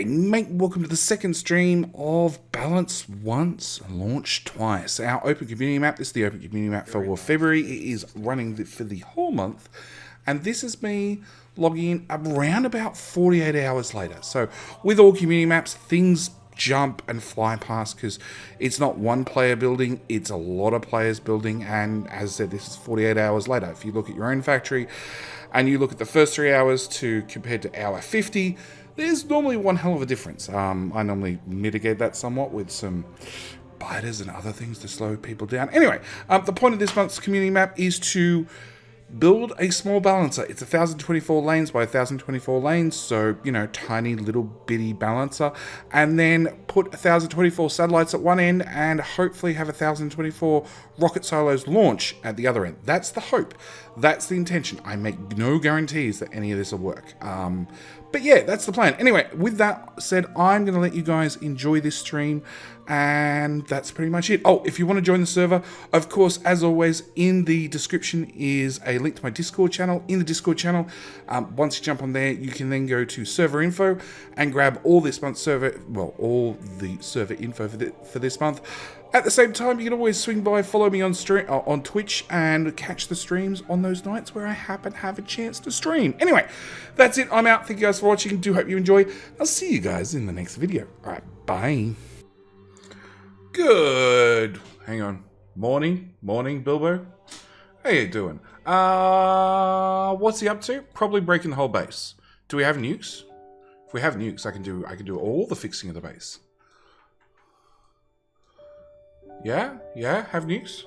Okay, mate, welcome to the second stream of Balance Once, Launch Twice. Our open community map. This is the open community map for February. It is running for the whole month. And this is me logging in around about 48 hours later. So with all community maps, things jump and fly past because it's not one player building, it's a lot of players building. And as I said, this is 48 hours later. If you look at your own factory and you look at the first 3 hours to compared to hour 50, there's normally one hell of a difference. I normally mitigate that somewhat with some biters and other things to slow people down. Anyway, the point of this month's community map is to build a small balancer. It's 1,024 lanes by 1,024 lanes, so, you know, tiny little bitty balancer. And then put 1,024 satellites at one end and hopefully have 1,024 rocket silos launch at the other end. That's the hope. That's the intention. I make no guarantees that any of this will work. But yeah, that's the plan. Anyway, with that said, I'm going to let you guys enjoy this stream, and that's pretty much it. Oh, if you want to join the server, of course, as always, in the description is a link to my Discord channel. In the Discord channel, once you jump on there, you can then go to server info and grab all this month's server, well, all the server info for this month. At the same time, you can always swing by, follow me on on Twitch, and catch the streams on those nights where I happen to have a chance to stream. Anyway, that's it. I'm out. Thank you guys for watching. Do hope you enjoy. I'll see you guys in the next video. All right, bye. Good. Hang on. Morning, Bilbo. How you doing? What's he up to? Probably breaking the whole base. Do we have nukes? If we have nukes, I can do all the fixing of the base. Yeah, have nukes.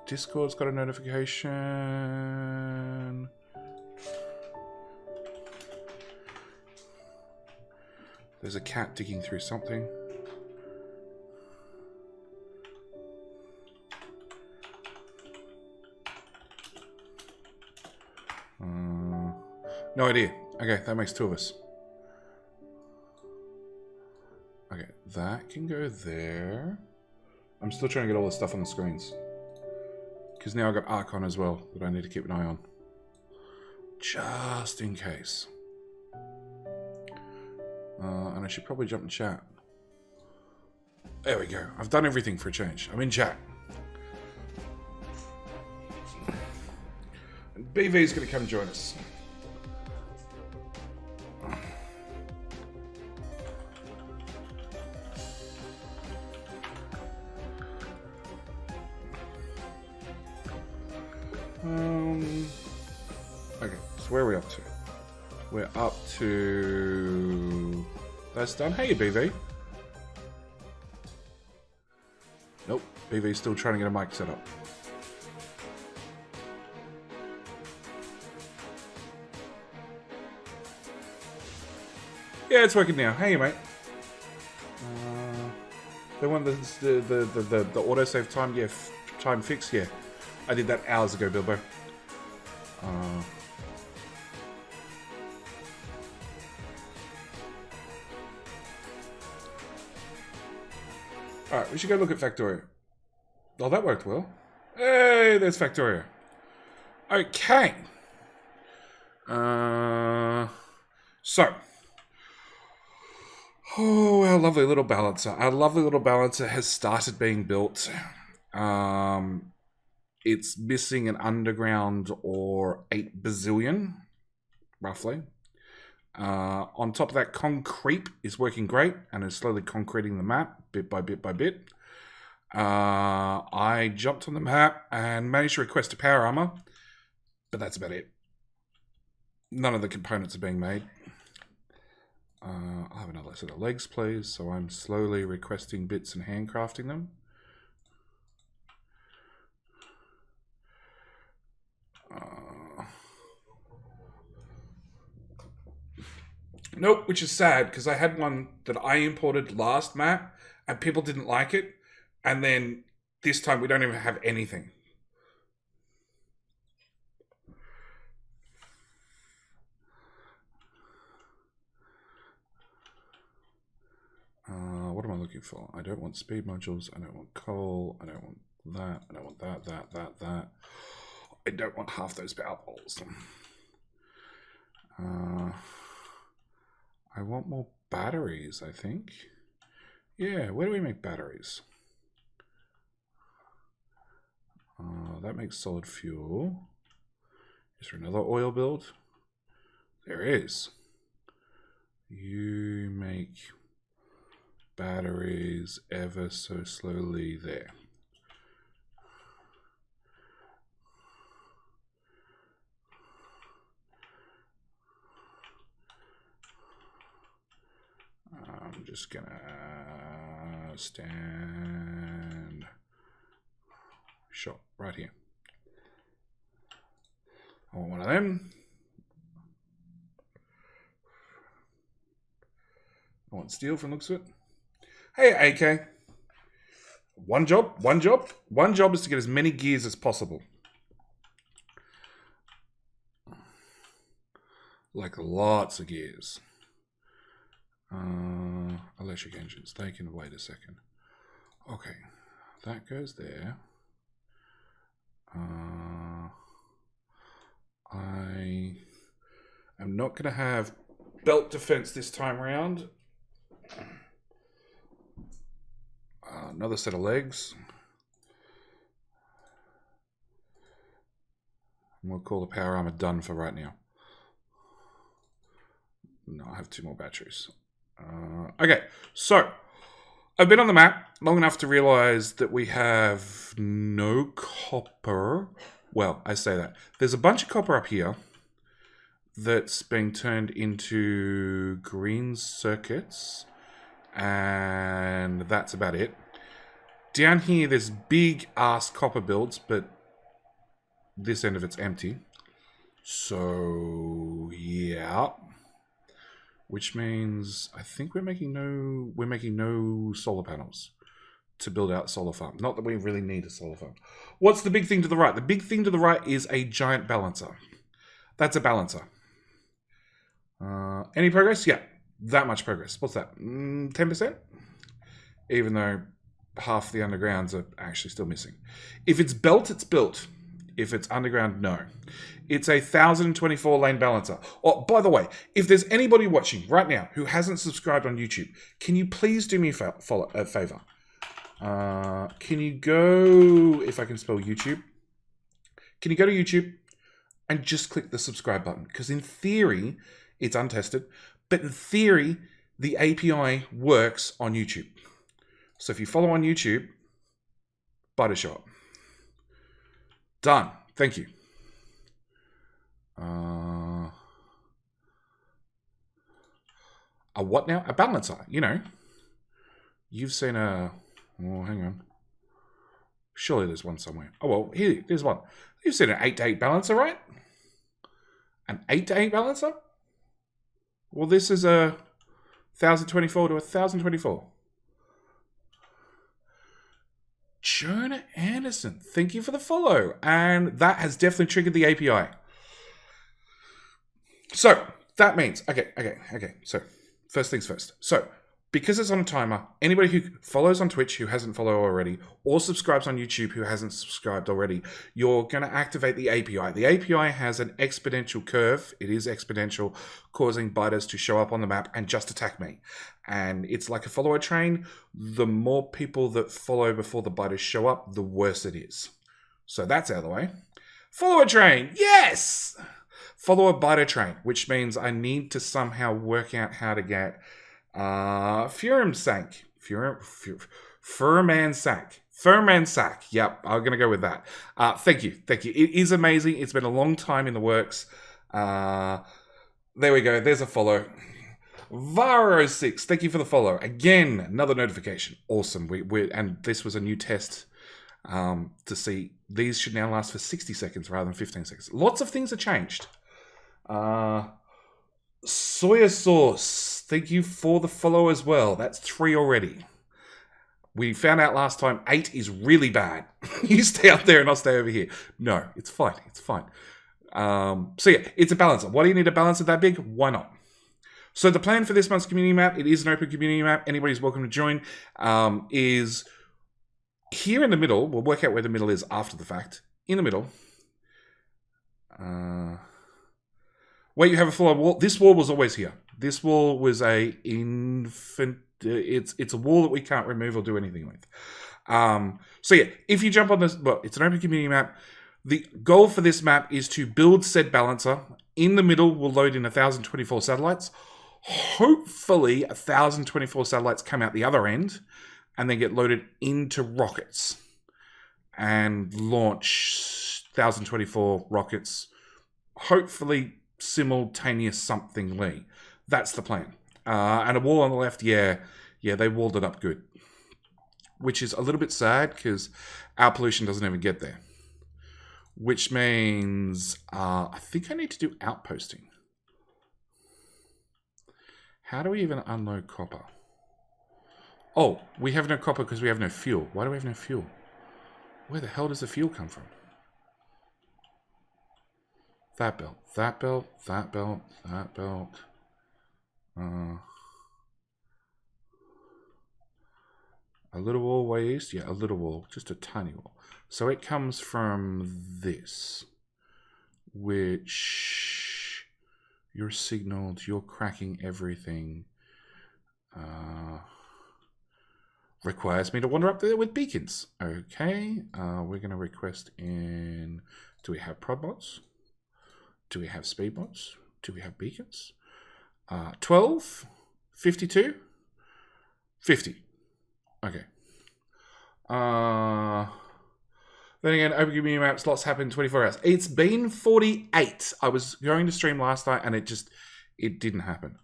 Discord's got a notification. There's a cat digging through something. No idea. Okay, that makes two of us. Okay, that can go there. I'm still trying to get all this stuff on the screens. Because now I've got Archon as well that I need to keep an eye on. Just in case. And I should probably jump in chat. There we go. I've done everything for a change. I'm in chat. And BV's going to come join us. Okay, so where are we up to? We're up to... That's done. Hey, BV. Nope, BV's still trying to get a mic set up. Yeah, it's working now. Hey, mate. They want the autosave time, yeah, time fix, yeah. I did that hours ago, Bilbo. Alright, we should go look at Factorio. Oh, that worked well. Hey, there's Factorio. Okay. So. Oh, our lovely little balancer. Our lovely little balancer has started being built. It's missing an underground or 8 bazillion, roughly. On top of that, concrete is working great and is slowly concreting the map bit by bit by bit. I jumped on the map and managed to request a power armor, but that's about it. None of the components are being made. I'll have another set of legs, please. So I'm slowly requesting bits and handcrafting them. Nope, which is sad because I had one that I imported last map and people didn't like it, and then this time we don't even have anything. What am I looking for? I don't want speed modules, I don't want coal, I don't want that, I don't want that. I don't want half those power poles. I want more batteries, I think. Yeah, where do we make batteries? That makes solid fuel. Is there another oil build? There is. You make batteries ever so slowly there. I'm just gonna stand shot right here. I want one of them. I want steel from the looks of it. Hey, AK. One job is to get as many gears as possible. Like lots of gears. Electric engines. They can wait a second. Okay, that goes there. I am not going to have belt defense this time around. Another set of legs. And we'll call the power armor done for right now. No, I have 2 more batteries. Okay, so I've been on the map long enough to realize that we have no copper. Well, I say that. There's a bunch of copper up here that's being turned into green circuits, and that's about it. Down here, there's big ass copper builds, but this end of it's empty. So, yeah. Which means I think we're making no solar panels to build out solar farm. Not that we really need a solar farm. What's the big thing to the right? The big thing to the right is a giant balancer. That's a balancer. Any progress? Yeah, that much progress. What's that? 10%? Even though half the undergrounds are actually still missing. If it's built, it's built. If it's underground, no. It's a 1024 lane balancer. Oh, by the way, if there's anybody watching right now who hasn't subscribed on YouTube, can you please do me a favor? Can you go, if I can spell YouTube, can you go to YouTube and just click the subscribe button? Because in theory, it's untested, but in theory, the API works on YouTube. So if you follow on YouTube, butter shop. Done. Thank you. A what now? A balancer, you know. You've seen a... Oh, hang on. Surely there's one somewhere. Oh, well, there's one. You've seen an 8-to-8 balancer, right? An 8-to-8 balancer? Well, this is a 1024 to 1024. Jonah Anderson, thank you for the follow. And that has definitely triggered the API. So, that means... Okay. So, first things first. So, because it's on a timer, anybody who follows on Twitch who hasn't followed already, or subscribes on YouTube who hasn't subscribed already, you're going to activate the API. The API has an exponential curve. It is exponential, causing biters to show up on the map and just attack me. And it's like a follower train. The more people that follow before the biters show up, the worse it is. So that's out of the way. Follower train, yes! Follow a biter train, which means I need to somehow work out how to get Furman sack. Yep, I'm going to go with that. Thank you. It is amazing. It's been a long time in the works. There we go. There's a follow. Varo6, thank you for the follow. Again, another notification. Awesome. And this was a new test to see. These should now last for 60 seconds rather than 15 seconds. Lots of things have changed. Soya sauce, thank you for the follow as well. That's 3 already. We found out last time 8 is really bad. You stay up there and I'll stay over here. No, it's fine. So yeah, it's a balancer. Why do you need a balancer that big? Why not? So the plan for this month's community map, it is an open community map. Anybody's welcome to join. Is here in the middle. We'll work out where the middle is after the fact. In the middle Wait, you have a full-on wall? This wall was always here. This wall was a infant... It's a wall that we can't remove or do anything with. So yeah, if you jump on this... Well, it's an open community map. The goal for this map is to build said balancer. In the middle, we'll load in 1,024 satellites. Hopefully, 1,024 satellites come out the other end and then get loaded into rockets and launch 1,024 rockets. Hopefully, simultaneous somethingly. That's the plan. And a wall on the left, yeah, they walled it up good. Which is a little bit sad because our pollution doesn't even get there. Which means I think I need to do outposting. How do we even unload copper? Oh, we have no copper because we have no fuel. Why do we have no fuel? Where the hell does the fuel come from? That belt, that belt, that belt, that belt. A little wall way east? Yeah, a little wall. Just a tiny wall. So it comes from this. Which... You're signaled. You're cracking everything. Requires me to wander up there with beacons. Okay. We're going to request in... Do we have prod mods? Do we have speed mods? Do we have beacons? 12? 52? 50. Okay. Then again, open community map slots happen 24 hours. It's been 48. I was going to stream last night and it didn't happen.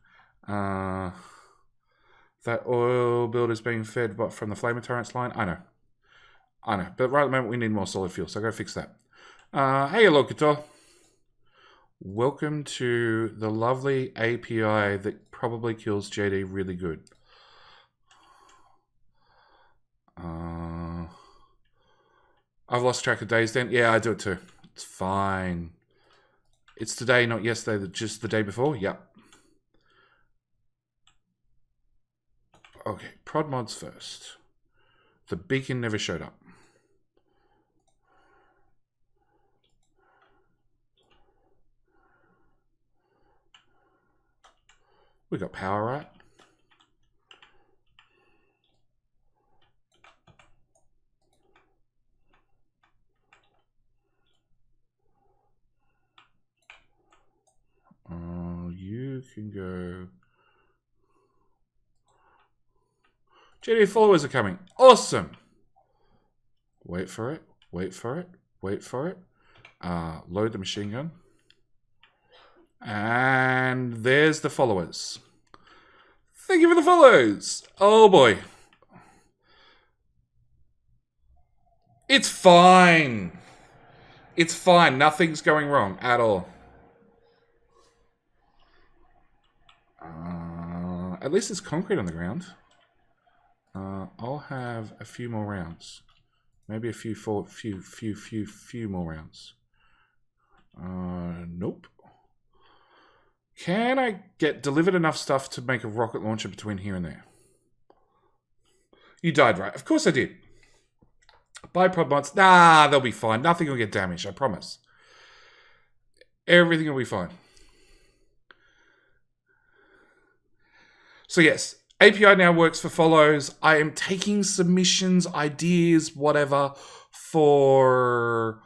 That oil build is being fed from the flamer torrents line. I know. But right at the moment we need more solid fuel, so go fix that. Hey, Locator. Welcome to the lovely API that probably kills JD really good. I've lost track of days then. Yeah, I do it too. It's fine. It's today, not yesterday, just the day before. Yep. Okay, prod mods first. The beacon never showed up. We got power, right? You can go. JD followers are coming. Awesome. Wait for it. Wait for it. Wait for it. Load the machine gun. And there's the followers. Thank you for the follows. Oh boy. It's fine. It's fine. Nothing's going wrong at all. At least there's concrete on the ground. I'll have a few more rounds. Maybe a few more rounds. Nope. Can I get delivered enough stuff to make a rocket launcher between here and there? You died, right? Of course I did. Buy prod mods. Nah, they'll be fine. Nothing will get damaged, I promise. Everything will be fine. So yes, API now works for follows. I am taking submissions, ideas, whatever, for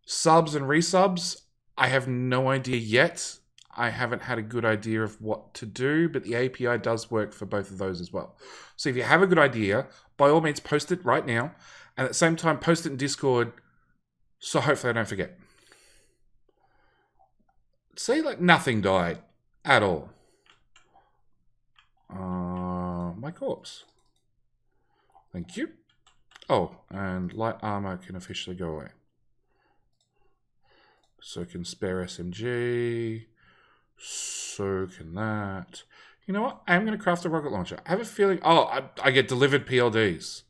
subs and resubs. I have no idea yet. I haven't had a good idea of what to do, but the API does work for both of those as well. So if you have a good idea, by all means, post it right now. And at the same time, post it in Discord, so hopefully I don't forget. See, like nothing died at all. My corpse. Thank you. Oh, and light armor can officially go away. So can spare SMG. So can that. You know what? I'm going to craft a rocket launcher. I have a feeling... Oh, I get delivered PLDs.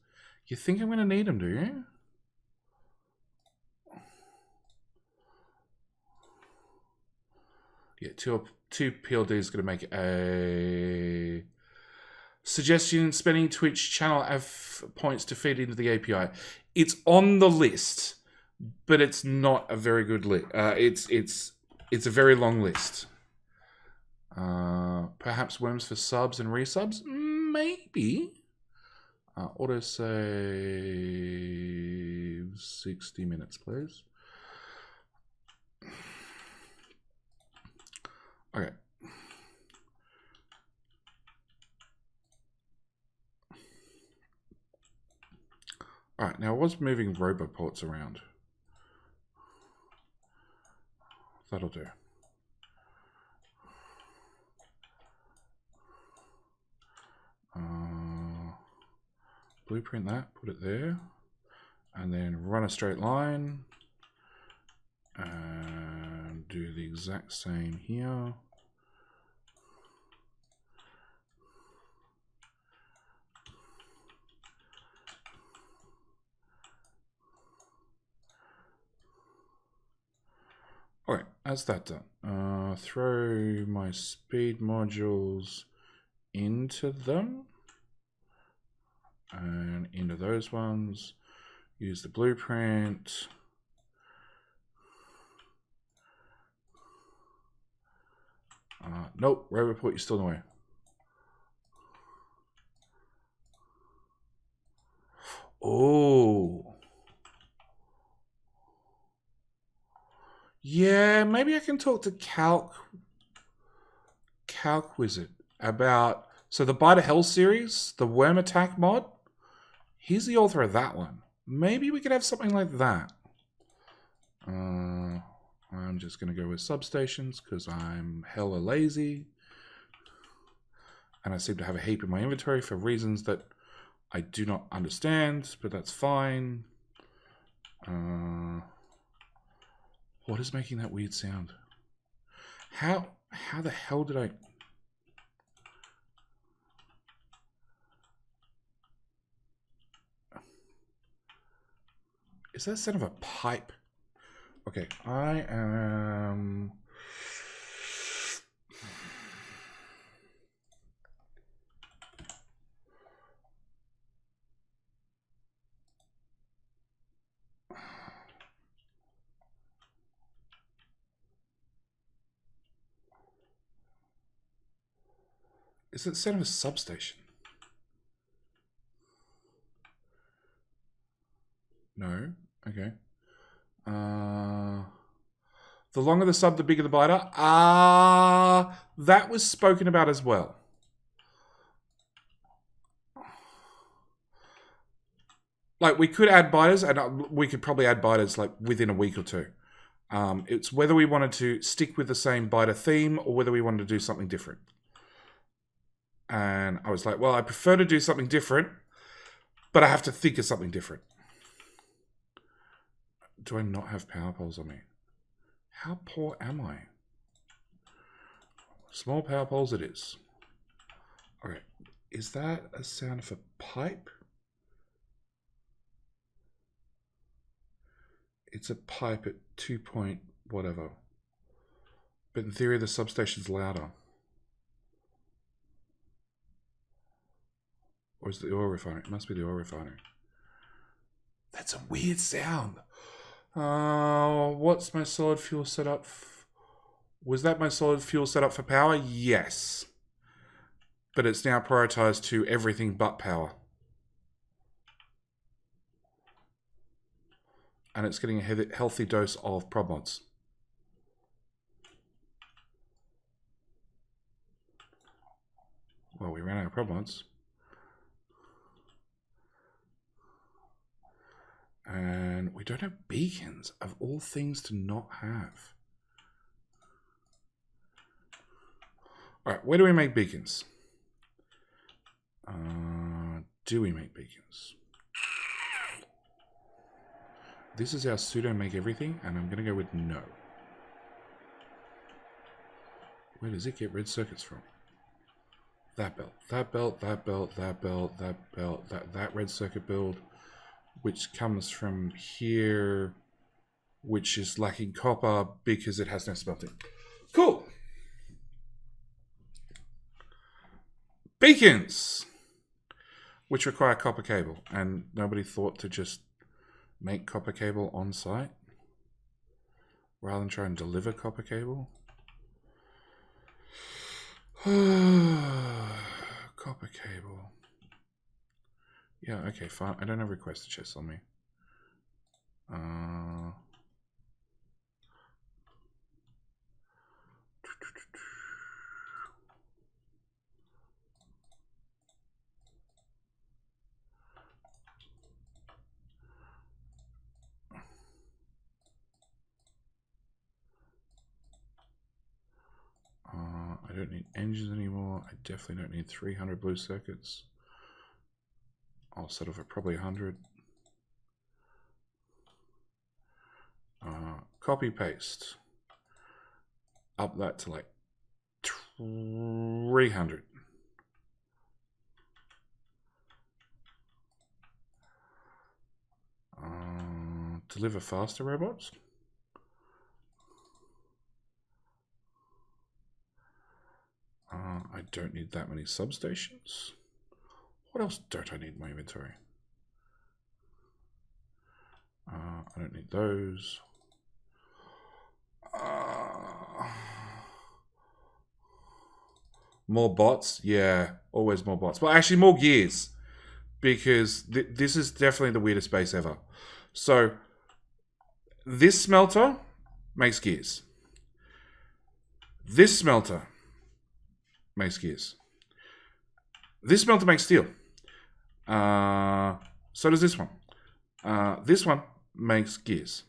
You think I'm going to need them, do you? Yeah, two PLDs is going to make a... Suggestion, spending Twitch channel F points to feed into the API. It's on the list. but it's not a very good list. It's a very long list. Perhaps worms for subs and resubs? Maybe. Auto save 60 minutes, please. Okay. All right, now I was moving roboports around. That'll do. Blueprint that, put it there, and then run a straight line, and do the exact same here. All right, that's that done. Throw my speed modules into them and into those ones. Use the blueprint. Nope, roboport, you're still in the way. Oh. Yeah, maybe I can talk to Calc Wizard about... So the Bite of Hell series, the Worm Attack mod, he's the author of that one. Maybe we could have something like that. I'm just going to go with substations because I'm hella lazy. And I seem to have a heap in my inventory for reasons that I do not understand, but that's fine. What is making that weird sound? How the hell did I... Is that the sound of a pipe? Okay, I am... Is it the sound of a substation? No? Okay. The longer the sub, the bigger the biter. That was spoken about as well. Like, we could add biters, and we could probably add biters like within a week or two. It's whether we wanted to stick with the same biter theme or whether we wanted to do something different. And I was like, well, I prefer to do something different, but I have to think of something different. Do I not have power poles on me? How poor am I? Small power poles it is. Okay, is that a sound of a pipe? It's a pipe at 2 point whatever. But in theory, the substation's louder. Or is it the oil refinery? It must be the oil refinery. That's a weird sound. What's my solid fuel setup? Was that my solid fuel setup for power? Yes. But it's now prioritized to everything but power. And it's getting a healthy dose of prod mods. Well, we ran out of prod mods. And we don't have beacons, of all things to not have. All right, where do we make beacons? Do we make beacons? This is our pseudo make everything, and I'm going to go with no. Where does it get red circuits from? That belt, that belt, that belt, that belt, that belt, that red circuit build, which comes from here, which is lacking copper because it has no smelting. Cool. Beacons, which require copper cable, and nobody thought to just Make copper cable on site rather than try and deliver copper cable. Copper cable. Yeah, okay, fine. I don't have request chests on me. I don't need engines anymore. I definitely don't need 300 blue circuits. I'll settle for probably 100. Copy paste. Up that to like 300. Deliver faster robots. I don't need that many substations. What else don't I need in my inventory? I don't need those. More bots? Yeah, always more bots. But actually more gears. Because this is definitely the weirdest base ever. So, this smelter makes gears. This smelter makes gears. This smelter makes steel. So does this one. This one makes gears.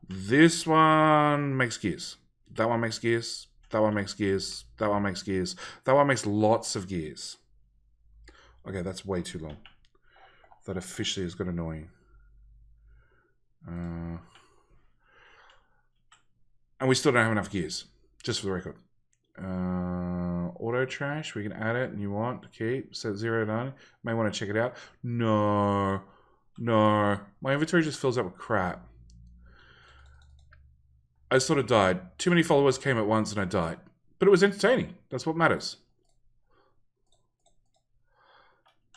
This one makes gears. That one makes gears. That one makes gears. That one makes gears. That one makes lots of gears. Okay, that's way too long. That officially has got annoying. And we still don't have enough gears, just for the record. Auto trash, we can add it and you want to keep, set 0 to 90. May want to check it out. No. My inventory just fills up with crap. I sort of died. Too many followers came at once and I died. But it was entertaining. That's what matters.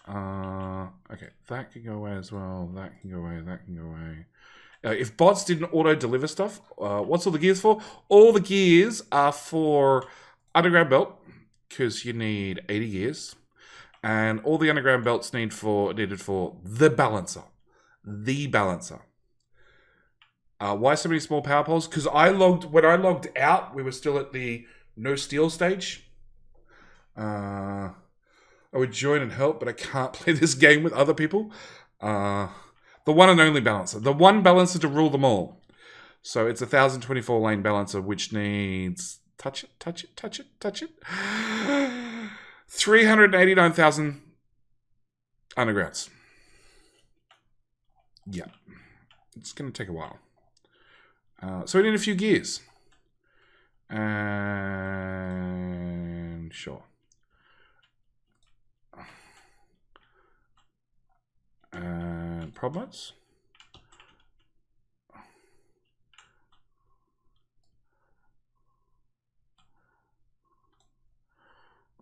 Okay, that can go away as well. That can go away. That can go away. If bots didn't auto-deliver stuff, what's all the gears for? All the gears are for underground belt, because you need 80 gears. And all the underground belts needed for the balancer. The balancer. Why so many small power poles? Because when I logged out, we were still at the no steel stage. I would join and help, but I can't play this game with other people. The one and only balancer. The one balancer to rule them all. So it's a 1024 lane balancer, which needs... Touch it. 389,000 undergrounds. Yeah. It's going to take a while. So we need a few gears. And... Sure. And prob modes.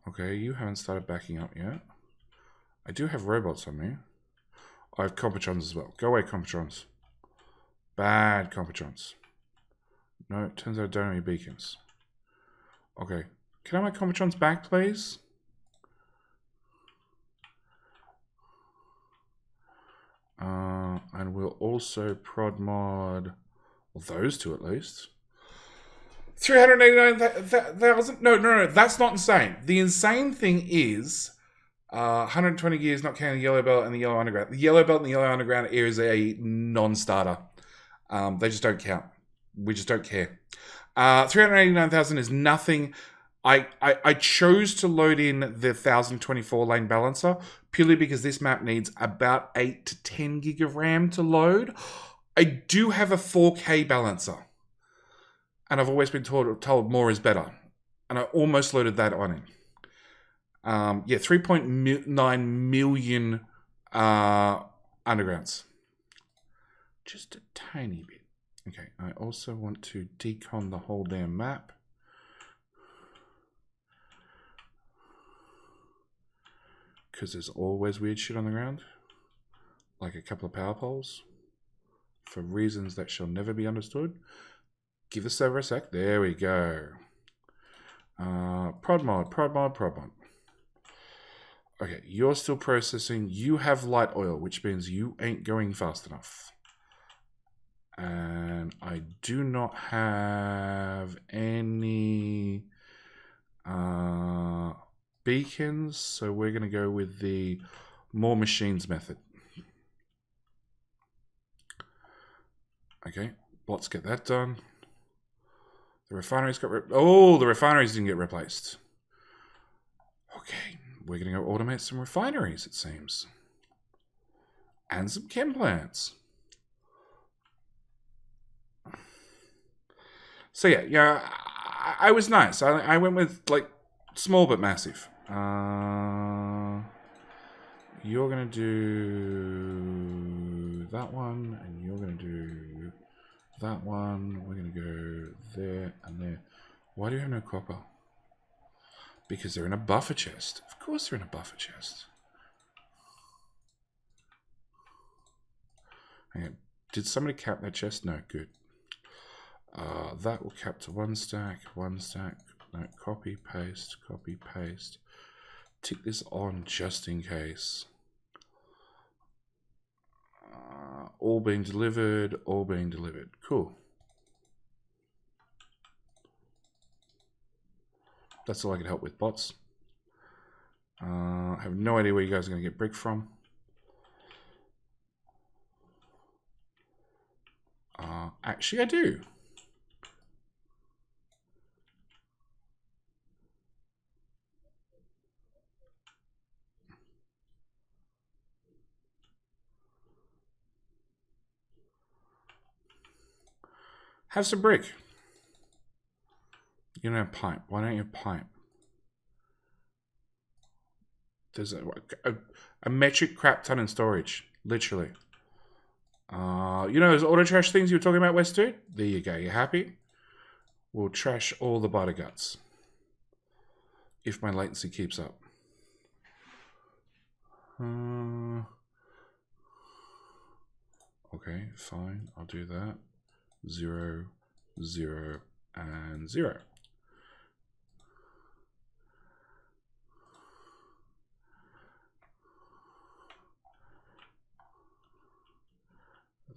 Okay, you haven't started backing up yet. I do have robots on me. I have Competrons as well. Go away, Competrons. Bad Competrons. No, it turns out I don't have any beacons. Okay. Can I have my Competrons back, please? And we'll also prod mod... Well, those two at least. 389,000? No, that's not insane. The insane thing is 120 gears, not counting the yellow belt and the yellow underground. The yellow belt and the yellow underground is a non-starter. They just don't count. We just don't care. 389,000 is nothing. I chose to load in the 1024 lane balancer purely because this map needs about 8 to 10 gig of RAM to load. I do have a 4K balancer. And I've always been told more is better. And I almost loaded that on in. 3.9 million undergrounds. Just a tiny bit. Okay, I also want to decon the whole damn map. Because there's always weird shit on the ground. Like a couple of power poles. for reasons that shall never be understood. Give the server a sec. There we go. Prod mod. Okay, you're still processing. You have light oil, which means you ain't going fast enough. And I do not have any beacons, so we're going to go with the more machines method. Okay, bots get that done. The refineries got the refineries didn't get replaced. Okay, we're going to go automate some refineries, it seems. And some chem plants. So yeah, I was nice. I went with like small but massive. You're going to do that one, and you're going to do that one. We're going to go there and there. Why do you have no copper? Because they're in a buffer chest. Of course they're in a buffer chest. Okay. Did somebody cap that chest? No, good. That will cap to one stack. No, copy, paste. Tick this on just in case. All being delivered. Cool. That's all I can help with, bots. I have no idea where you guys are going to get brick from. Actually, I do. Have some brick. You don't have pipe. Why don't you have pipe? There's a metric crap ton in storage, literally. You know those auto trash things you were talking about, West Dude? There you go. You happy? We'll trash all the butter guts if my latency keeps up. Okay, fine. I'll do that. 0, 0, and 0.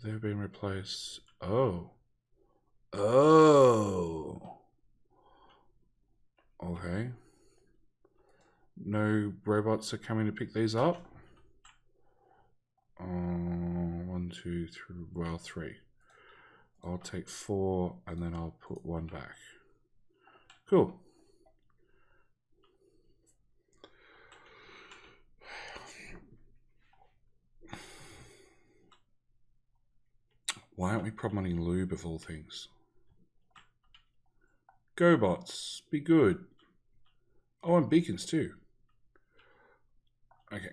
They've been replaced. Oh. Okay. No robots are coming to pick these up. 1, 2, 3. Well, 3. I'll take 4 and then I'll put 1 back. Cool. Why aren't we promoting lube of all things? Go bots, be good. Oh, and beacons too. Okay,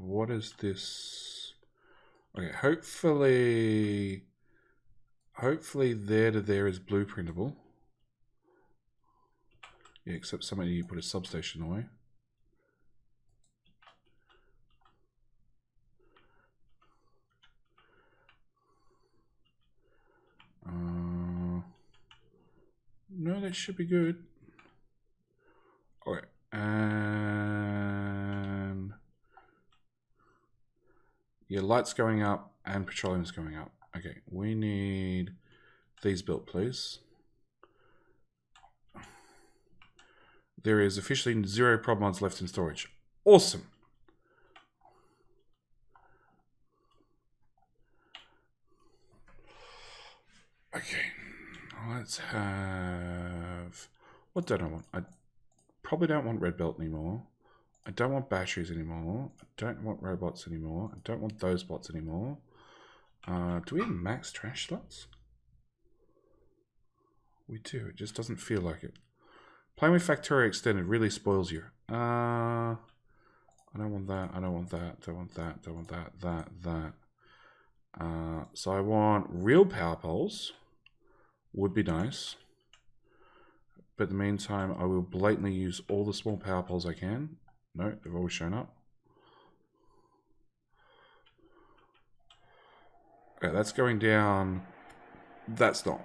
what is this? Okay, hopefully there to there is blueprintable. Yeah, except somebody you put a substation away. No, that should be good. Okay, and yeah, light's going up and petroleum's going up. Okay, we need these built, please. There is officially 0 prod mods left in storage. Awesome. Okay, let's have... What don't I want? I probably don't want red belt anymore. I don't want batteries anymore. I don't want robots anymore. I don't want those bots anymore. Do we have max trash slots? We do. It just doesn't feel like it. Playing with Factorio Extended really spoils you. I don't want that. I don't want that. Don't want that. Don't want that. That. So I want real power poles. Would be nice. But in the meantime, I will blatantly use all the small power poles I can. No, they've always shown up. Okay, that's going down. That's not.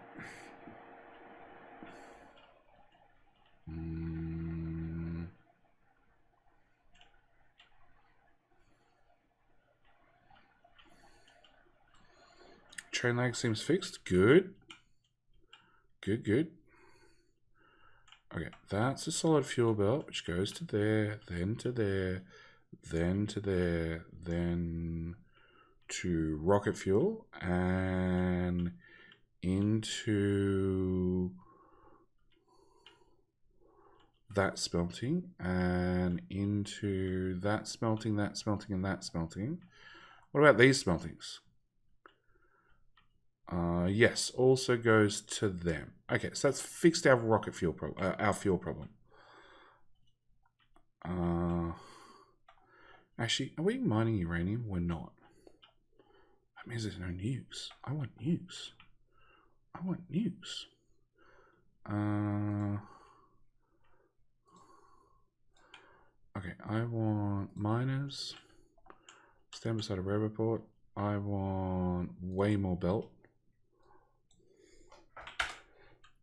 Train lag seems fixed. Good. Good, good. Okay, that's a solid fuel belt, which goes to there, then to there, then to there, then to rocket fuel, and into that smelting, and into that smelting, that smelting, and that smelting. What about these smeltings? Yes, also goes to them. Okay, so that's fixed our rocket fuel problem, our fuel problem. Actually, are we mining uranium? We're not. That means there's no nukes. I want nukes. I want nukes. Okay, I want miners. Stand beside a rail report. I want way more belt.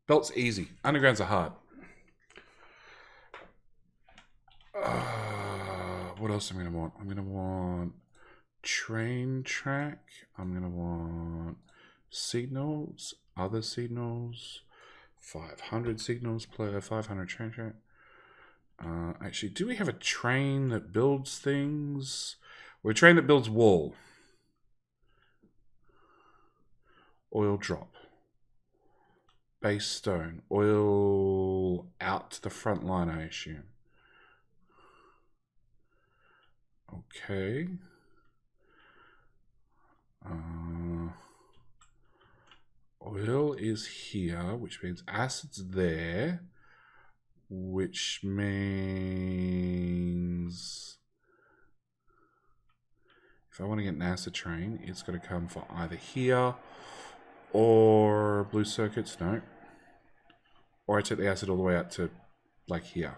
Belt's easy. Undergrounds are hard. What else am I going to want? I'm going to want train track. I'm going to want signals, other signals, 500 signals per 500 train track. Actually, do we have a train that builds things? We're a train that builds wall. Oil drop. Base stone. Oil out to the front line, I assume. Okay. Oil is here, which means acid's there, which means if I want to get an acid train, it's got to come for either here or blue circuits, no. Or I take the acid all the way out to like here,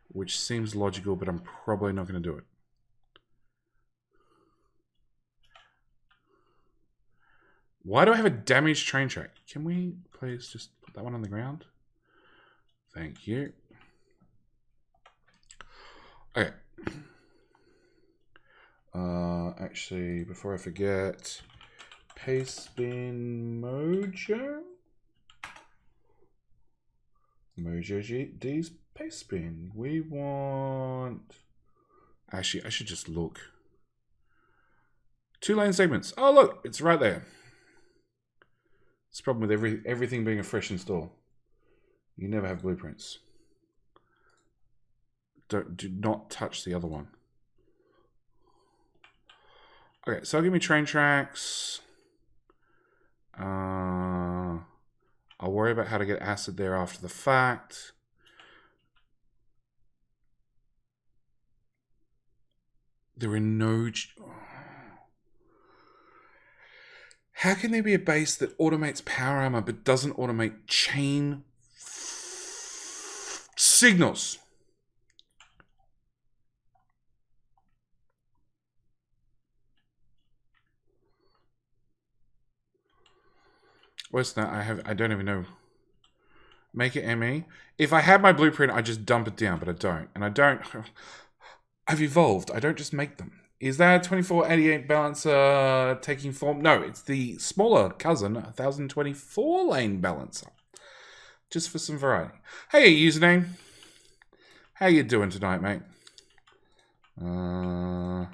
which seems logical, but I'm probably not going to do it. Why do I have a damaged train track? Can we please just put that one on the ground? Thank you. Okay. Actually, before I forget, paste bin Mojo. Mojo D's paste bin. We want. Actually, I should just look. 2 lane segments. Oh, look, it's right there. It's a problem with everything being a fresh install. You never have blueprints. Do not touch the other one. Okay, so give me train tracks. I'll worry about how to get acid there after the fact. There are no... How can there be a base that automates power armor but doesn't automate chain signals? What's that? I don't even know. Make it ME. If I had my blueprint, I'd just dump it down, but I don't. And I don't... I've evolved. I don't just make them. Is that 2488 balancer taking form? No, it's the smaller cousin, 1024 lane balancer. Just for some variety. Hey, username. How you doing tonight, mate? No,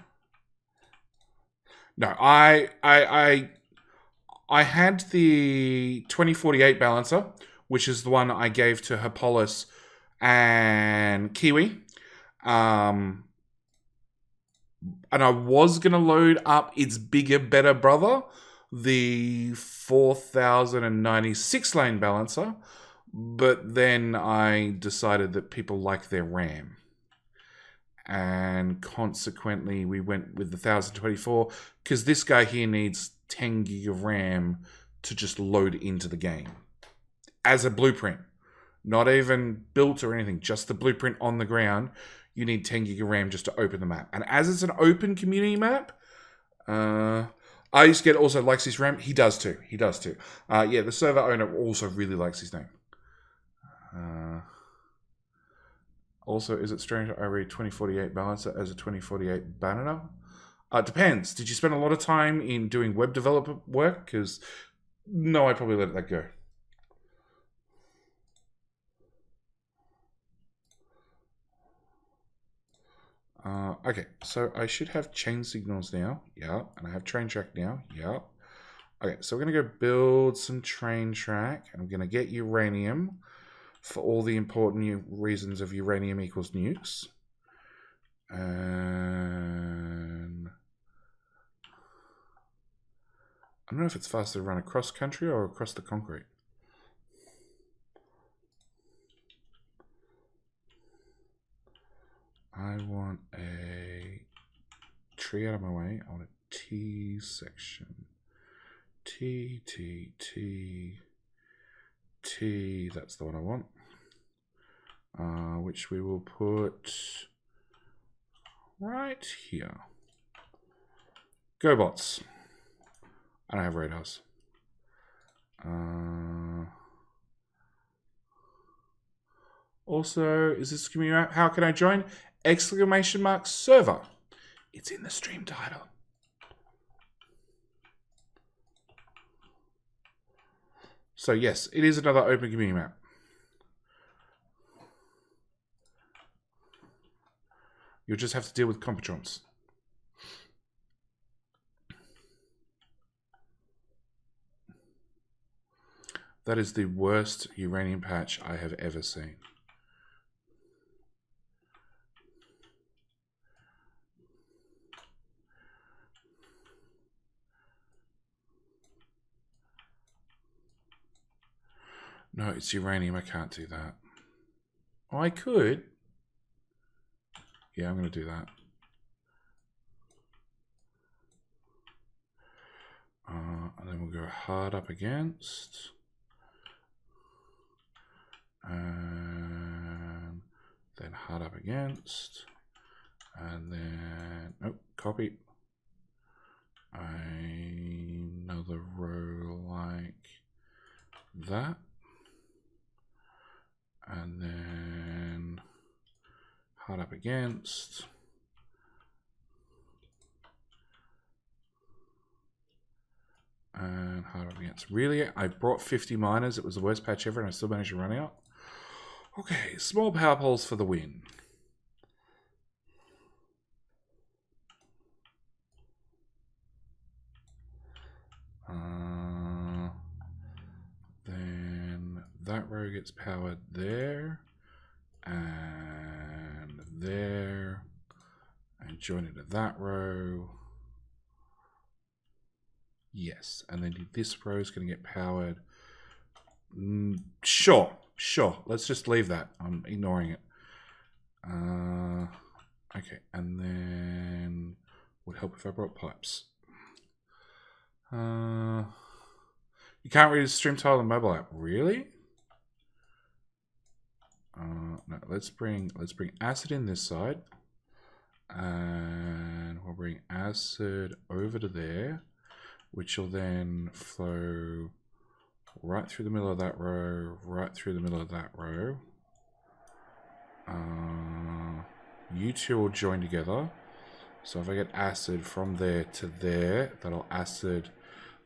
I had the 2048 balancer, which is the one I gave to Hippolytus and Kiwi. And I was going to load up its bigger, better brother, the 4096 lane balancer. But then I decided that people like their RAM. And consequently, we went with the 1024 because this guy here needs 10 gig of RAM to just load into the game. As a blueprint. Not even built or anything, just the blueprint on the ground. You need 10 gig of RAM just to open the map. And as it's an open community map, I used to get also likes his RAM. He does too. He does too. Yeah, the server owner also really likes his name. Also, is it strange I read 2048 balancer as a 2048 banner? Depends. Did you spend a lot of time in doing web developer work? Because no, I probably let that go. Okay, so I should have chain signals now. Yeah, and I have train track now. Yeah. Okay, so we're going to go build some train track. I'm going to get uranium for all the important reasons of uranium equals nukes. And I don't know if it's faster to run across country or across the concrete. I want a tree out of my way. I want a T section. T, T, T, T. That's the one I want. Which we will put right here. Go bots. I don't have radars. Also, is this community app? How can I join? Exclamation mark server. It's in the stream title. So yes, it is another open community map. You'll just have to deal with Competrons. That is the worst uranium patch I have ever seen. No, it's uranium. I can't do that. Oh, I could. Yeah, I'm going to do that. And then we'll go hard up against. And then hard up against. And then, oh, copy. Another row like that. And then hard up against. And hard up against. Really? I brought 50 miners. It was the worst patch ever and I still managed to run out. Okay, small power poles for the win. Then that row gets powered there. And there. And join it to that row. Yes, and then this row is going to get powered. Sure. Let's just leave that. I'm ignoring it. Okay, and then would help if I brought pipes. You can't read a stream title in mobile app, really? No, let's bring acid in this side, and we'll bring acid over to there, which will then flow right through the middle of that row, right through the middle of that row. You two will join together. So if I get acid from there to there, that'll acid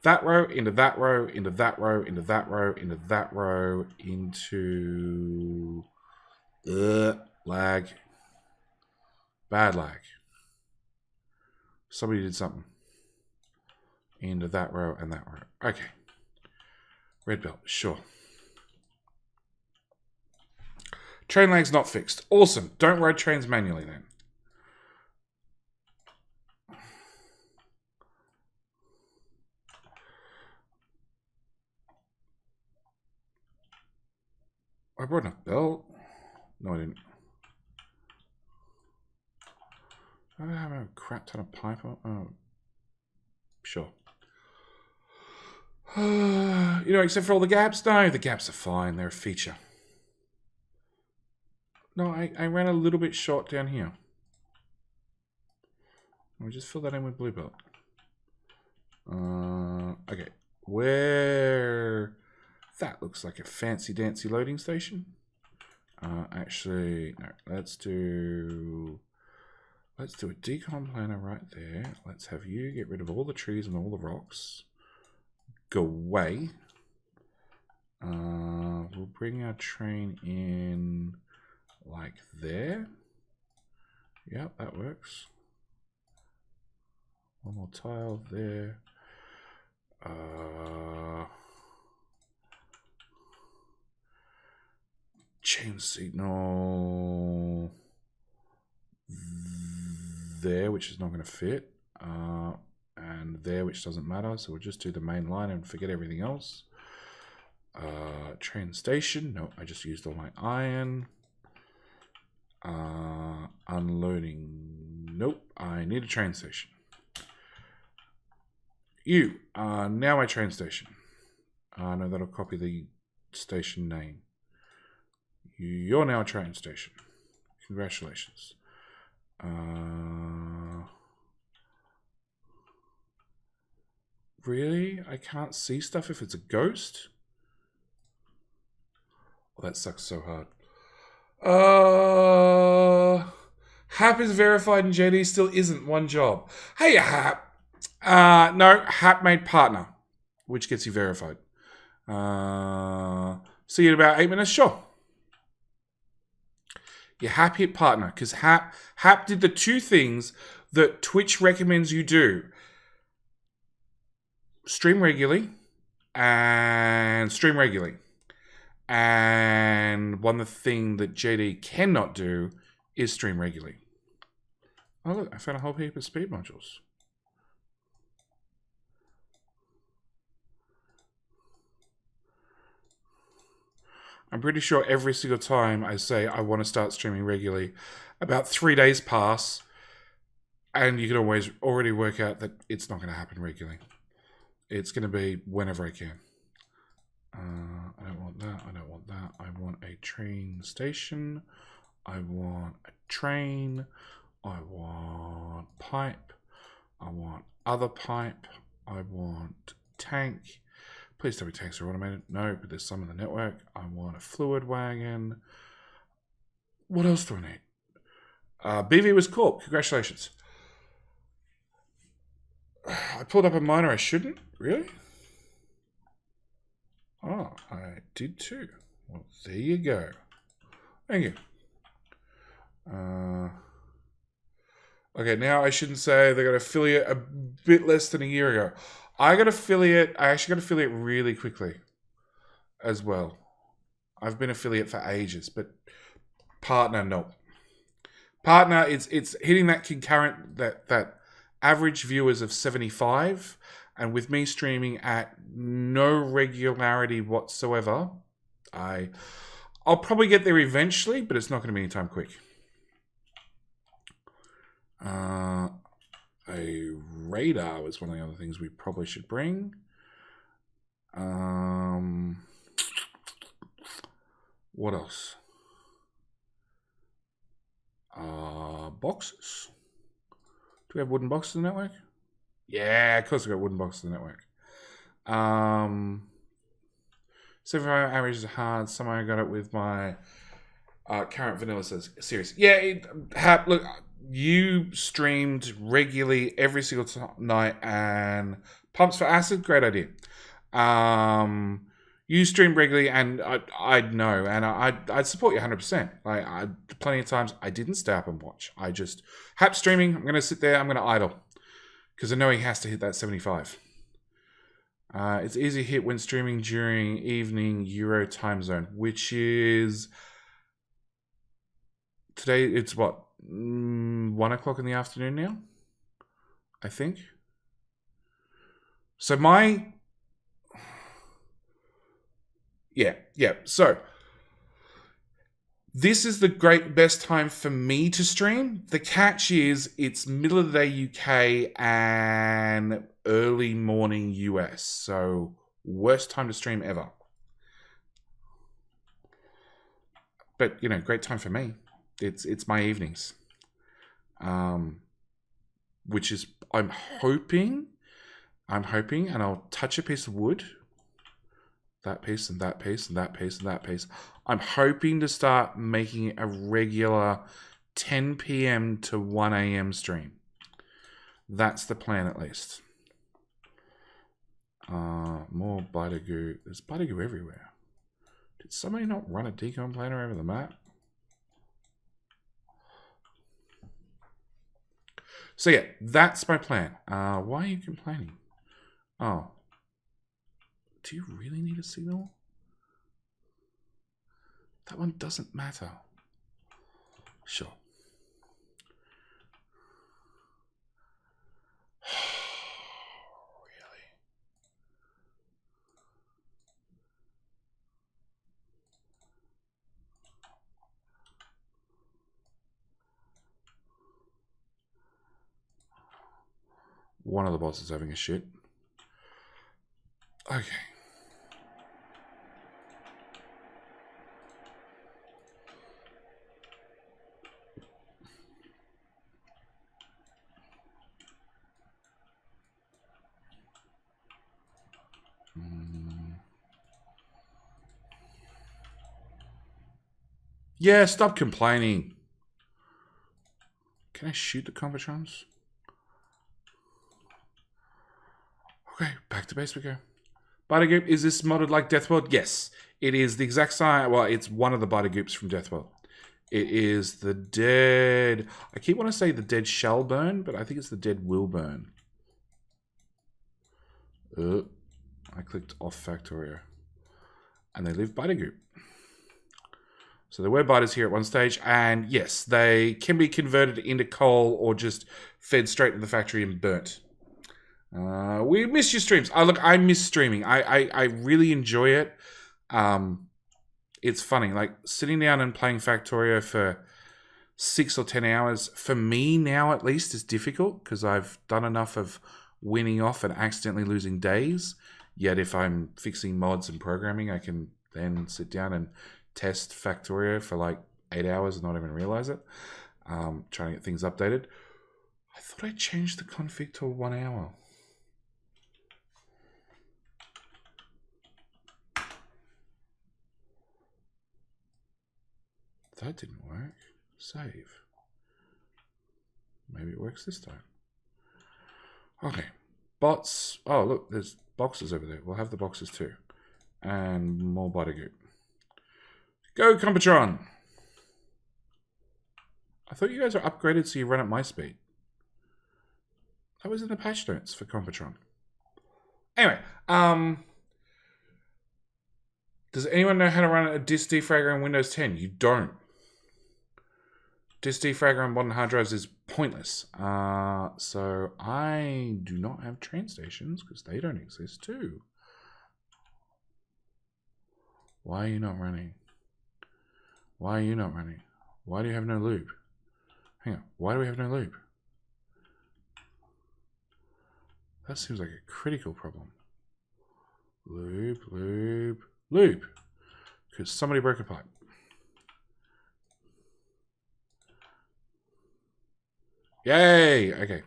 that row, into that row, into that row, into that row, into that row, into lag. Bad lag. Somebody did something. Into that row and that row. Okay. Red belt, sure. Train lag's not fixed. Awesome. Don't ride trains manually then. I brought enough belt. No, I didn't. I don't have a crap ton of pipe. Oh, sure. Except for all the gaps. No, the gaps are fine. They're a feature. No, I ran a little bit short down here. I'll just fill that in with blue belt. Okay, where that looks like a fancy dancy loading station. Actually, no. Let's do a decom planner right there. Let's have you get rid of all the trees and all the rocks. Go away. We'll bring our train in like there. Yep, that works. One more tile there. Chain signal there, which is not going to fit. And there, which doesn't matter. So we'll just do the main line and forget everything else. Train station. No, I just used all my iron. Unloading. Nope, I need a train station. You are now my train station. No, that'll copy the station name. You're now a train station. Congratulations. Really? I can't see stuff if it's a ghost? Oh, that sucks so hard. Hap is verified and JD still isn't. One job. Hey, Hap. No, Hap made partner, which gets you verified. See you in about 8 minutes. Sure. Your Hap hit partner because Hap did the two things that Twitch recommends you do: stream regularly and stream regularly. And one thing that JD cannot do is stream regularly. Oh look, I found a whole heap of speed modules. I'm pretty sure every single time I say I want to start streaming regularly, about 3 days pass, and you can already work out that it's not going to happen regularly. It's going to be whenever I can. I don't want that. I don't want that. I want a train station. I want a train. I want pipe. I want other pipe. I want tank. Please tell me tanks are automated. No, but there's some in the network. I want a fluid wagon. What else do I need? BV was Corp. Congratulations. I pulled up a miner I shouldn't. Really? Oh, I did too. Well, there you go. Thank you. Okay, now I shouldn't say they got affiliate a bit less than a year ago. I actually got affiliate really quickly as well. I've been affiliate for ages, but partner, no. Partner, it's hitting that concurrent, that average viewers of 75, and with me streaming at no regularity whatsoever, I'll probably get there eventually, but it's not going to be anytime quick. A radar was one of the other things we probably should bring. What else? Boxes. Do we have wooden boxes in the network? Yeah, of course we got wooden boxes in the network. 75 average is hard. Somehow I got it with my current vanilla series. Yeah, look, you streamed regularly every single night, and Pumps for Acid, great idea. You streamed regularly, and I'd know, and I'd support you 100%. Like, plenty of times I didn't stay up and watch. I just Hap streaming. I'm gonna sit there. I'm gonna idle because I know he has to hit that 75. It's easy to hit when streaming during evening Euro time zone, which is today. It's what, 1 o'clock in the afternoon now, I think. So yeah. So this is the best time for me to stream. The catch is it's middle of the day UK and early morning US. So worst time to stream ever. But, great time for me. It's my evenings. Which is, I'm hoping I'm hoping, and I'll touch a piece of wood. That piece and that piece and that piece and that piece. I'm hoping to start making a regular 10 p.m. to 1 a.m. stream. That's the plan, at least. More biter goo. There's biter goo everywhere. Did somebody not run a decon planer over the map? So yeah, that's my plan. Why are you complaining? Oh. Do you really need a signal? That one doesn't matter. Sure. Really? One of the bots is having a shit. Okay. Yeah, stop complaining. Can I shoot the Combatrons? Okay, back to base we go. Biter Goop, is this modded like Deathworld? Yes. It is the exact same. Well, it's one of the Biter Goops from Deathworld. It is the dead... I keep wanting to say the dead shall burn, but I think it's the dead will burn. I clicked off Factorio. And they live Biter Goop. So there were biters here at one stage, and yes, they can be converted into coal or just fed straight to the factory and burnt. We miss your streams. Look, I miss streaming. I really enjoy it. It's funny, like sitting down and playing Factorio for 6 or 10 hours, for me now at least, is difficult because I've done enough of winning off and accidentally losing days. Yet if I'm fixing mods and programming, I can then sit down and test Factorio for like 8 hours and not even realize it. Trying to get things updated. I thought I changed the config to 1 hour. That didn't work. Save. Maybe it works this time. Okay. Bots. Oh, look, there's boxes over there. We'll have the boxes too. And more Biter Goop. Go, Compatron! I thought you guys were upgraded so you run at my speed. That was in the patch notes for Compatron. Anyway, does anyone know how to run a disk defragger on Windows 10? You don't. Disk defragger on modern hard drives is pointless. So I do not have train stations because they don't exist too. Why are you not running? Why are you not running? Why do you have no loop? Hang on. Why do we have no loop? That seems like a critical problem. Loop, loop, loop. Because somebody broke a pipe. Yay! Okay.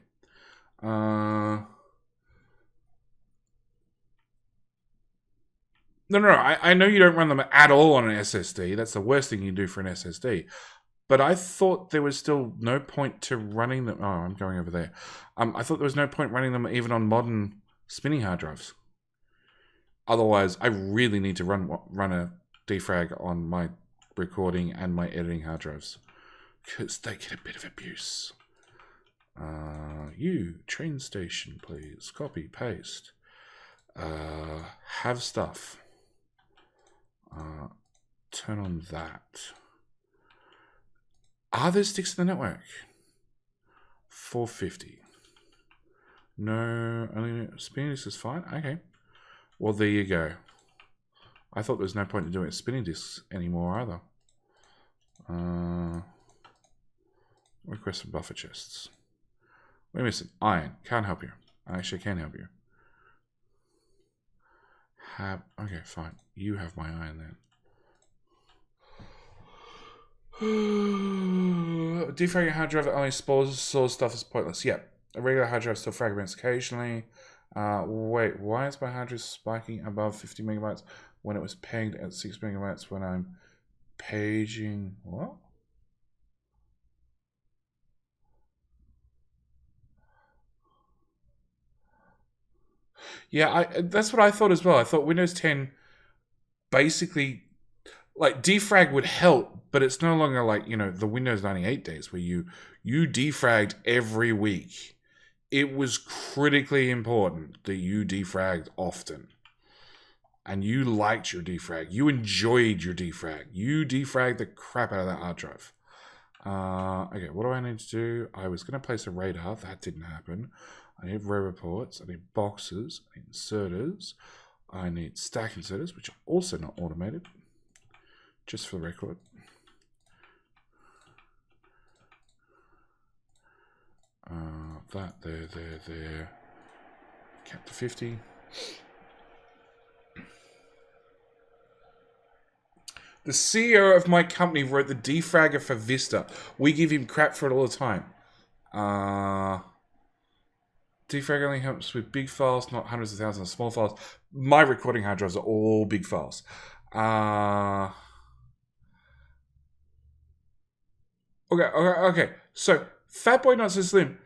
No, I know you don't run them at all on an SSD. That's the worst thing you can do for an SSD. But I thought there was still no point to running them. Oh, I'm going over there. I thought there was no point running them even on modern spinning hard drives. Otherwise, I really need to run a defrag on my recording and my editing hard drives. Because they get a bit of abuse. You, train station, please. Copy, paste. Have stuff. Turn on that. Are there sticks in the network? 450. No, only spinning discs is fine. Okay. Well, there you go. I thought there was no point in doing it spinning discs anymore either. Request for buffer chests. We're missing iron. Can't help you. I actually can help you. Okay, fine. You have my iron then. Defragging hard drive that only stores stuff is pointless. Yep. A regular hard drive still fragments occasionally. Wait, why is my hard drive spiking above 50 megabytes when it was pegged at 6 megabytes when I'm paging? What? Yeah, that's what I thought as well. I thought Windows 10 basically, like, defrag would help, but it's no longer like, the Windows 98 days where you defragged every week. It was critically important that you defragged often. And you liked your defrag. You enjoyed your defrag. You defragged the crap out of that hard drive. Okay, what do I need to do? I was going to place a radar. That didn't happen. I need row reports. I need boxes. I need inserters. I need stack inserters, which are also not automated. Just for the record. That, there. Cap to 50. The CEO of my company wrote the defragger for Vista. We give him crap for it all the time. Defrag only helps with big files, not hundreds of thousands of small files. My recording hard drives are all big files. Okay. So, Fatboy Not So Slim.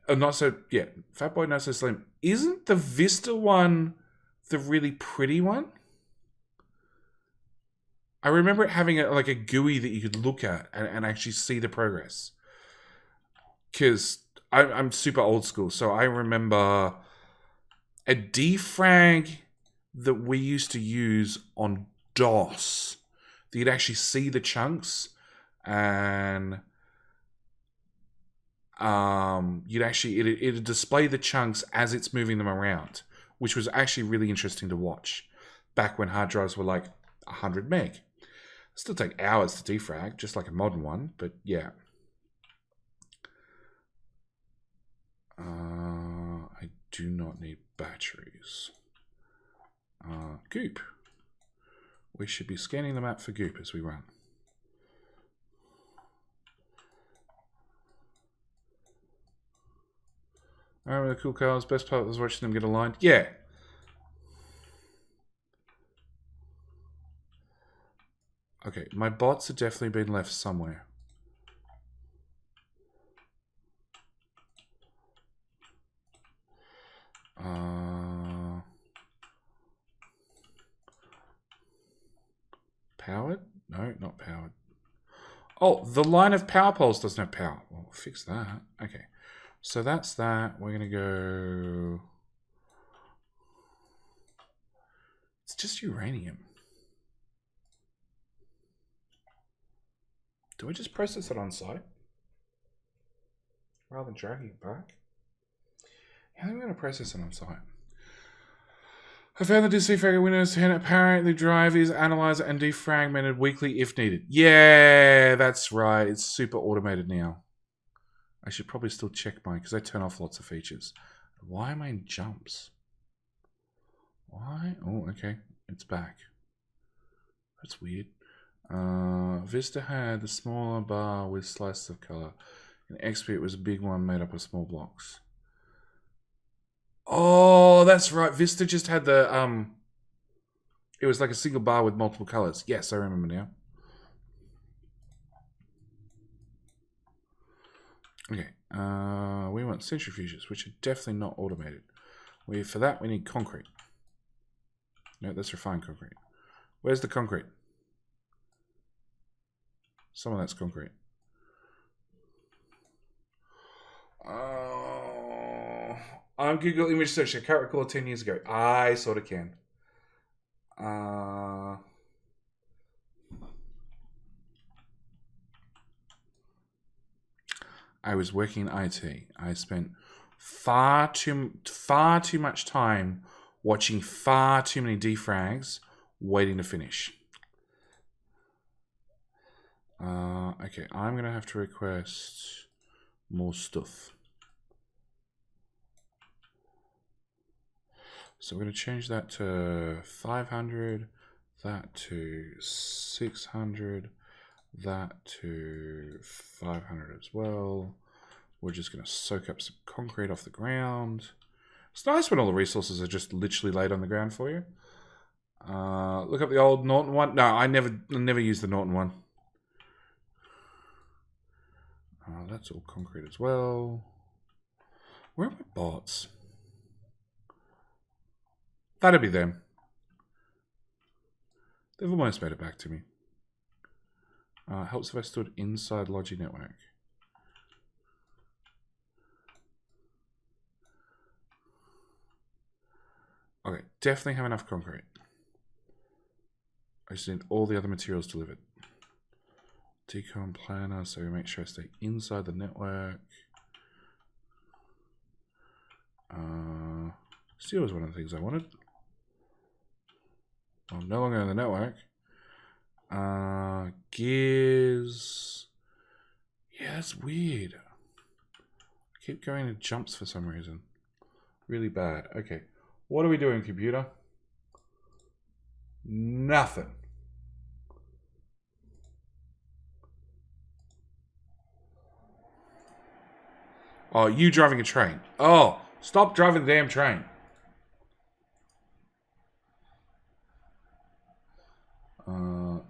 Fatboy Not So Slim. Isn't the Vista one the really pretty one? I remember it having like a GUI that you could look at and actually see the progress. Because I'm super old school, so I remember a defrag that we used to use on DOS. That you'd actually see the chunks, and it'd display the chunks as it's moving them around, which was actually really interesting to watch. Back when hard drives were like 100 meg. Still take hours to defrag, just like a modern one, but yeah. I do not need batteries. Goop. We should be scanning the map for goop as we run. I remember the cool cars. Best part was watching them get aligned. Yeah. Okay, my bots have definitely been left somewhere. Powered? No, not powered. Oh, the line of power poles doesn't have power. Well, we'll fix that. Okay, so that's that. We're going to go... It's just uranium. Do I just process it on site? Rather than dragging it back? Yeah, I think I'm going to process it on site. I found the defragger Windows 10. Apparently, the drive is analyzed and defragmented weekly if needed. Yeah, that's right. It's super automated now. I should probably still check mine because I turn off lots of features. Why am I in jumps? Why? Oh, okay. It's back. That's weird. Vista had the smaller bar with slices of color. In XP, it was a big one made up of small blocks. Oh, that's right. Vista just had the it was like a single bar with multiple colors. Yes, I remember now. Okay. We want centrifuges, which are definitely not automated. For that we need concrete. No, that's refined concrete. Where's the concrete? Some of that's concrete. On Google image search, I can't recall 10 years ago. I sort of can. I was working in IT. I spent far too much time watching far too many defrags, waiting to finish. Okay, I'm going to have to request more stuff. So we're going to change that to 500, that to 600, that to 500 as well. We're just going to soak up some concrete off the ground. It's nice when all the resources are just literally laid on the ground for you. Look up the old Norton one. No, I never used the Norton one. That's all concrete as well. Where are my bots? That'd be them. They've almost made it back to me. Helps if I stood inside Logi Network. Okay, definitely have enough concrete. I just need all the other materials delivered. Decom planner, so we make sure I stay inside the network. Steel was one of the things I wanted. I'm no longer in the network. Gears. Yeah, that's weird. I keep going to jumps for some reason. Really bad. Okay. What are we doing, computer? Nothing. Oh, you driving a train. Oh, stop driving the damn train.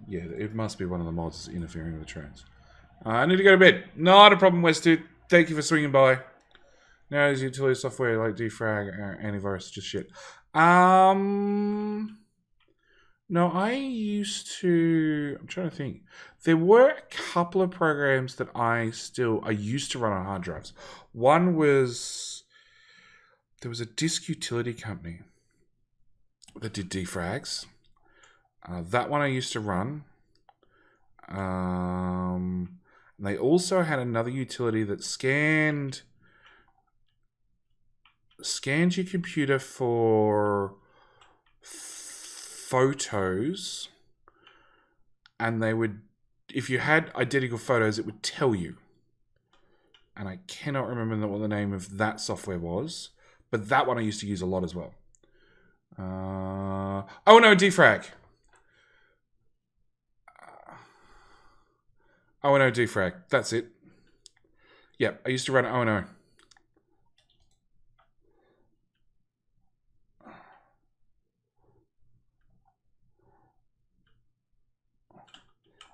Yeah, it must be one of the mods that's interfering with the trains. I need to go to bed. Not a problem, Westwood. Thank you for swinging by. Now there's utility software like defrag or antivirus, just shit. No, I used to. I'm trying to think. There were a couple of programs that I used to run on hard drives. One was there was a disk utility company that did defrags. That one I used to run. They also had another utility that scanned your computer for photos, and they would, if you had identical photos, it would tell you. And I cannot remember what the name of that software was, but that one I used to use a lot as well. Oh no, defrag. O&O defrag. That's it. Yep, I used to run O&O.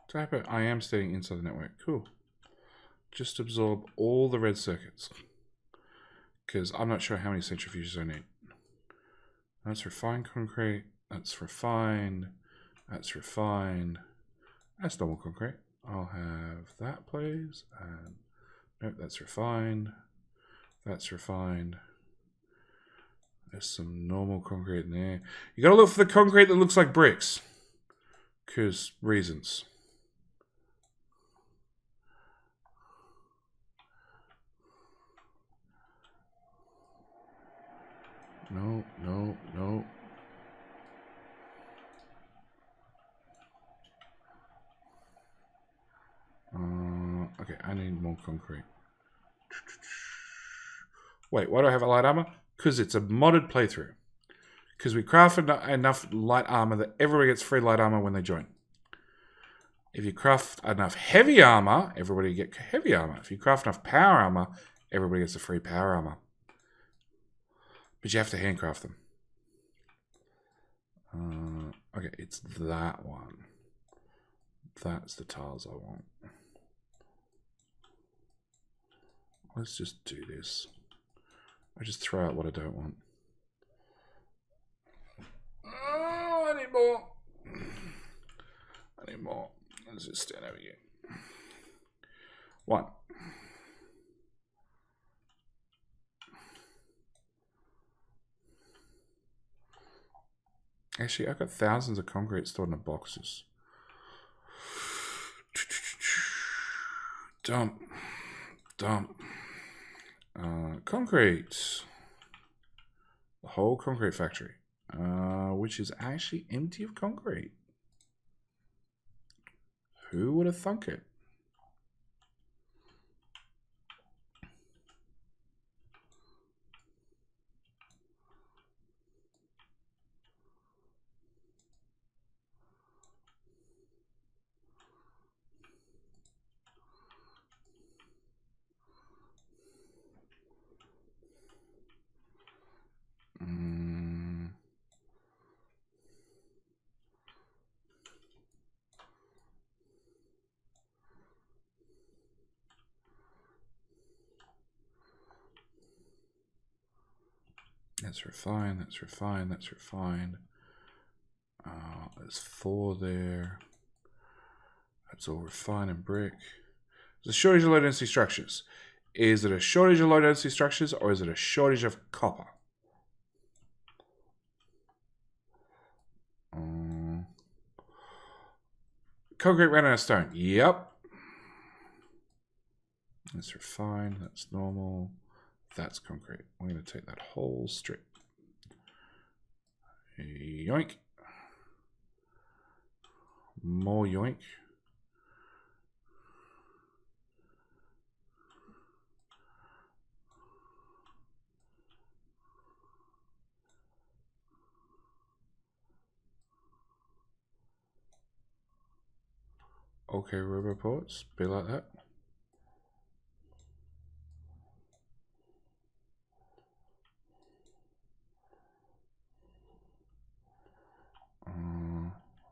Type it. I am staying inside the network. Cool. Just absorb all the red circuits. Because I'm not sure how many centrifuges I need. That's refined concrete. That's refined. That's refined. That's normal concrete. I'll have that, please. And nope, that's refined. That's refined. There's some normal concrete in there. You gotta look for the concrete that looks like bricks. Because reasons. No, no, no. Okay, I need more concrete. Wait, why do I have a light armor? Because it's a modded playthrough. Because we craft enough light armor that everybody gets free light armor when they join. If you craft enough heavy armor, everybody gets heavy armor. If you craft enough power armor, everybody gets a free power armor. But you have to handcraft them. Okay, it's that one. That's the tiles I want. Let's just do this. I just throw out what I don't want. Oh, I need more. I need more. Let's just stand over here. One. Actually, I've got thousands of concrete stored in the boxes. Dump. Dump. Concrete. The whole concrete factory. Which is actually empty of concrete. Who would have thunk it? That's refined, that's refined, that's refined. There's 4 there. That's all refined and brick. There's a shortage of low density structures. Is it a shortage of low density structures or is it a shortage of copper? Concrete ran out of stone. Yep. That's refined. That's normal. That's concrete. We're going to take that whole strip. Yoink. More yoink. Okay, roboports. Be like that.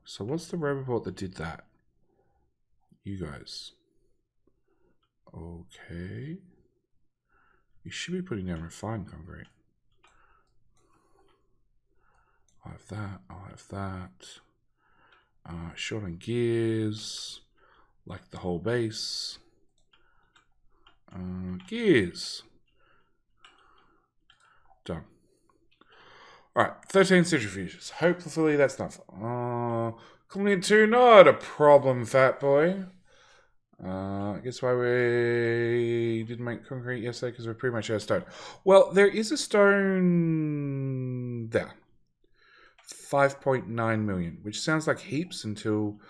So what's the roboport that did that? You guys. Okay. You should be putting down refined concrete. I'll have that. I'll have that. Short on gears. Like the whole base. Gears. Done. Alright, 13 centrifuges. Hopefully that's enough. Coming 2, not a problem, fat boy. I guess why we didn't make concrete yesterday, because we're pretty much out of stone. Well, there is a stone there. 5.9 million, which sounds like heaps until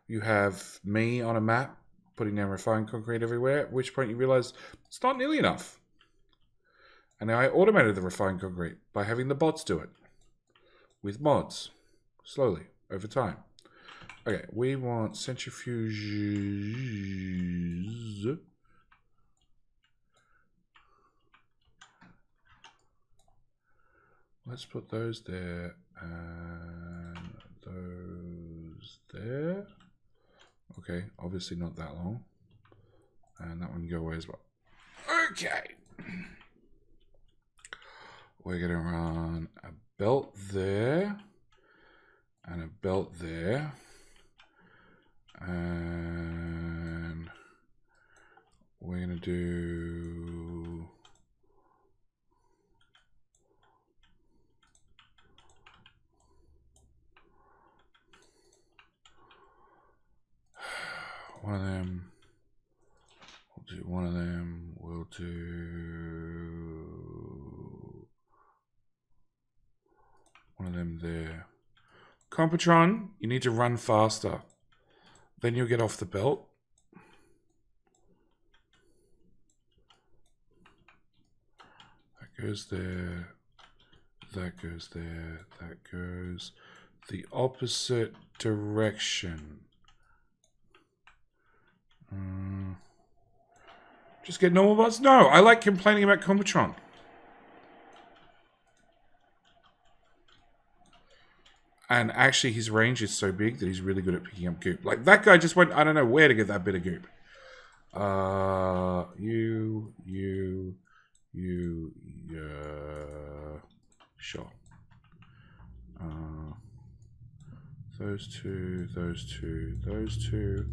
you have me on a map putting down refined concrete everywhere, at which point you realize it's not nearly enough. And now I automated the refined concrete by having the bots do it with mods, slowly, over time. Okay, we want centrifuges. Let's put those there and those there. Okay, obviously not that long. And that one can go away as well. Okay. We're going to run a belt there and a belt there. And we're going to do one of them. We'll do one of them. We'll do one of them there. Compatron, you need to run faster. Then you'll get off the belt. That goes there. That goes there. That goes the opposite direction. Just get normal bots? No, I like complaining about Compatron. And actually, his range is so big that he's really good at picking up goop. Like, that guy just went, I don't know where to get that bit of goop. Sure. Those two, those two, those two.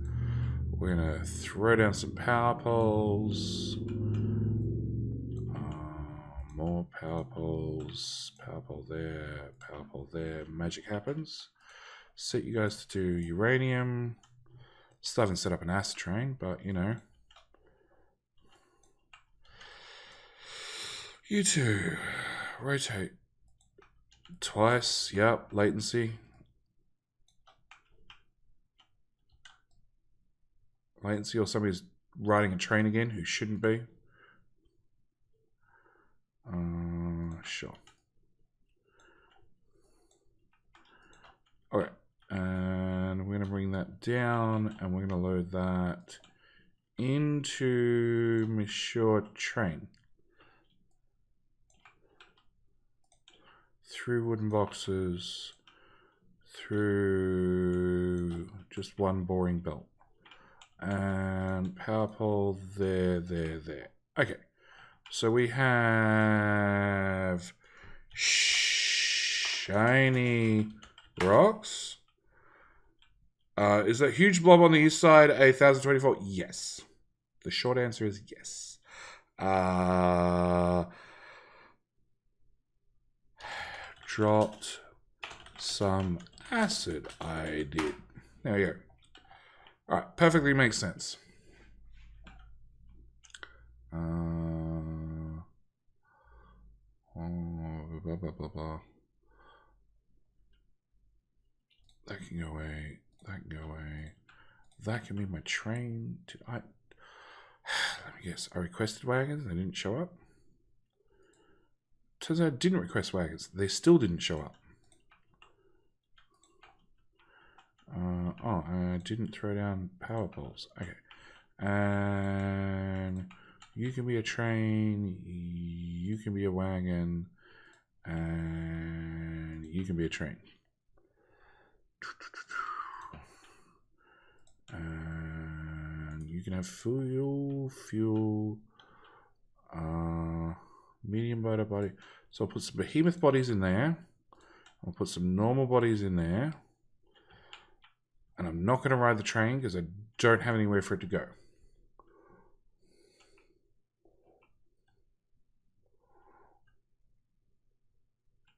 We're going to throw down some power poles. More power poles. Power pole there. Power pole there. Magic happens. Set you guys to do uranium. Still haven't set up an acid train, but you know. You two. Rotate. Twice. Yep. Latency. Latency, or somebody's riding a train again who shouldn't be. Sure. Okay, and we're going to bring that down, and we're going to load that into Monsieur Train. Through wooden boxes, through just one boring belt. And power pole there, there, there. Okay. So we have Shiny rocks. Is that huge blob on the east side a 1024? Yes. The short answer is yes. Dropped some acid. I did. There we go. Alright, perfectly makes sense. Blah, blah, blah, blah. That can go away. That can go away. That can be my train. Did I... Let me guess. I requested wagons. They didn't show up. Turns out I didn't request wagons. They still didn't show up. I didn't throw down power poles. Okay. And you can be a train. You can be a wagon. And you can be a train. And you can have fuel, medium body. So I'll put some behemoth bodies in there. I'll put some normal bodies in there. And I'm not going to ride the train because I don't have anywhere for it to go.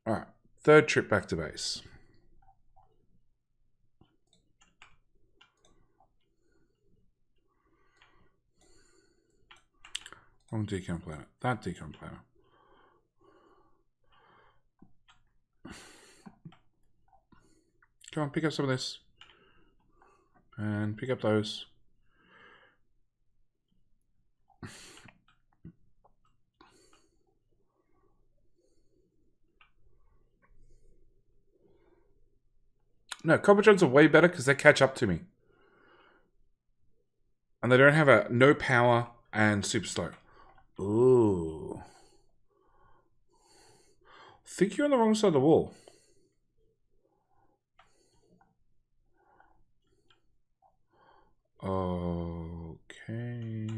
Alright, third trip back to base. Wrong decon planner. That decon planner. Come on, pick up some of this. And pick up those. No, Coppertrons are way better because they catch up to me. And they don't have a no power and super slow. Ooh. I think you're on the wrong side of the wall. Okay.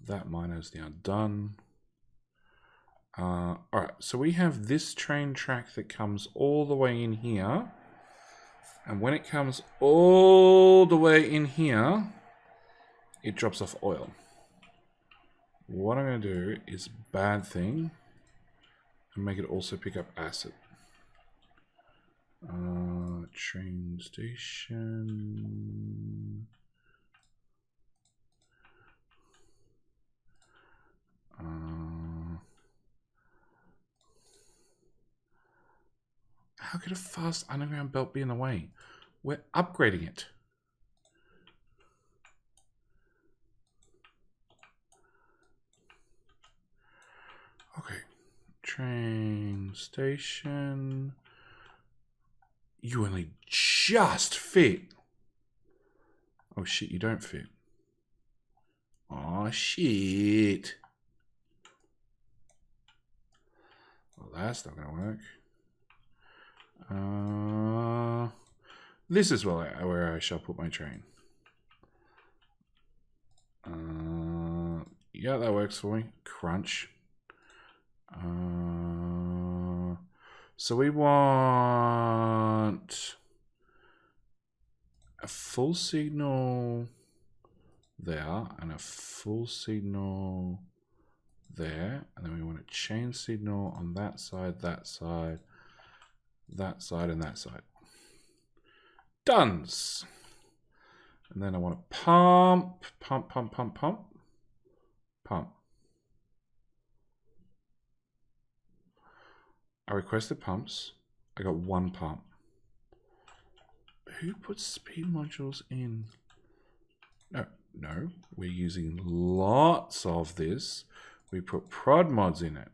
That miner's now done. Alright, so we have this train track that comes all the way in here. And when it comes all the way in here, it drops off oil. What I'm going to do is bad thing and make it also pick up acid. Train station. How could a fast underground belt be in the way? We're upgrading it. Okay. Train station. You only just fit. Oh shit, you don't fit. Oh shit. Well, that's not gonna work. This is where I shall put my train. Yeah, that works for me. Crunch. So we want a full signal there and a full signal there, and then we want a chain signal on that side, that side, that side, and that side. Dones. And then I want to pump. I requested pumps. I got one pump. Who puts speed modules in? No. We're using lots of this. We put prod mods in it.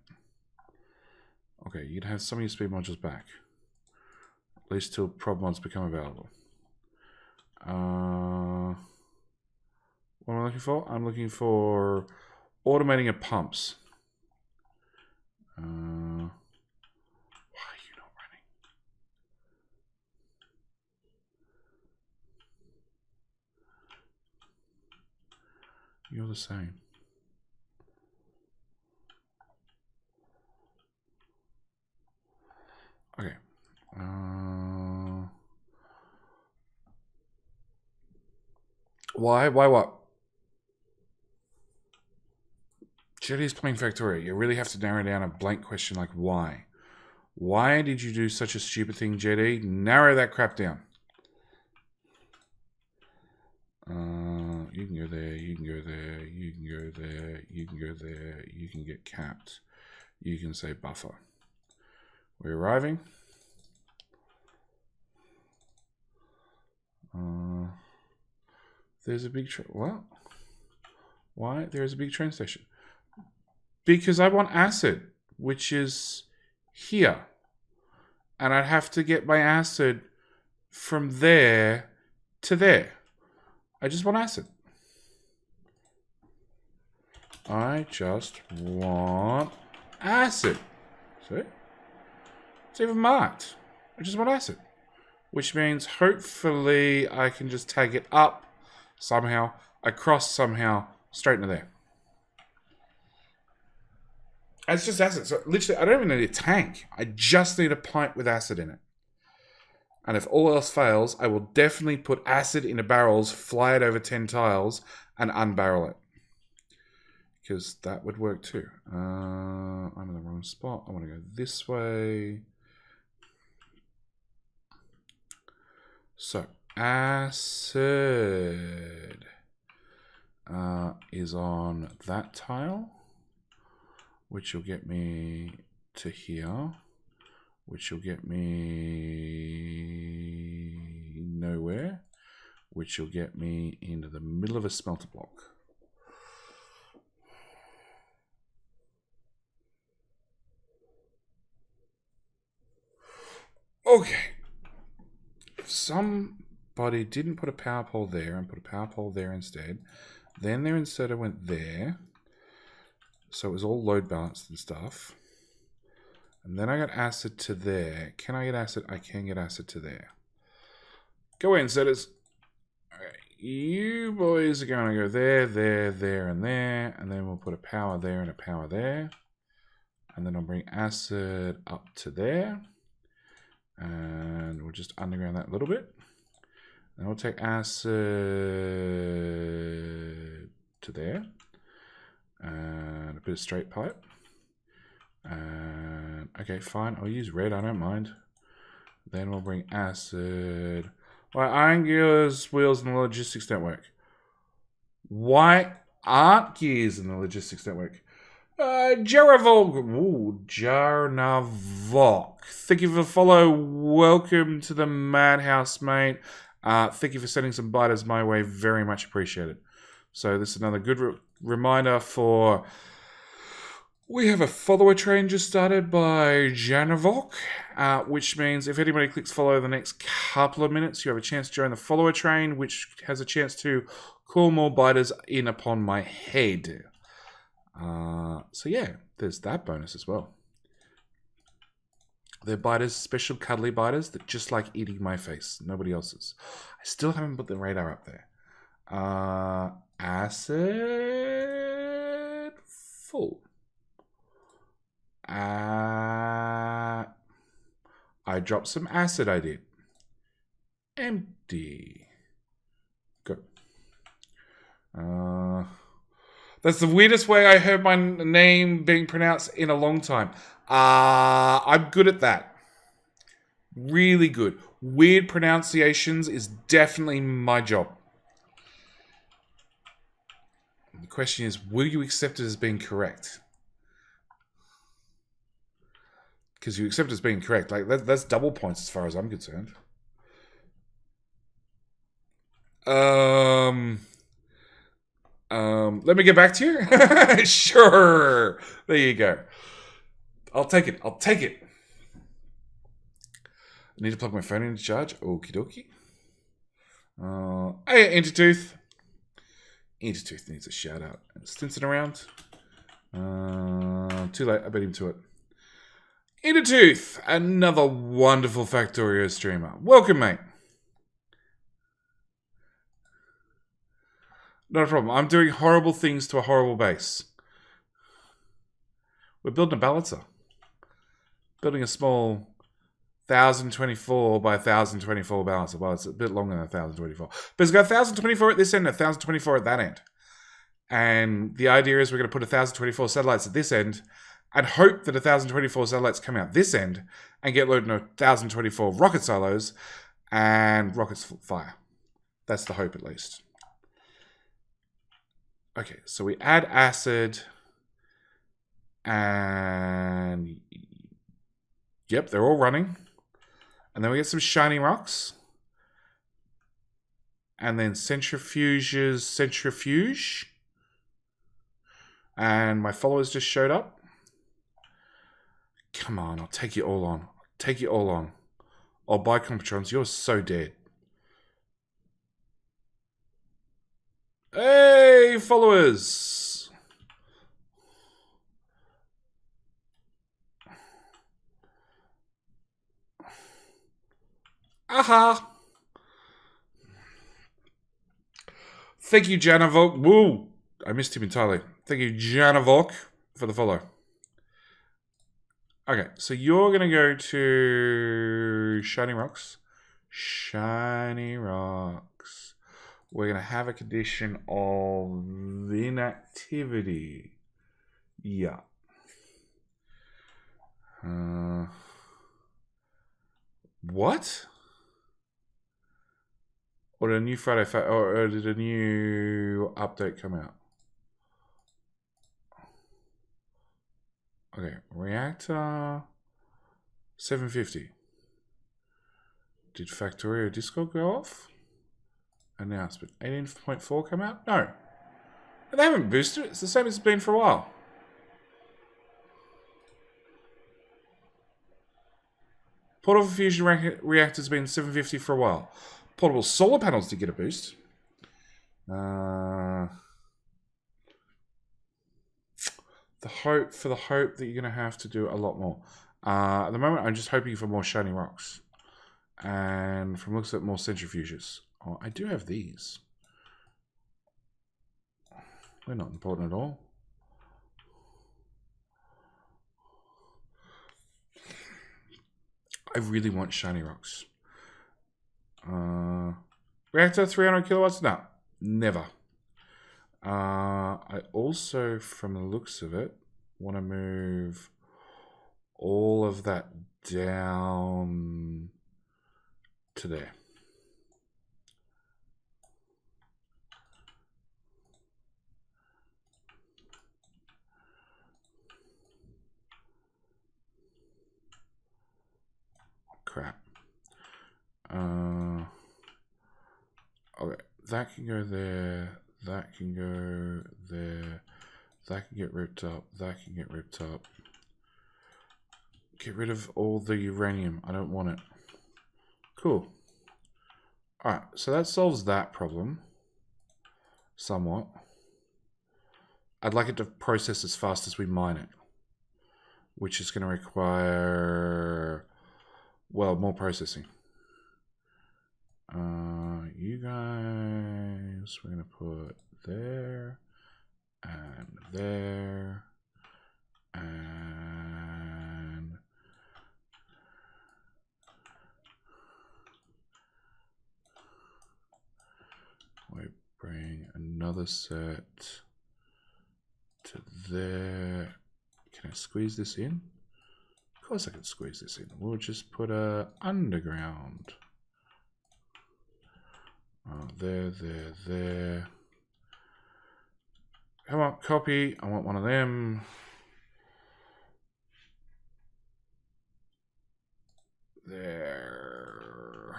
Okay, you'd have some of your speed modules back. At least till prod mods become available. What am I looking for? I'm looking for automating of pumps. Why are you not running? You're the same. Why? Why what? Jetty's playing Factorio. You really have to narrow down a blank question like why. Why did you do such a stupid thing, Jetty? Narrow that crap down. You can go there, you can go there, you can go there, you can go there, you can get capped. You can say buffer. We're arriving. There's a big train. What? Why? There's a big train station. Because I want acid, which is here. And I'd have to get my acid from there to there. I just want acid. I just want acid. See? It's even marked. I just want acid. Which means hopefully I can just tag it up somehow, across somehow, straight into there. And it's just acid. So literally, I don't even need a tank. I just need a pipe with acid in it. And if all else fails, I will definitely put acid into barrels, fly it over 10 tiles, and unbarrel it. Because that would work too. I'm in the wrong spot. I want to go this way. So, acid is on that tile, which will get me to here, which will get me nowhere, which will get me into the middle of a smelter block. Okay. If somebody didn't put a power pole there and put a power pole there instead, then their inserter went there. So it was all load balanced and stuff. And then I got acid to there. Can I get acid? I can get acid to there. Go away, inserters. Okay. You boys are going to go there, there, there, and there. And then we'll put a power there and a power there. And then I'll bring acid up to there. And we'll just underground that a little bit. And we'll take acid to there. And a bit of straight pipe. And okay, fine. I'll use red. I don't mind. Then we'll bring acid. Why iron gears, wheels, and the logistics network? Why aren't gears in the logistics network? Jarnavok. Thank you for the follow. Welcome to the madhouse, mate. Thank you for sending some biters my way. Very much appreciated. So this is another good reminder for... We have a follower train just started by Janavok, which means if anybody clicks follow the next couple of minutes, you have a chance to join the follower train, which has a chance to call more biters in upon my head. So yeah, there's that bonus as well. They're biters, special cuddly biters that just like eating my face. Nobody else's. I still haven't put the radar up there. Acid full. I dropped some acid, I did. Empty. Go. That's the weirdest way I heard my name being pronounced in a long time. I'm good at that. Really good. Weird pronunciations is definitely my job. The question is, will you accept it as being correct? Because you accept it as being correct. Like that's double points as far as I'm concerned. Let me get back to you. Sure. There you go. I'll take it. I'll take it. I need to plug my phone into charge. Okie dokie. Hey, Intertooth. Intertooth needs a shout out. Stinson around. Too late. I beat him to it. Intertooth, another wonderful Factorio streamer. Welcome, mate. Not a problem. I'm doing horrible things to a horrible base. We're building a balancer. Building a small 1024 by 1024 balance. Well, it's a bit longer than 1024. But it's got 1024 at this end and 1024 at that end. And the idea is we're going to put 1024 satellites at this end and hope that 1024 satellites come out this end and get loaded in 1024 rocket silos and rockets fire. That's the hope, at least. Okay, so we add acid and yep, they're all running. And then we get some shiny rocks. And then centrifuge. And my followers just showed up. Come on, I'll take you all on. Oh, Bicompatrons, you're so dead. Hey, followers! Aha! Thank you, Janavok. Woo! I missed him entirely. Thank you, Janavok, for the follow. Okay, so you're going to go to Shiny Rocks. Shiny Rocks. We're going to have a condition of inactivity. Yeah. What? Or did a new or did a new update come out? Okay, reactor 750. Did Factorio Discord go off? Announcement. 18.4 come out? No. They haven't boosted it. It's the same as it's been for a while. Portable fusion reactor's been 750 for a while. Portable solar panels did get a boost. The hope that you're going to have to do a lot more. At the moment, I'm just hoping for more shiny rocks. And from looks at more centrifuges. Oh, I do have these. They're not important at all. I really want shiny rocks. Reactor 300 kilowatts? No, never. I also, from the looks of it, want to move all of that down to there. Crap. Okay, that can go there. That can go there. That can get ripped up. That can get ripped up. Get rid of all the uranium. I don't want it. Cool. Alright, so that solves that problem. Somewhat. I'd like it to process as fast as we mine it. Which is going to require, well, more processing. You guys, we're going to put there, and there, and we bring another set to there. Can I squeeze this in? Of course I can squeeze this in. We'll just put a underground. There. Come on, copy. I want one of them. There.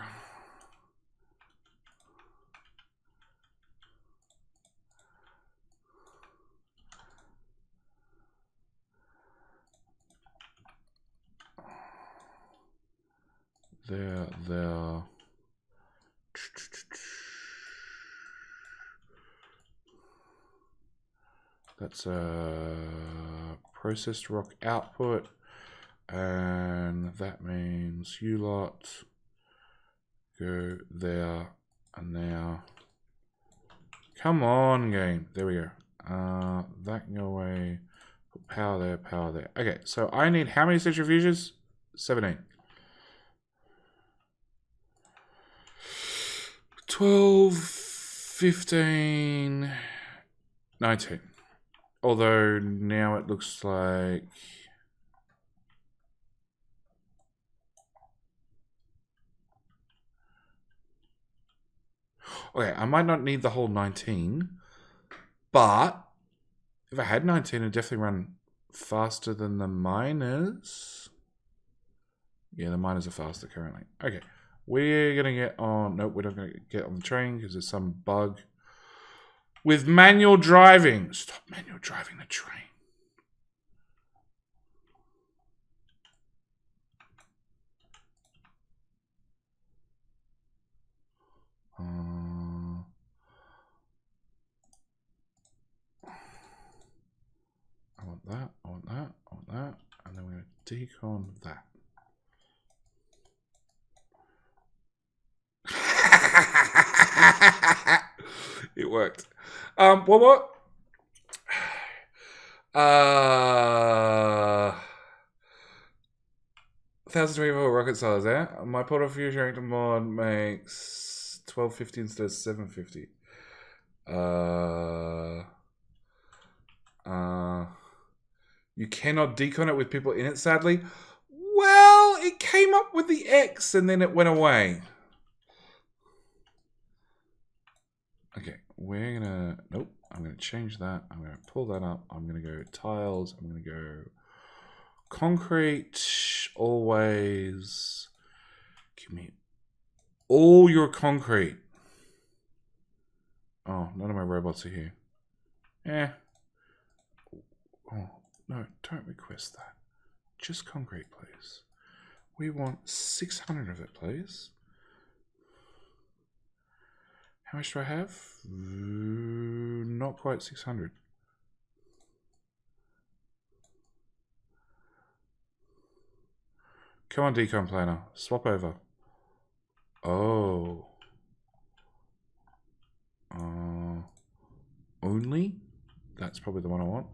There. That's a processed rock output, and that means you lot go there and now. Come on, game. There we go. That can go away. Put power there, power there. Okay, so I need how many centrifuges? 17. 12, 15, 19. Although now it looks like... Okay, I might not need the whole 19, but if I had 19, it'd definitely run faster than the miners. Yeah, the miners are faster currently. Okay, we're going to get on... Nope, we're not going to get on the train because there's some bug with manual driving. Stop manual driving the train. I want that, I want that, I want that, and then we're going to decon that. It worked. Well, what? 1024 rocket stars, yeah? My portal fusion reactor mod makes 1250 instead of 750. You cannot decon it with people in it, sadly. Well, it came up with the X and then it went away. Okay, we're gonna... Nope, I'm gonna change that. I'm gonna pull that up. I'm gonna go tiles. I'm gonna go concrete. Always. Give me all your concrete. Oh, none of my robots are here. Eh. Oh, no, don't request that. Just concrete, please. We want 600 of it, please. How much do I have? Not quite 600. Come on, decon planner. Swap over. Oh. Only? That's probably the one I want.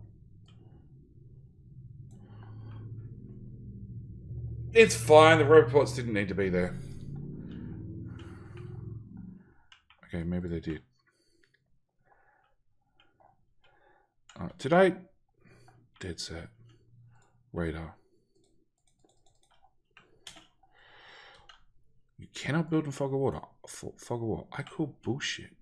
It's fine. The robots didn't need to be there. Okay, maybe they did. Today, dead set. Radar. You cannot build in fog of water. Fog of water. I call bullshit.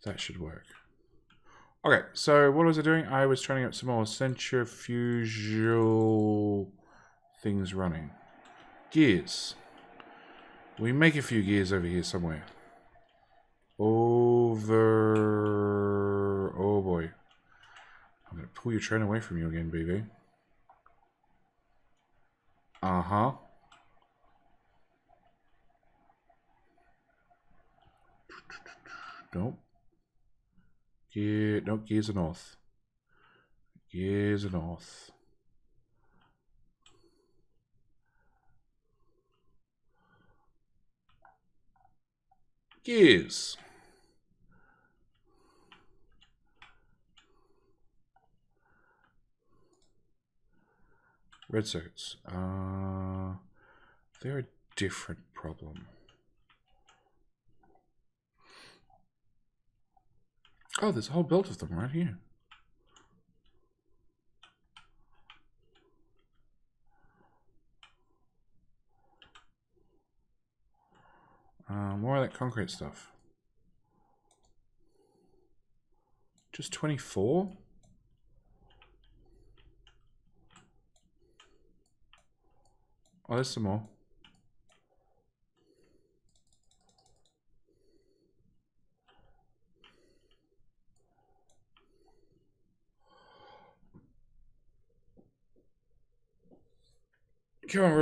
That should work. Okay, so what was I doing? I was trying to get some more centrifugal things running. Gears. We make a few gears over here somewhere. Over... Oh boy. I'm going to pull your train away from you again, BV. Uh-huh. Nope. Nope, gears are north. Gears are north. Gears. Red circuits. They're a different problem. Oh, there's a whole belt of them right here. More of that concrete stuff. Just 24? Oh, there's some more. Come on,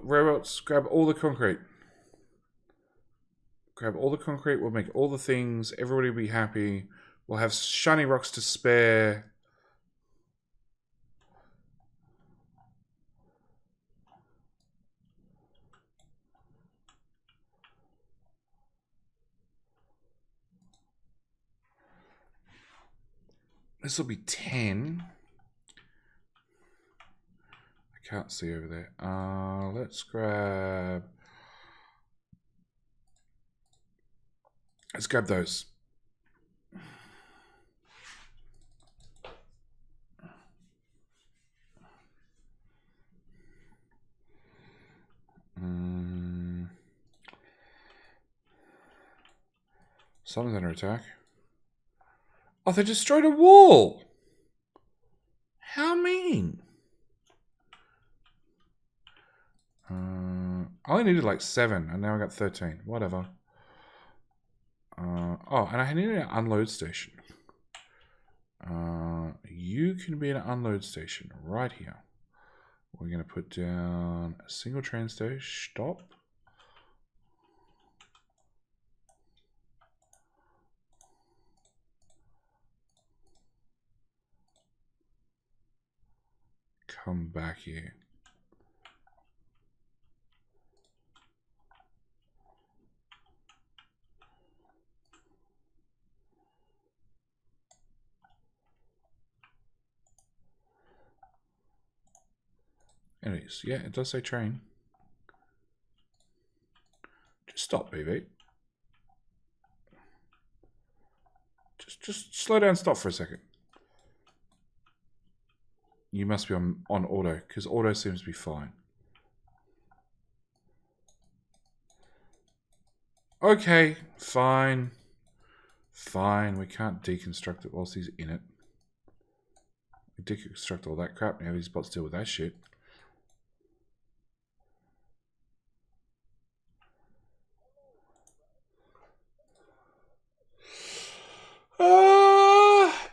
robots, grab all the concrete. Grab all the concrete, we'll make all the things, everybody will be happy. We'll have shiny rocks to spare. This will be 10. can't see over there. Let's grab those. Something's under attack. Oh, they destroyed a wall. How mean. I only needed like 7, and now I got 13. Whatever. Oh, and I needed an unload station. You can be an unload station right here. We're going to put down a single train station. Stop. Come back here. Anyways, yeah, it does say train. Just stop, baby. Just slow down, stop for a second. You must be on auto, because auto seems to be fine. Okay, fine. Fine, we can't deconstruct it whilst he's in it. We deconstruct all that crap, now these bots deal with that shit.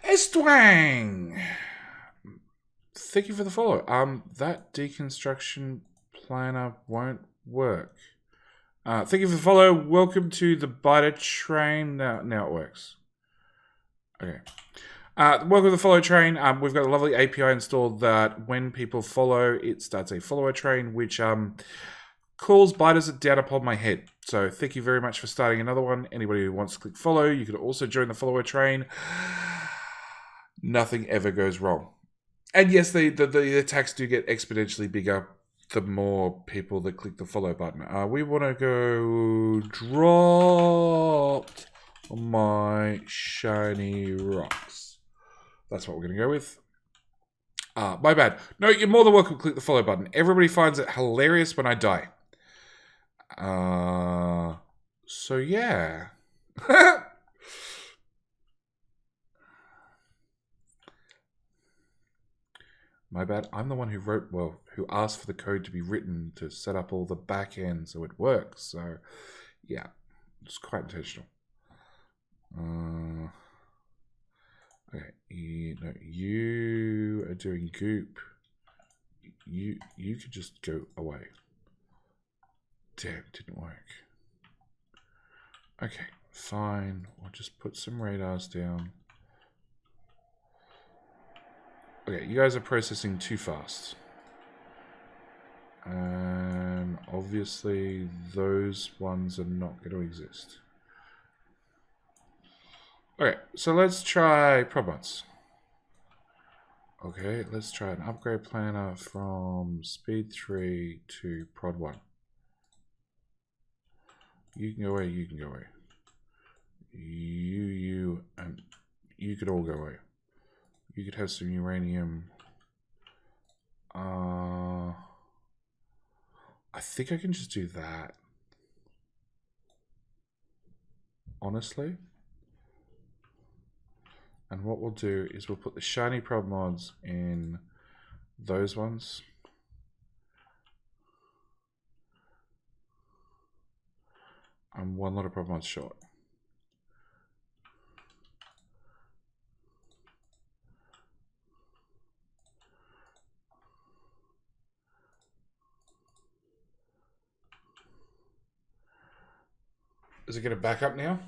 Estwang! Thank you for the follow. That deconstruction planner won't work. Thank you for the follow. Welcome to the biter train. Now it works. Okay. Welcome to the follow train. We've got a lovely API installed that when people follow, it starts a follower train, which calls biters down upon my head. So thank you very much for starting another one. Anybody who wants to click follow, you can also join the follower train. Nothing ever goes wrong. And yes, the attacks do get exponentially bigger the more people that click the follow button. We want to go dropped my shiny rocks. That's what we're going to go with. My bad. No, you're more than welcome to click the follow button. Everybody finds it hilarious when I die. So yeah. My bad. I'm the one who asked for the code to be written to set up all the back end so it works. So yeah, it's quite intentional. Okay, you are doing goop. You could just go away. Damn, didn't work. Okay, fine. We'll just put some radars down. Okay, you guys are processing too fast. And obviously those ones are not going to exist. Okay, so let's try Probots. Okay, let's try an upgrade planner from speed 3 to prod 1. You can go away, you can go away. You, and you could all go away. You could have some uranium. I think I can just do that. Honestly. And what we'll do is we'll put the shiny prob mods in those ones. I'm one lot of prob mods short. Is it going to back up now?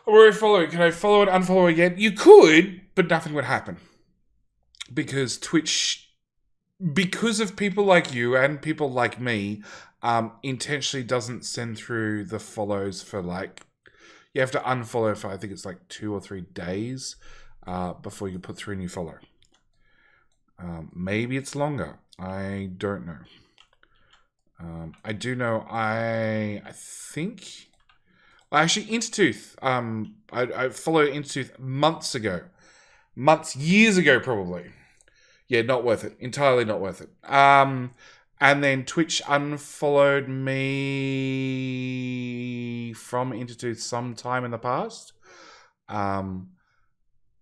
Where are you following? Can I follow and unfollow again? You could, but nothing would happen. Because Twitch, because of people like you and people like me, intentionally doesn't send through the follows for like, you have to unfollow for I think it's like 2 or 3 days before you put through a new follow. Maybe it's longer. I don't know. I do know. I think. Well, actually, Intertooth. I followed Intertooth months ago, years ago, probably. Yeah, not worth it. Entirely not worth it. And then Twitch unfollowed me from Intertooth sometime in the past. And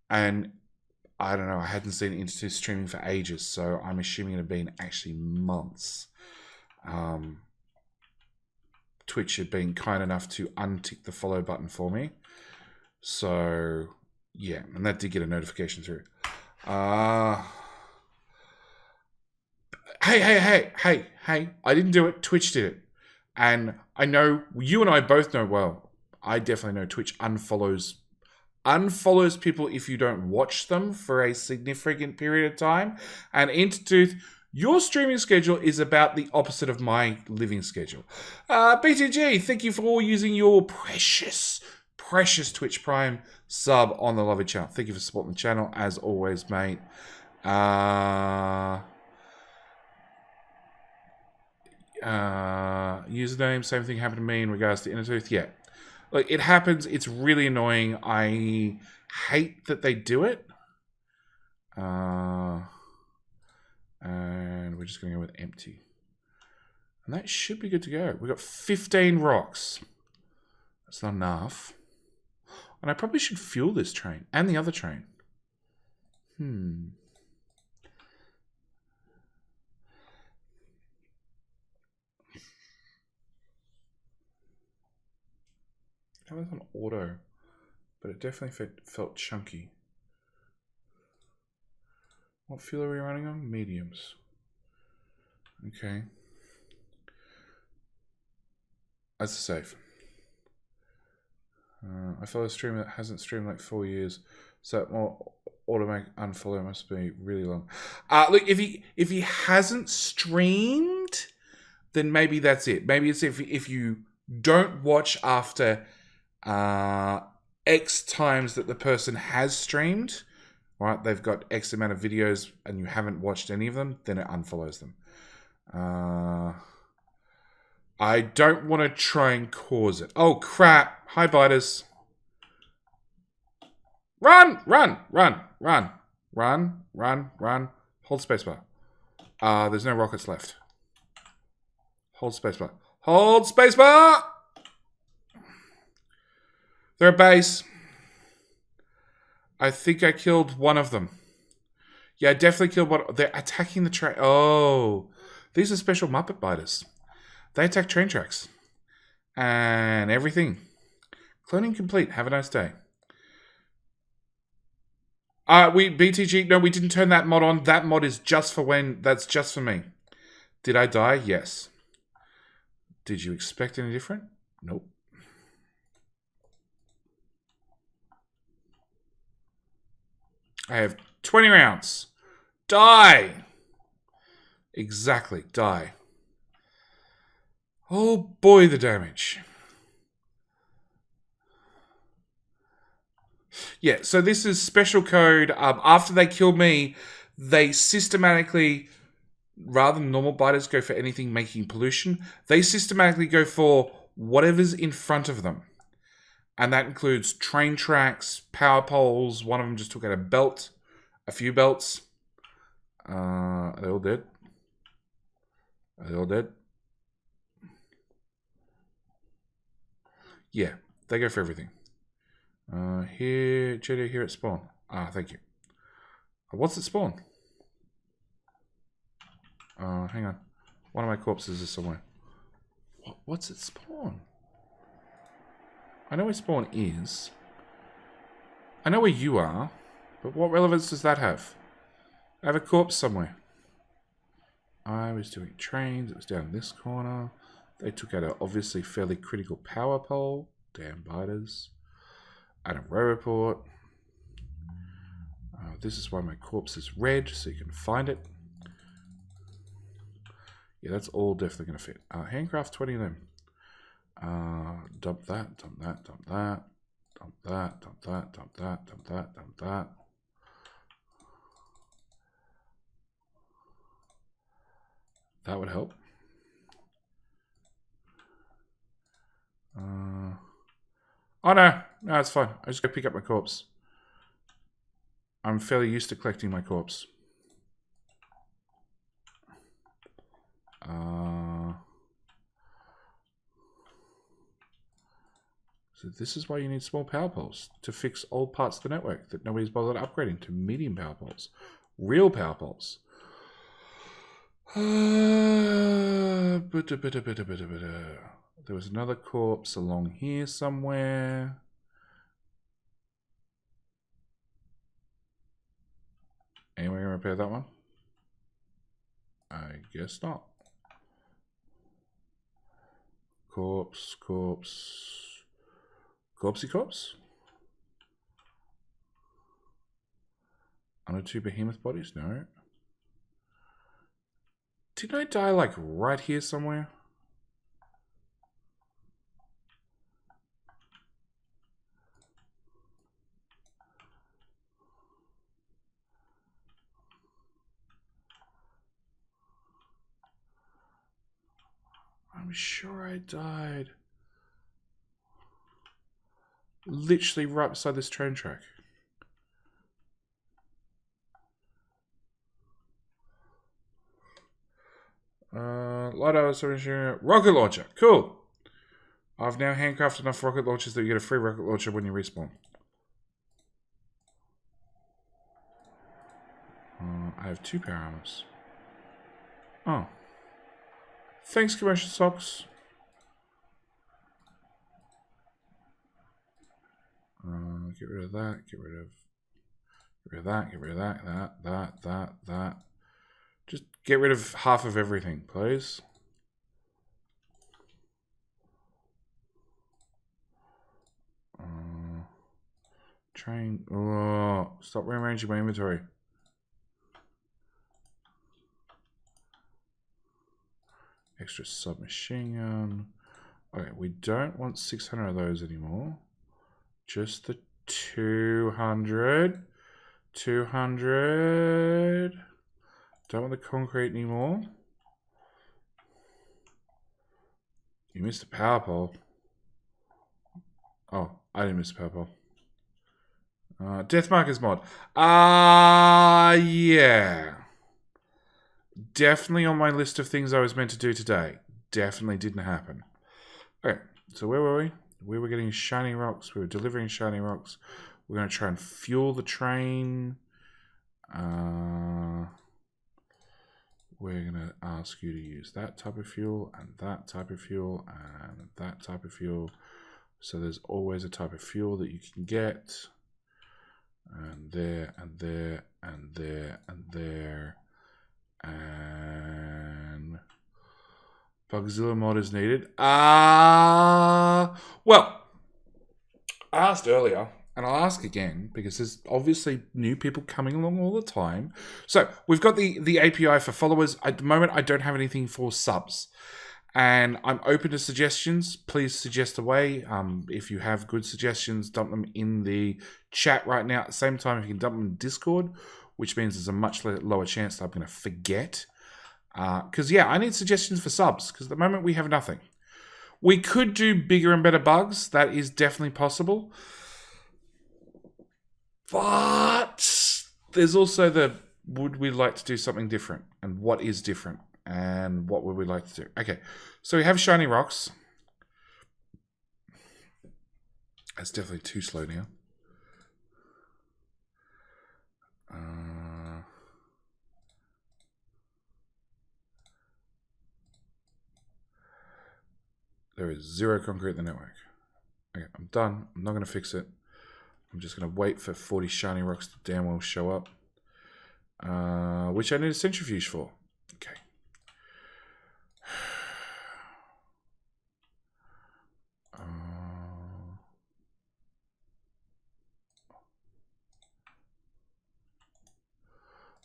I don't know. I hadn't seen Intertooth streaming for ages, so I'm assuming it had been actually months. Twitch had been kind enough to untick the follow button for me. So, yeah. And that did get a notification through. Hey. I didn't do it. Twitch did it. And I know, you and I both know well, I definitely know Twitch unfollows people if you don't watch them for a significant period of time. And Intertooth, your streaming schedule is about the opposite of my living schedule. BTG, thank you for using your precious Twitch Prime sub on the Lovely channel. Thank you for supporting the channel, as always, mate. Username, same thing happened to me in regards to Intertooth. Yeah. Like, it happens. It's really annoying. I hate that they do it. And we're just going to go with empty. And that should be good to go. We've got 15 rocks. That's not enough. And I probably should fuel this train and the other train. That was on auto, but it definitely felt chunky. What fuel are we running on? Mediums. Okay. That's safe. I follow a streamer that hasn't streamed like 4 years, so more automatic unfollow must be really long. Look, if he hasn't streamed, then maybe that's it. Maybe it's if you don't watch after X times that the person has streamed, right? They've got X amount of videos and you haven't watched any of them, then it unfollows them. I don't want to try and cause it. Oh, crap. Hi, biters. Run. Hold spacebar. There's no rockets left. Hold spacebar. Hold spacebar! They're a base. I think I killed one of them. Yeah, I definitely killed one. They're attacking the train. Oh, these are special Muppet biters. They attack train tracks. And everything. Cloning complete. Have a nice day. BTG, no, we didn't turn that mod on. That mod is just for when, that's just for me. Did I die? Yes. Did you expect any different? Nope. I have 20 rounds. Die! Exactly, die. Oh boy, the damage. Yeah, so this is special code. After they kill me, they systematically, rather than normal biters go for anything making pollution, they systematically go for whatever's in front of them. And that includes train tracks, power poles. One of them just took out a belt, a few belts. Are they all dead? Are they all dead? Yeah, they go for everything. Here, Cheddar, here at spawn. Thank you. What's at spawn? Hang on. One of my corpses is somewhere. What's at spawn? I know where spawn is. I know where you are. But what relevance does that have? I have a corpse somewhere. I was doing trains. It was down this corner. They took out an obviously fairly critical power pole. Damn biters. And a row report. This is why my corpse is red, so you can find it. Yeah, that's all definitely going to fit. Handcraft 20 of them. Dump that, dump that, dump that. Dump that, dump that, dump that, dump that, dump that. That would help. Oh no, no, it's fine. I just go pick up my corpse. I'm fairly used to collecting my corpse. So this is why you need small power poles, to fix old parts of the network that nobody's bothered upgrading to medium power poles. Real power poles. There was another corpse along here somewhere. Anyone gonna repair that one? I guess not. Corpse, corpse. Corpsey corpse? Under 2 behemoth bodies? No. Didn't I die like right here somewhere? I'm sure I died. Literally right beside this train track. Lighthouse rocket launcher. Cool. I've now handcrafted enough rocket launchers that you get a free rocket launcher when you respawn. I have 2 power armors. Oh. Thanks, commercial socks. Get rid of that. Get rid of that. Get rid of that. That. Just get rid of half of everything, please. Train. Oh, stop rearranging my inventory. Extra submachine gun. Okay, we don't want 600 of those anymore. Just the 200. 200. Don't want the concrete anymore. You missed the power pole. Oh, I didn't miss the power pole. Death markers mod. Yeah. Definitely on my list of things I was meant to do today. Definitely didn't happen. Okay, so where were we? We were getting shiny rocks. We were delivering shiny rocks. We're going to try and fuel the train. We're going to ask you to use that type of fuel and that type of fuel and that type of fuel. So there's always a type of fuel that you can get. And there, and there, and there, and there. And Bugzilla mod is needed. Well, I asked earlier, and I'll ask again, because there's obviously new people coming along all the time. So we've got the API for followers. At the moment, I don't have anything for subs. And I'm open to suggestions. Please suggest away. If you have good suggestions, dump them in the chat right now. At the same time, if you can dump them in Discord, which means there's a much lower chance that I'm going to forget. Because, yeah, I need suggestions for subs, because at the moment we have nothing. We could do bigger and better bugs. That is definitely possible. But there's also the, would we like to do something different? And what is different? And what would we like to do? Okay, so we have shiny rocks. That's definitely too slow now. There is 0 concrete in the network. Okay, I'm done. I'm not going to fix it. I'm just going to wait for 40 shiny rocks to damn well show up. Which I need a centrifuge for. Okay.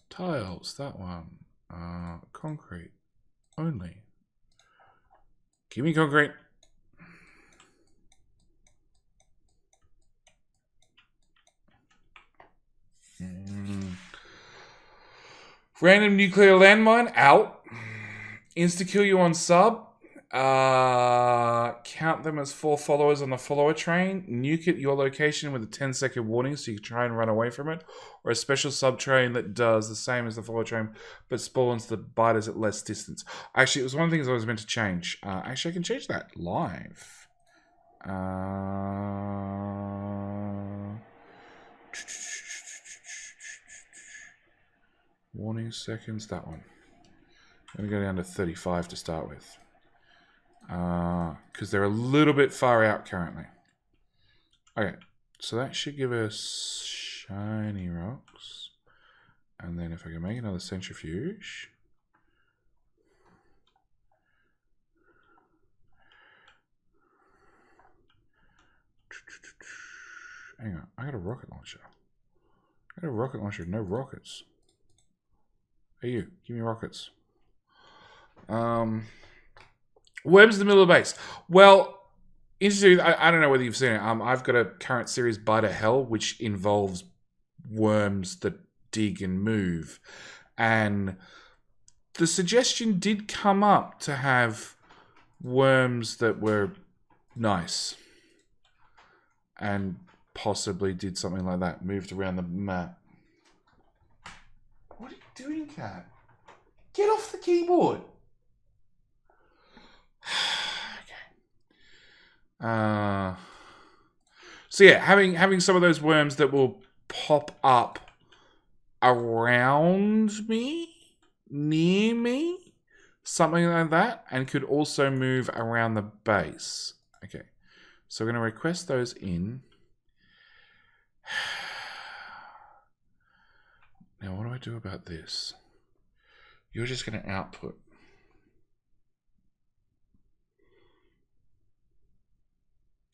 Tiles, that one. Concrete only. Give me concrete. Random nuclear landmine out. Insta-kill you on sub. Count them as 4 followers on the follower train. Nuke at your location with a 10-second warning so you can try and run away from it. Or a special sub train that does the same as the follower train but spawns the biters at less distance. Actually, it was one of the things I was meant to change. Actually, I can change that live. Warning seconds, that one. I'm going to go down to 35 to start with. Because they're a little bit far out currently. Okay, so that should give us shiny rocks. And then if I can make another centrifuge. Hang on, I got a rocket launcher. I got a rocket launcher, no rockets. Hey you, give me rockets. Worms in the middle of the base. Well, interesting. I don't know whether you've seen it. I've got a current series, Biter Hell, which involves worms that dig and move. And the suggestion did come up to have worms that were nice. And possibly did something like that. Moved around the map. What are you doing, cat? Get off the keyboard. So yeah, having some of those worms that will pop up around me, near me, something like that, and could also move around the base. Okay, so we're going to request those in. Now, what do I do about this? You're just going to output.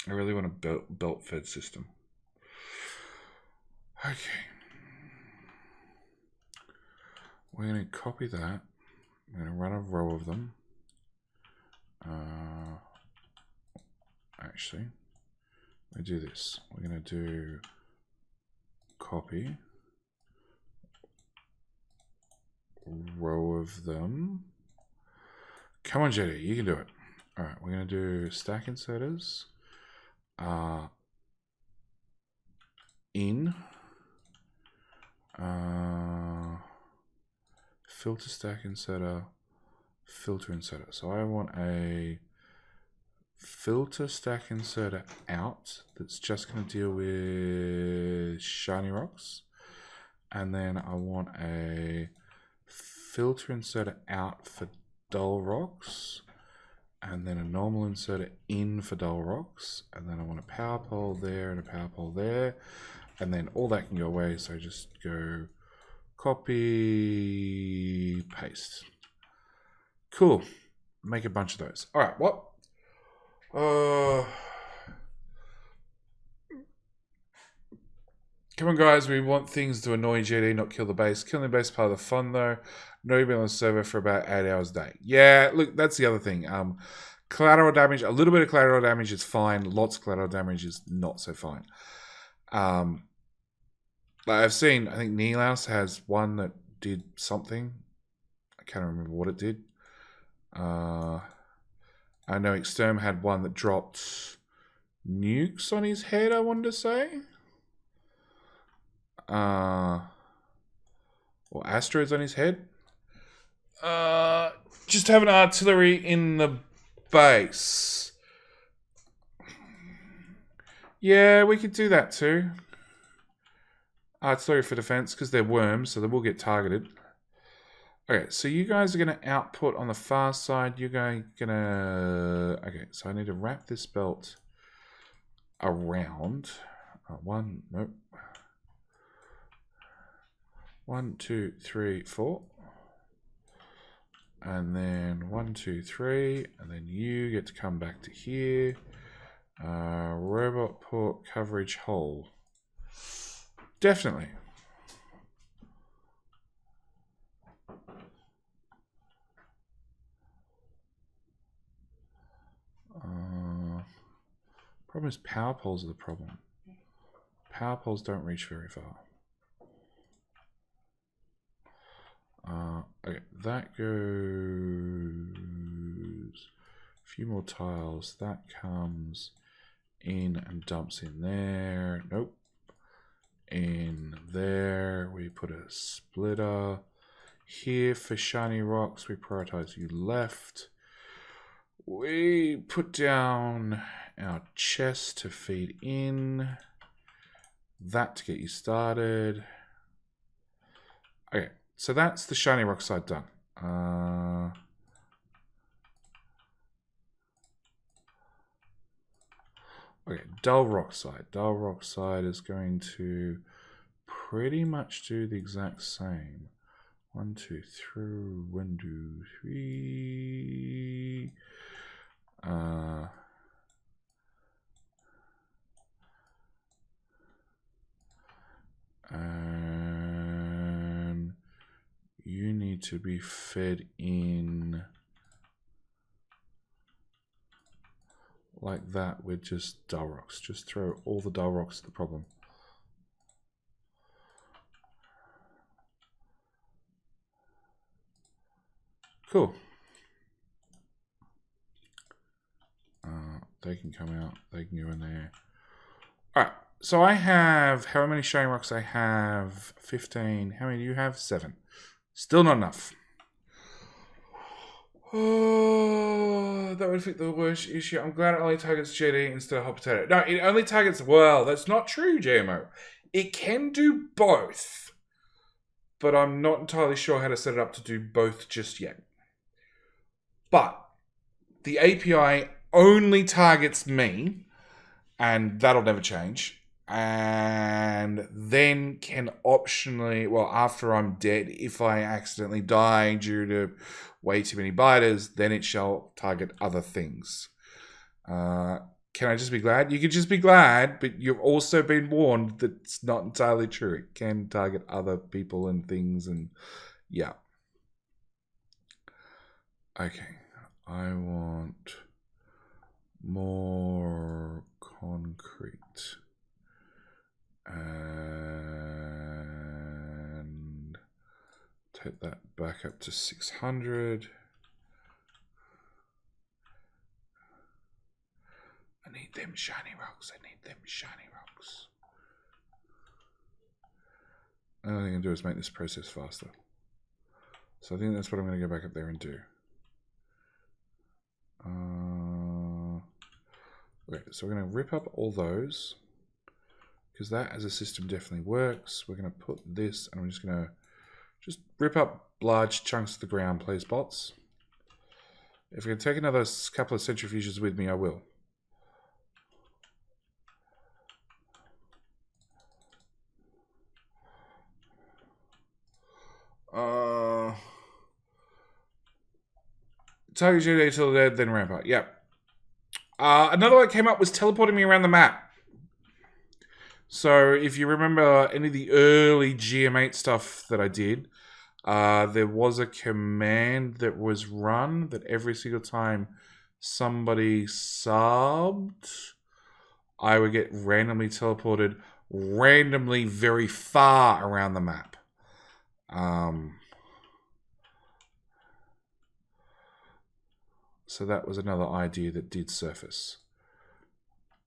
I really want a belt-fed system. Okay. We're going to copy that. I'm going to run a row of them. Actually, we do this. We're going to do copy. Row of them. Come on, JD, you can do it. All right, we're going to do stack inserters. In filter stack inserter, filter inserter. So I want a filter stack inserter out that's just going to deal with shiny rocks, and then I want a filter inserter out for dull rocks, and then a normal inserter in for dull rocks, and then I want a power pole there and a power pole there, and then all that can go away, so I just go copy, paste. Cool. Make a bunch of those. All right, what? Come on, guys. We want things to annoy GD, not kill the base. Killing the base is part of the fun, though. No, you've been on the server for about 8 hours a day. Yeah, look, that's the other thing. Collateral damage, a little bit of collateral damage is fine. Lots of collateral damage is not so fine. I've seen, I think Neelaus has one that did something. I can't remember what it did. I know Exterm had one that dropped nukes on his head, I wanted to say. Or asteroids on his head. Just have an artillery in the base. Yeah, we could do that too. Artillery for defense, because they're worms, so they will get targeted. Okay, so you guys are going to output on the far side. You're going to... Okay, so I need to wrap this belt around. Nope. 1, 2, 3, 4. And then 1, 2, 3. And then you get to come back to here. Robot port coverage hole. Definitely. Problem is power poles are the problem. Power poles don't reach very far. Okay, that goes a few more tiles. That comes in and dumps in there. Nope. In there, we put a splitter. Here for shiny rocks, we prioritize you left. We put down our chest to feed in. That to get you started. Okay, so that's the shiny rock side done. Okay, dull rock side. Dull rock side is going to pretty much do the exact same. 1, 2, 3. 1, 2, 3. And you need to be fed in like that with just dull rocks. Just throw all the dull rocks at the problem. Cool. They can come out. They can go in there. All right. So I have, how many shiny rocks I have? 15. How many do you have? 7. Still not enough. Oh, that would fit the worst issue. I'm glad it only targets GD instead of hot potato. No, it only targets, well, that's not true, GMO. It can do both. But I'm not entirely sure how to set it up to do both just yet. But the API only targets me, and that'll never change. And then can optionally, well, after I'm dead, if I accidentally die due to way too many biters, then it shall target other things. Can I just be glad? You can just be glad, but you've also been warned that it's not entirely true. It can target other people and things, and yeah. Okay, I want more concrete. And take that back up to 600. I need them shiny rocks. I need them shiny rocks. The only thing I can do is make this process faster. So I think that's what I'm going to go back up there and do. Okay, so we're going to rip up all those, because that as a system definitely works. We're going to put this, and I'm just going to rip up large chunks of the ground, please, bots. If I can take another couple of centrifuges with me, I will. Target GD till dead, then ramp up. Yep. Another one that came up was teleporting me around the map. So if you remember any of the early GM8 stuff that I did, there was a command that was run that every single time somebody subbed, I would get randomly teleported randomly very far around the map. So that was another idea that did surface.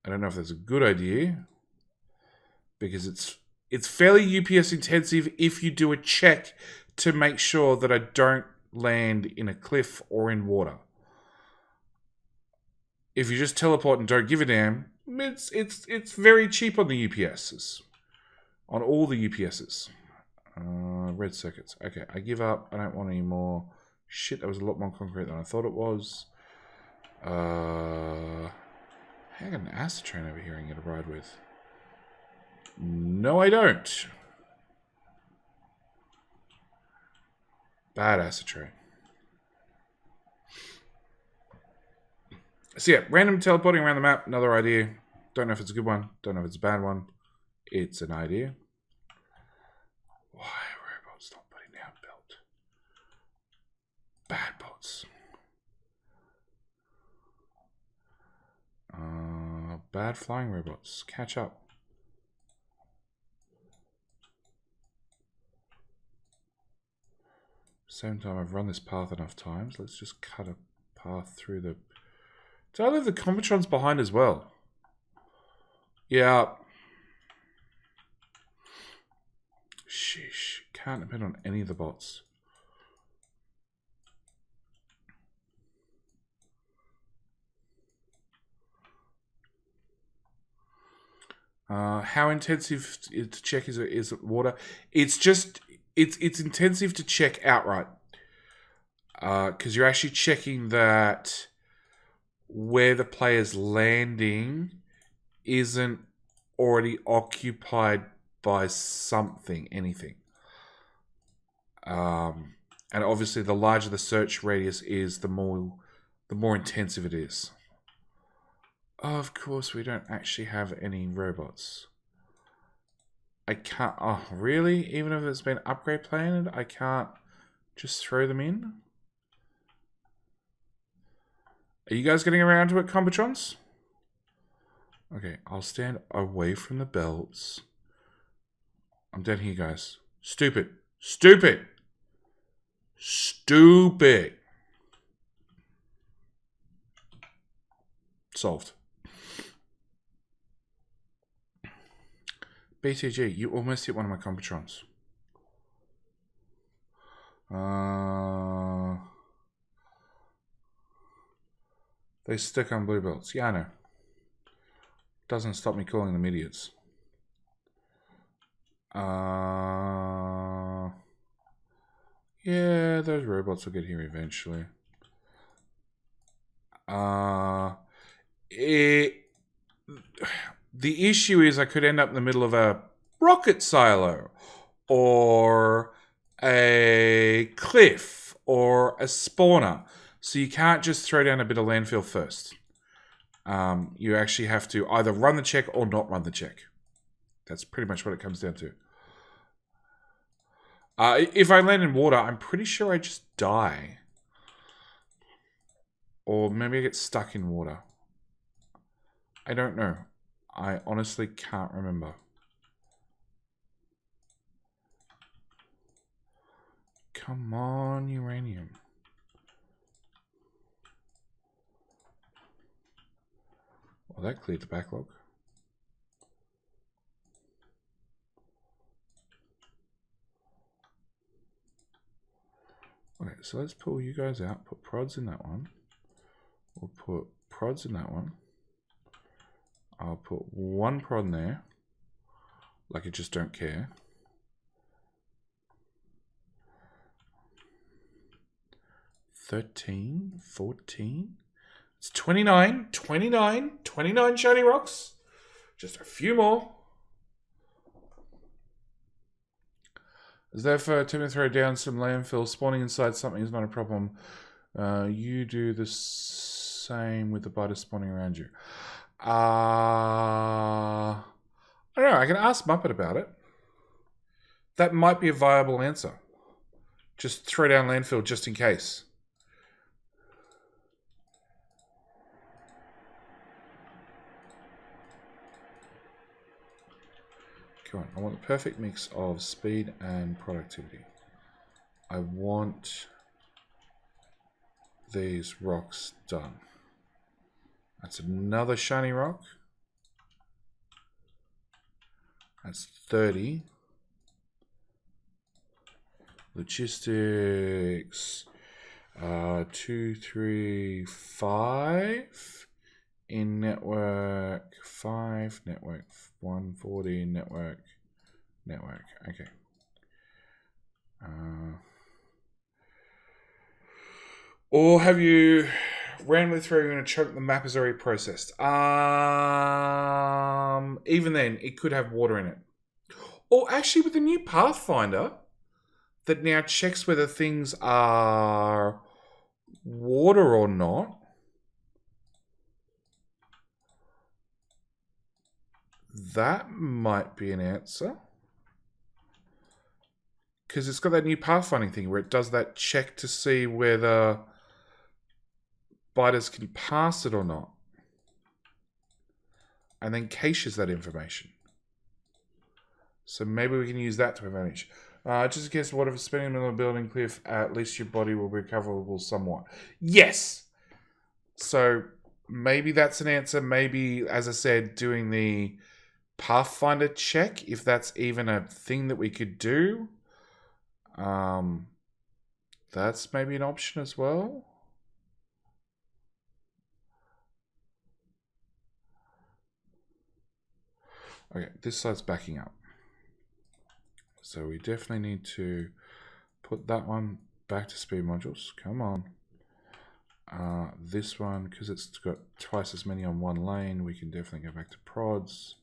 I don't know if that's a good idea, because it's fairly UPS intensive if you do a check to make sure that I don't land in a cliff or in water. If you just teleport and don't give a damn, it's very cheap on the UPSs. On all the UPSs. Red circuits. Okay, I give up. I don't want any more. Shit, that was a lot more concrete than I thought it was. I got an acid train over here I can get a ride with. No, I don't. Bad acid train. So yeah, random teleporting around the map, another idea. Don't know if it's a good one. Don't know if it's a bad one. It's an idea. Why are robots not putting down belt? Bad bots. Bad flying robots. Catch up. Same time, I've run this path enough times. Let's just cut a path through the... Did I leave the Combitrons behind as well? Yeah. Sheesh. Can't depend on any of the bots. How intensive to check is it water? It's just it's intensive to check outright, because you're actually checking that where the player's landing isn't already occupied by something, anything. And obviously, the larger the search radius is, the more intensive it is. Of course, we don't actually have any robots. I can't... Oh, really? Even if it's been upgrade planted, I can't just throw them in? Are you guys getting around to it, Combitrons? Okay, I'll stand away from the belts. I'm down here, guys. Stupid. Stupid! Stupid! Solved. BTG, you almost hit one of my Combitrons. They stick on blue belts. Yeah, I know. Doesn't stop me calling them idiots. Yeah, those robots will get here eventually. The issue is I could end up in the middle of a rocket silo, or a cliff, or a spawner. So you can't just throw down a bit of landfill first. You actually have to either run the check or not run the check. That's pretty much what it comes down to. If I land in water, I'm pretty sure I just die. Or maybe I get stuck in water. I don't know. I honestly can't remember. Come on, uranium. Well, that cleared the backlog. Okay, so let's pull you guys out. Put prods in that one. We'll put prods in that one. I'll put one prod in there. Like I just don't care. $13, $14. It's 29, 29, 29 shiny rocks. Just a few more. Is there for Tim to throw down some landfill? Spawning inside something is not a problem. You do the same with the biters spawning around you. I don't know. I can ask Muppet about it. That might be a viable answer. Just throw down landfill just in case. Come on. I want the perfect mix of speed and productivity. I want these rocks done. That's another shiny rock. That's 30. Logistics. 2, 3, 5. In network. 5. Network. 140. Network. Network. Okay. Or have you randomly throw in a chunk the map is already processed? Even then, it could have water in it. Or actually, with the new Pathfinder that now checks whether things are water or not. That might be an answer. Because it's got that new pathfinding thing where it does that check to see whether biters can pass it or not. And then caches that information. So maybe we can use that to advantage. Just in case the water is spinning in the middle of a building cliff, at least your body will be recoverable somewhat. Yes! So maybe that's an answer. Maybe, as I said, doing the Pathfinder check, if that's even a thing that we could do. That's maybe an option as well. Okay, this side's backing up. So we definitely need to put that one back to speed modules. Come on. This one, because it's got twice as many on one lane, we can definitely go back to prods.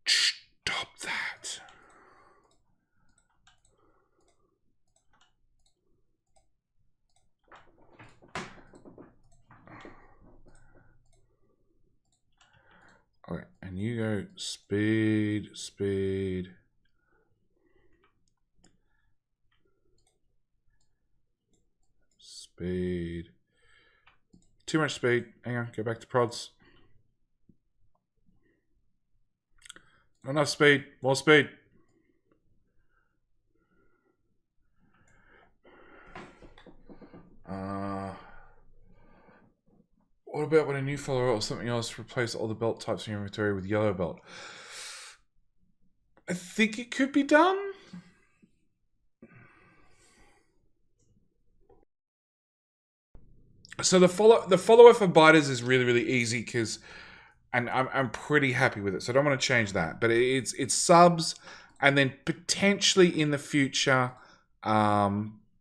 Stop that. Okay, and you go speed, speed. Speed. Too much speed. Hang on, go back to prods. Not enough speed. More speed. What about when a new follower or something else replace all the belt types in your inventory with yellow belt? I think it could be done. So the follower for biters is really, really easy because, and I'm pretty happy with it. So I don't want to change that. But it's subs, and then potentially in the future,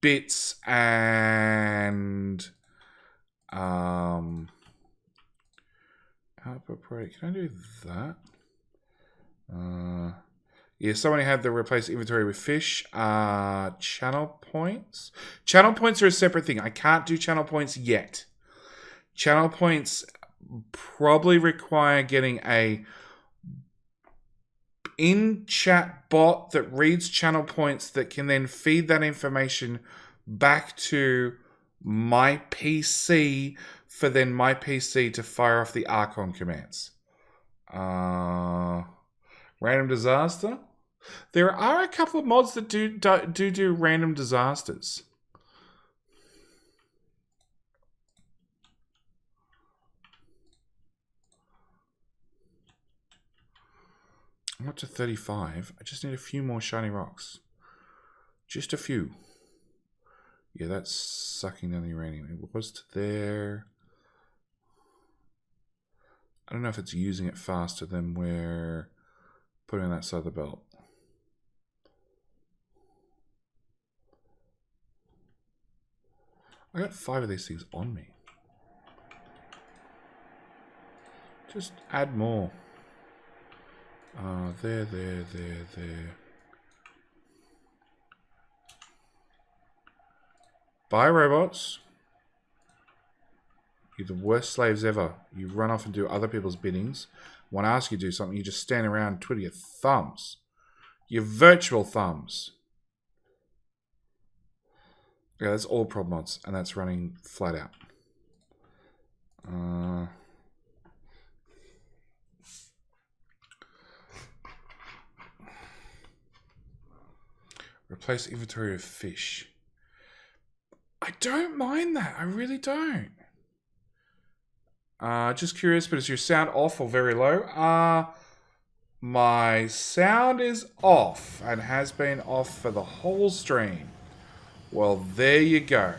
bits and output product. Can I do that? Yeah, someone had to replace inventory with fish. Channel points. Channel points are a separate thing. I can't do channel points yet. Channel points probably require getting a in-chat bot that reads channel points that can then feed that information back to my PC for then my PC to fire off the Archon commands. Random disaster. There are a couple of mods that do random disasters. I'm up to 35. I just need a few more shiny rocks. Just a few. Yeah, that's sucking down the uranium. It was to there. I don't know if it's using it faster than we're putting on that side of the belt. I got 5 of these things on me. Just add more. There. Bye, robots. You're the worst slaves ever. You run off and do other people's biddings. When I ask you to do something, you just stand around and twiddle your thumbs. Your virtual thumbs. Yeah, that's all prod mods, and that's running flat out. Replace inventory of fish. I don't mind that. I really don't. Just curious, but is your sound off or very low? My sound is off and has been off for the whole stream. Well, there you go.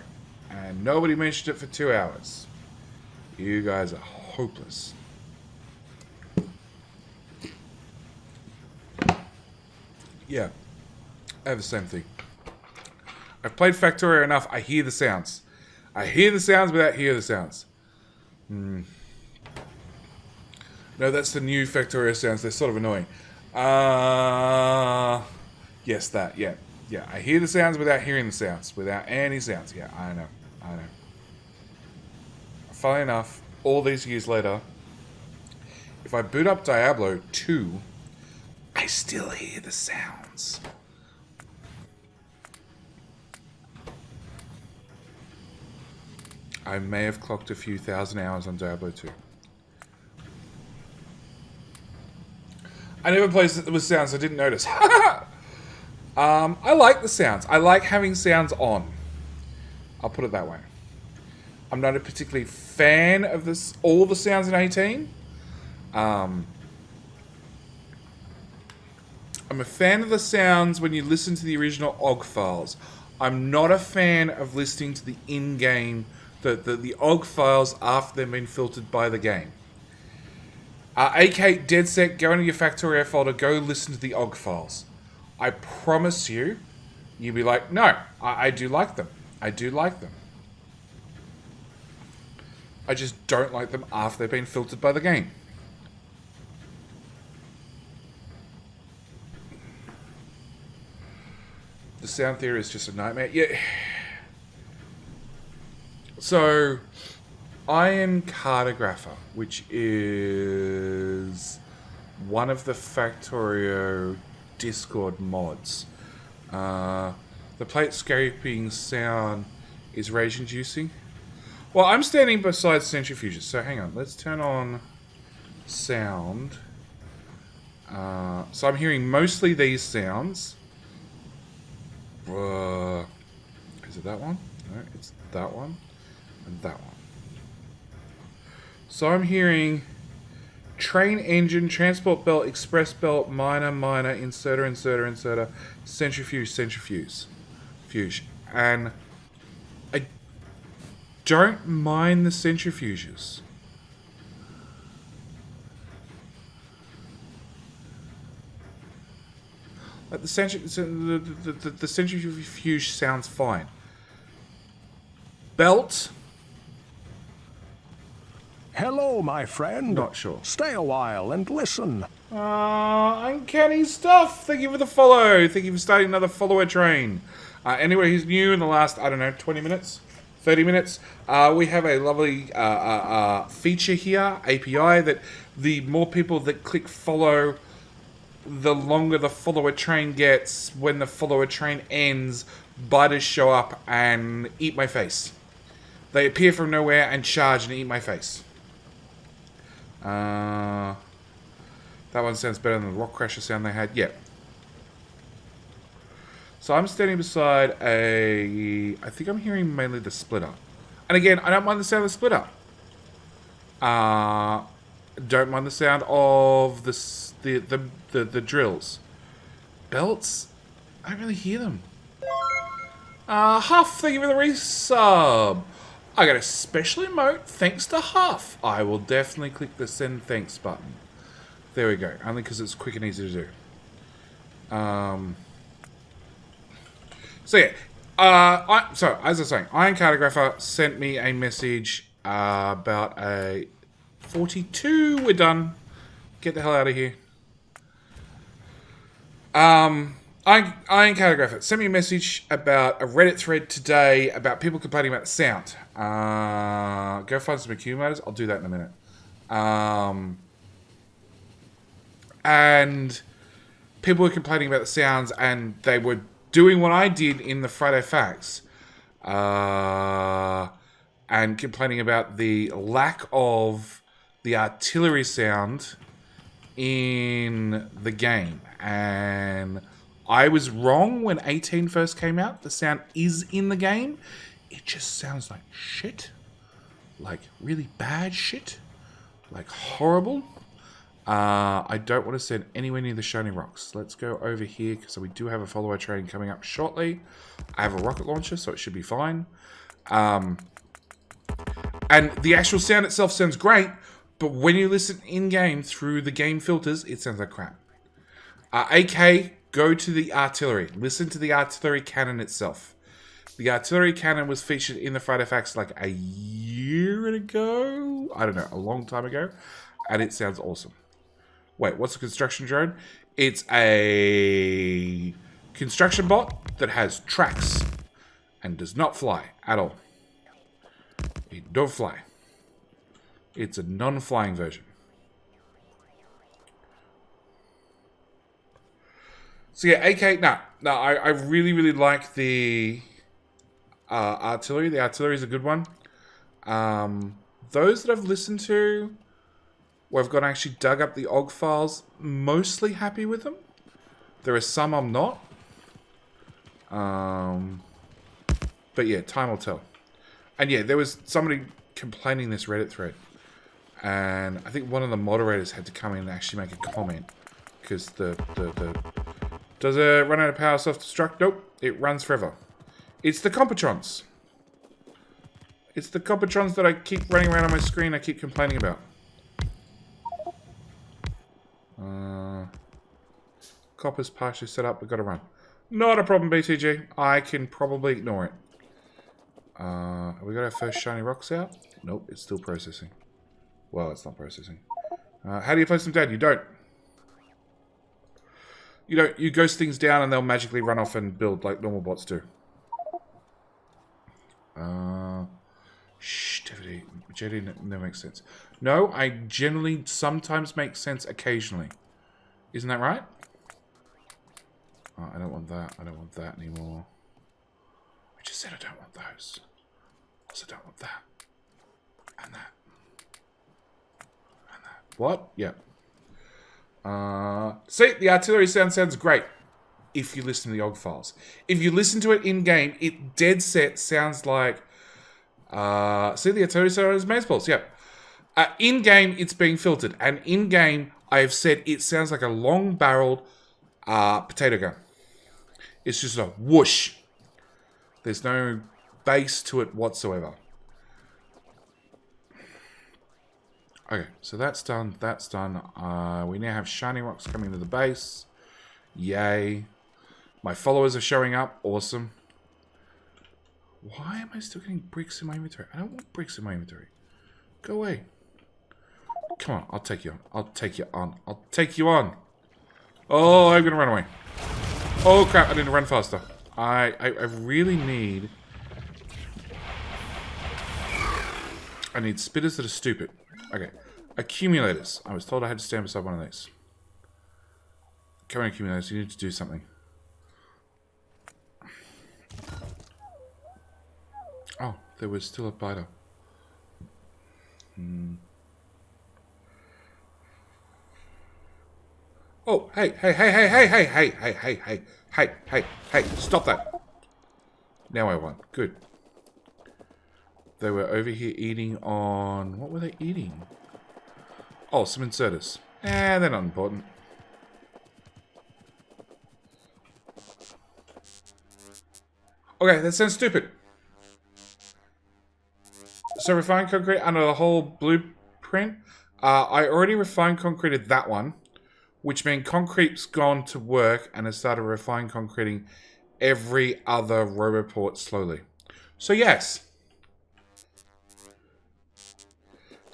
And nobody mentioned it for 2 hours. You guys are hopeless. Yeah, I have the same thing. I've played Factorio enough. I hear the sounds. I hear the sounds without hear the sounds. No, that's the new Factorio sounds. They're sort of annoying. Yes, that. Yeah. Yeah, I hear the sounds without hearing the sounds. Without any sounds. Yeah, I know. Funnily enough, all these years later, if I boot up Diablo 2, I still hear the sounds. I may have clocked a few thousand hours on Diablo 2. I never played with sounds, so I didn't notice. I like the sounds. I like having sounds on. I'll put it that way. I'm not a particularly fan of this. All the sounds in 18. I'm a fan of the sounds when you listen to the original OGG files. I'm not a fan of listening to the in-game, the OGG files after they've been filtered by the game. AK, dead set, go into your Factorio folder, go listen to the OGG files. I promise you, you'll be like, no, I do like them. I do like them. I just don't like them after they've been filtered by the game. The sound theory is just a nightmare. Yeah. So, Iron Cartographer, which is one of the Factorio Discord mods. The plate scraping sound is rage-inducing. Well, I'm standing beside centrifuges, so hang on. Let's turn on sound. So I'm hearing mostly these sounds. Is it that one? No, it's that one and that one. So I'm hearing train engine, transport belt, express belt, miner, inserter, centrifuge. And I don't mind the centrifuges. Like the centrifuge sounds fine. Belt. Hello, my friend. Not sure. Stay a while and listen. Uncanny stuff. Thank you for the follow. Thank you for starting another follower train. Anyway, who's new in the last, 20 minutes? 30 minutes. We have a lovely feature here, API, that the more people that click follow, the longer the follower train gets. When the follower train ends, biters show up and eat my face. They appear from nowhere and charge and eat my face. That one sounds better than the rock crasher sound they had. Yeah. So I'm standing beside I think I'm hearing mainly the splitter. And again, I don't mind the sound of the splitter. Don't mind the sound of the drills. Belts, I don't really hear them. Huff, thank you for the resub. I got a special emote thanks to Huff. I will definitely click the send thanks button. There we go. Only because it's quick and easy to do. So yeah. So as I was saying, Iron Cartographer sent me a message about a 42. We're done. Get the hell out of here. Iron Cartographer sent me a message about a Reddit thread today about people complaining about the sound. Go find some accumulators. I'll do that in a minute. And people were complaining about the sounds, and they were doing what I did in the Friday Facts, and complaining about the lack of the artillery sound in the game. And I was wrong when 18 first came out. The sound is in the game. It just sounds like shit. Like really bad shit. Like horrible. I don't want to send anywhere near the Shiny Rocks. Let's go over here, because we do have a follower train coming up shortly. I have a rocket launcher, so it should be fine. And the actual sound itself sounds great, but when you listen in-game through the game filters, it sounds like crap. AK, go to the artillery. Listen to the artillery cannon itself. The artillery cannon was featured in the Friday Facts like a year ago. I don't know, a long time ago. And it sounds awesome. Wait, what's a construction drone? It's a construction bot that has tracks and does not fly at all. It don't fly. It's a non-flying version. So yeah, AK, no, I really, really like the artillery. The artillery is a good one. Those that I've listened to, where I've gone and actually dug up the OG files. Mostly happy with them. There are some I'm not. But yeah, time will tell. And yeah, there was somebody complaining in this Reddit thread. And I think one of the moderators had to come in and actually make a comment. Because the does it run out of power self-destruct? Nope, it runs forever. It's the Competrons. It's the Competrons that I keep running around on my screen I keep complaining about. Copper's partially set up, we've got to run. Not a problem, BTG. I can probably ignore it. Have we got our first shiny rocks out? Nope, it's still processing. Well, it's not processing. How do you place them down? You don't. You ghost things down and they'll magically run off and build like normal bots do. JD never makes sense. No, I generally sometimes make sense occasionally. Isn't that right? Oh, I don't want that. I don't want that anymore. I just said I don't want those. I also don't want that. And that. And that. What? Yeah. See, the artillery sounds great. If you listen to the OG files. If you listen to it in-game, it dead set sounds like... see, the artillery sound is maze balls. Yeah. In-game, it's being filtered. And in-game, I have said it sounds like a long-barreled potato gun. It's just a whoosh. There's no bass to it whatsoever. Okay, so that's done. That's done. We now have shiny rocks coming to the base. Yay. My followers are showing up. Awesome. Why am I still getting bricks in my inventory? I don't want bricks in my inventory. Go away. Come on, I'll take you on. I'll take you on. I'll take you on. Oh, I'm gonna run away. Oh crap, I need to run faster. I really need... I need spitters that are stupid. Okay. Accumulators. I was told I had to stand beside one of these. Come on, accumulators. You need to do something. Oh, there was still a biter. Oh, hey, stop that. Now I won. Good. They were over here eating on... What were they eating? Oh, some inserters. They're not important. Okay, that sounds stupid. So refined concrete under the whole blueprint. I already refined concreted that one, which means concrete's gone to work and has started refined concreting every other roboport slowly. So yes.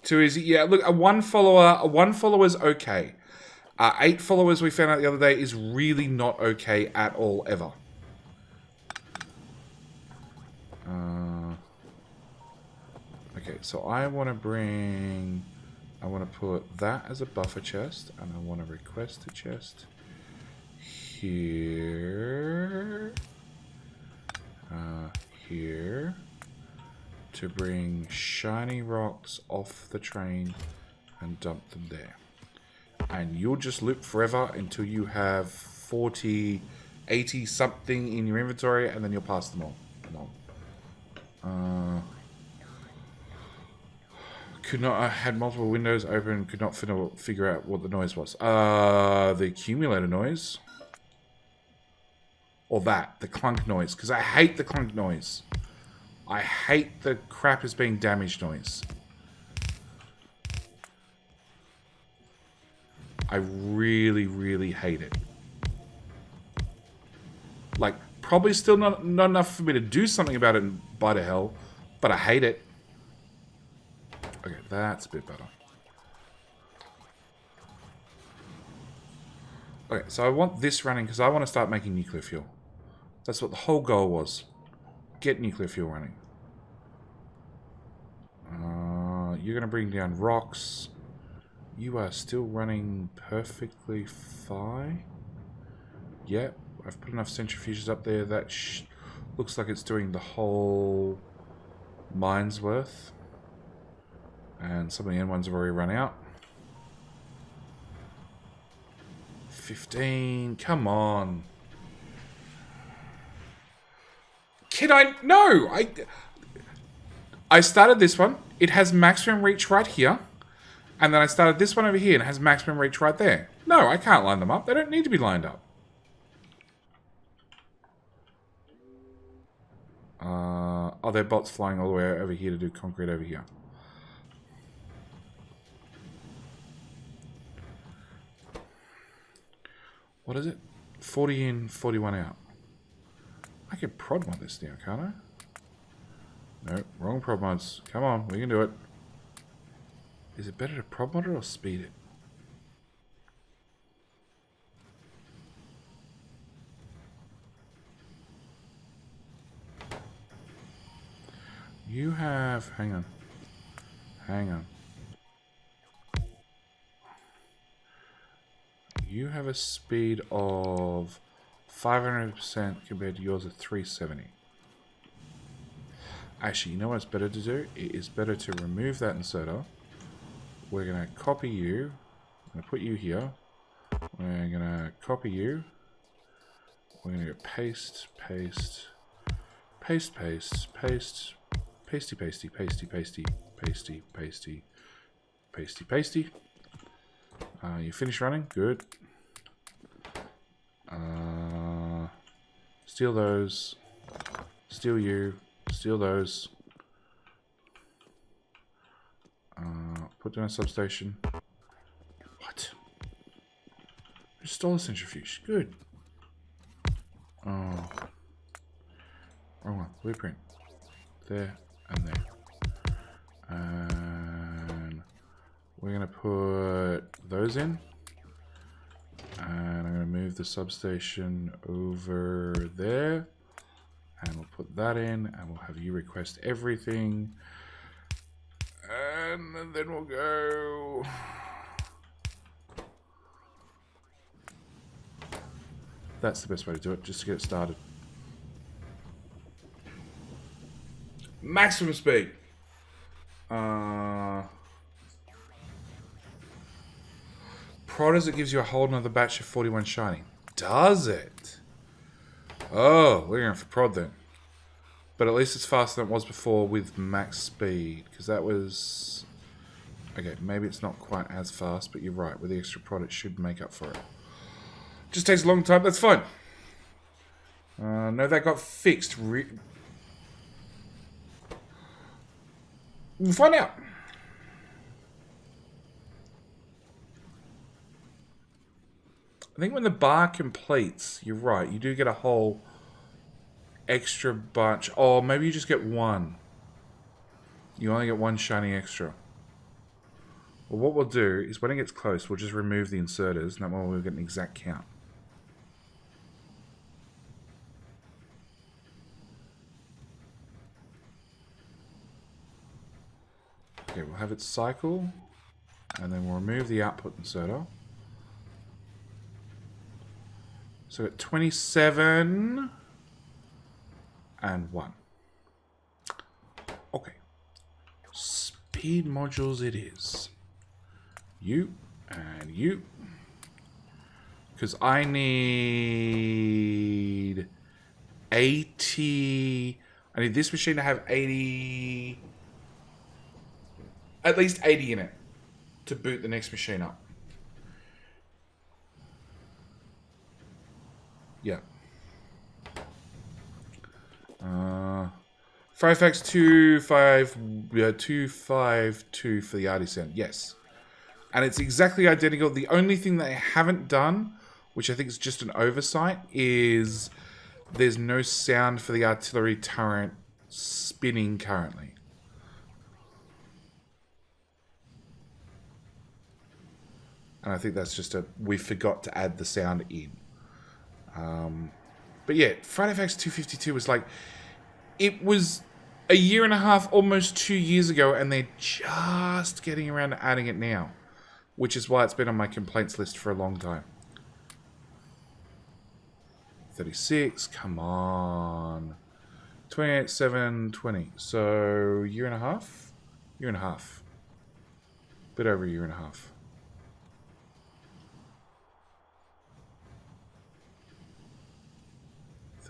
Too easy. Yeah, look, a one follower's okay. 8 followers we found out the other day is really not okay at all, ever. Okay, so I want to put that as a buffer chest, and I want to request a chest here, here, to bring shiny rocks off the train and dump them there. And you'll just loop forever until you have 40, 80 something in your inventory, and then you'll pass them all along. Could not. I had multiple windows open. Could not figure out what the noise was. The accumulator noise, or the clunk noise. Because I hate the clunk noise. I hate the crap is being damaged noise. I really, really hate it. Like, probably still not enough for me to do something about it by the hell, but I hate it. Okay, that's a bit better. Okay, so I want this running because I want to start making nuclear fuel. That's what the whole goal was. Get nuclear fuel running. You're going to bring down rocks. You are still running perfectly fine. Yep, I've put enough centrifuges up there that looks like it's doing the whole mine's worth. And some of the end ones have already run out. 15. Come on. Can I? No! I started this one. It has maximum reach right here. And then I started this one over here and it has maximum reach right there. No, I can't line them up. They don't need to be lined up. Oh, they're bots flying all the way over here to do concrete over here. What is it? 40 in, 41 out. I can prod mod this now, can't I? No, wrong prod mods. Come on, we can do it. Is it better to prod mod it or speed it? You have... Hang on. Hang on. You have a speed of 500% compared to yours at 370. Actually, you know what's better to do? It is better to remove that inserter. We're going to copy you. I'm going to put you here. We're going to copy you. We're going to go paste, paste, paste, paste, paste, pasty, pasty, pasty, pasty, pasty, pasty, pasty, pasty. You finish running? Good. Steal those. Steal you. Steal those. Put down a substation. What? I stole a centrifuge. Good. Oh. Wrong one. Blueprint. There and there. And we're going to put those in. And I'm going to move the substation over there. And we'll put that in. And we'll have you request everything. And then we'll go... That's the best way to do it, just to get it started. Maximum speed. Prodders, it gives you a whole nother batch of 41 shiny. Does it? Oh, we're going for prod then. But at least it's faster than it was before with max speed. Because that was... Okay, maybe it's not quite as fast, but you're right. With the extra prod, it should make up for it. Just takes a long time, that's fine. No, that got fixed. We'll find out. I think when the bar completes, you're right, you do get a whole extra bunch. Oh, maybe you just get one. You only get one shiny extra. Well, what we'll do is when it gets close, we'll just remove the inserters, and that way we'll get an exact count. Okay, we'll have it cycle, and then we'll remove the output inserter. So at 27 and 1. Okay. Speed modules it is. You and you. Because I need 80. I need this machine to have 80. At least 80 in it to boot the next machine up. Yeah. Firefax 252 for the artisan. Yes. And it's exactly identical. The only thing they haven't done, which I think is just an oversight, is there's no sound for the artillery turret spinning currently. And I think that's just we forgot to add the sound in. But yeah, Finalizing 252 was like, it was a year and a half, almost 2 years ago, and they're just getting around to adding it now. Which is why it's been on my complaints list for a long time. 36, come on. 28, 7, 20. So, year and a half? Year and a half. Bit over a year and a half.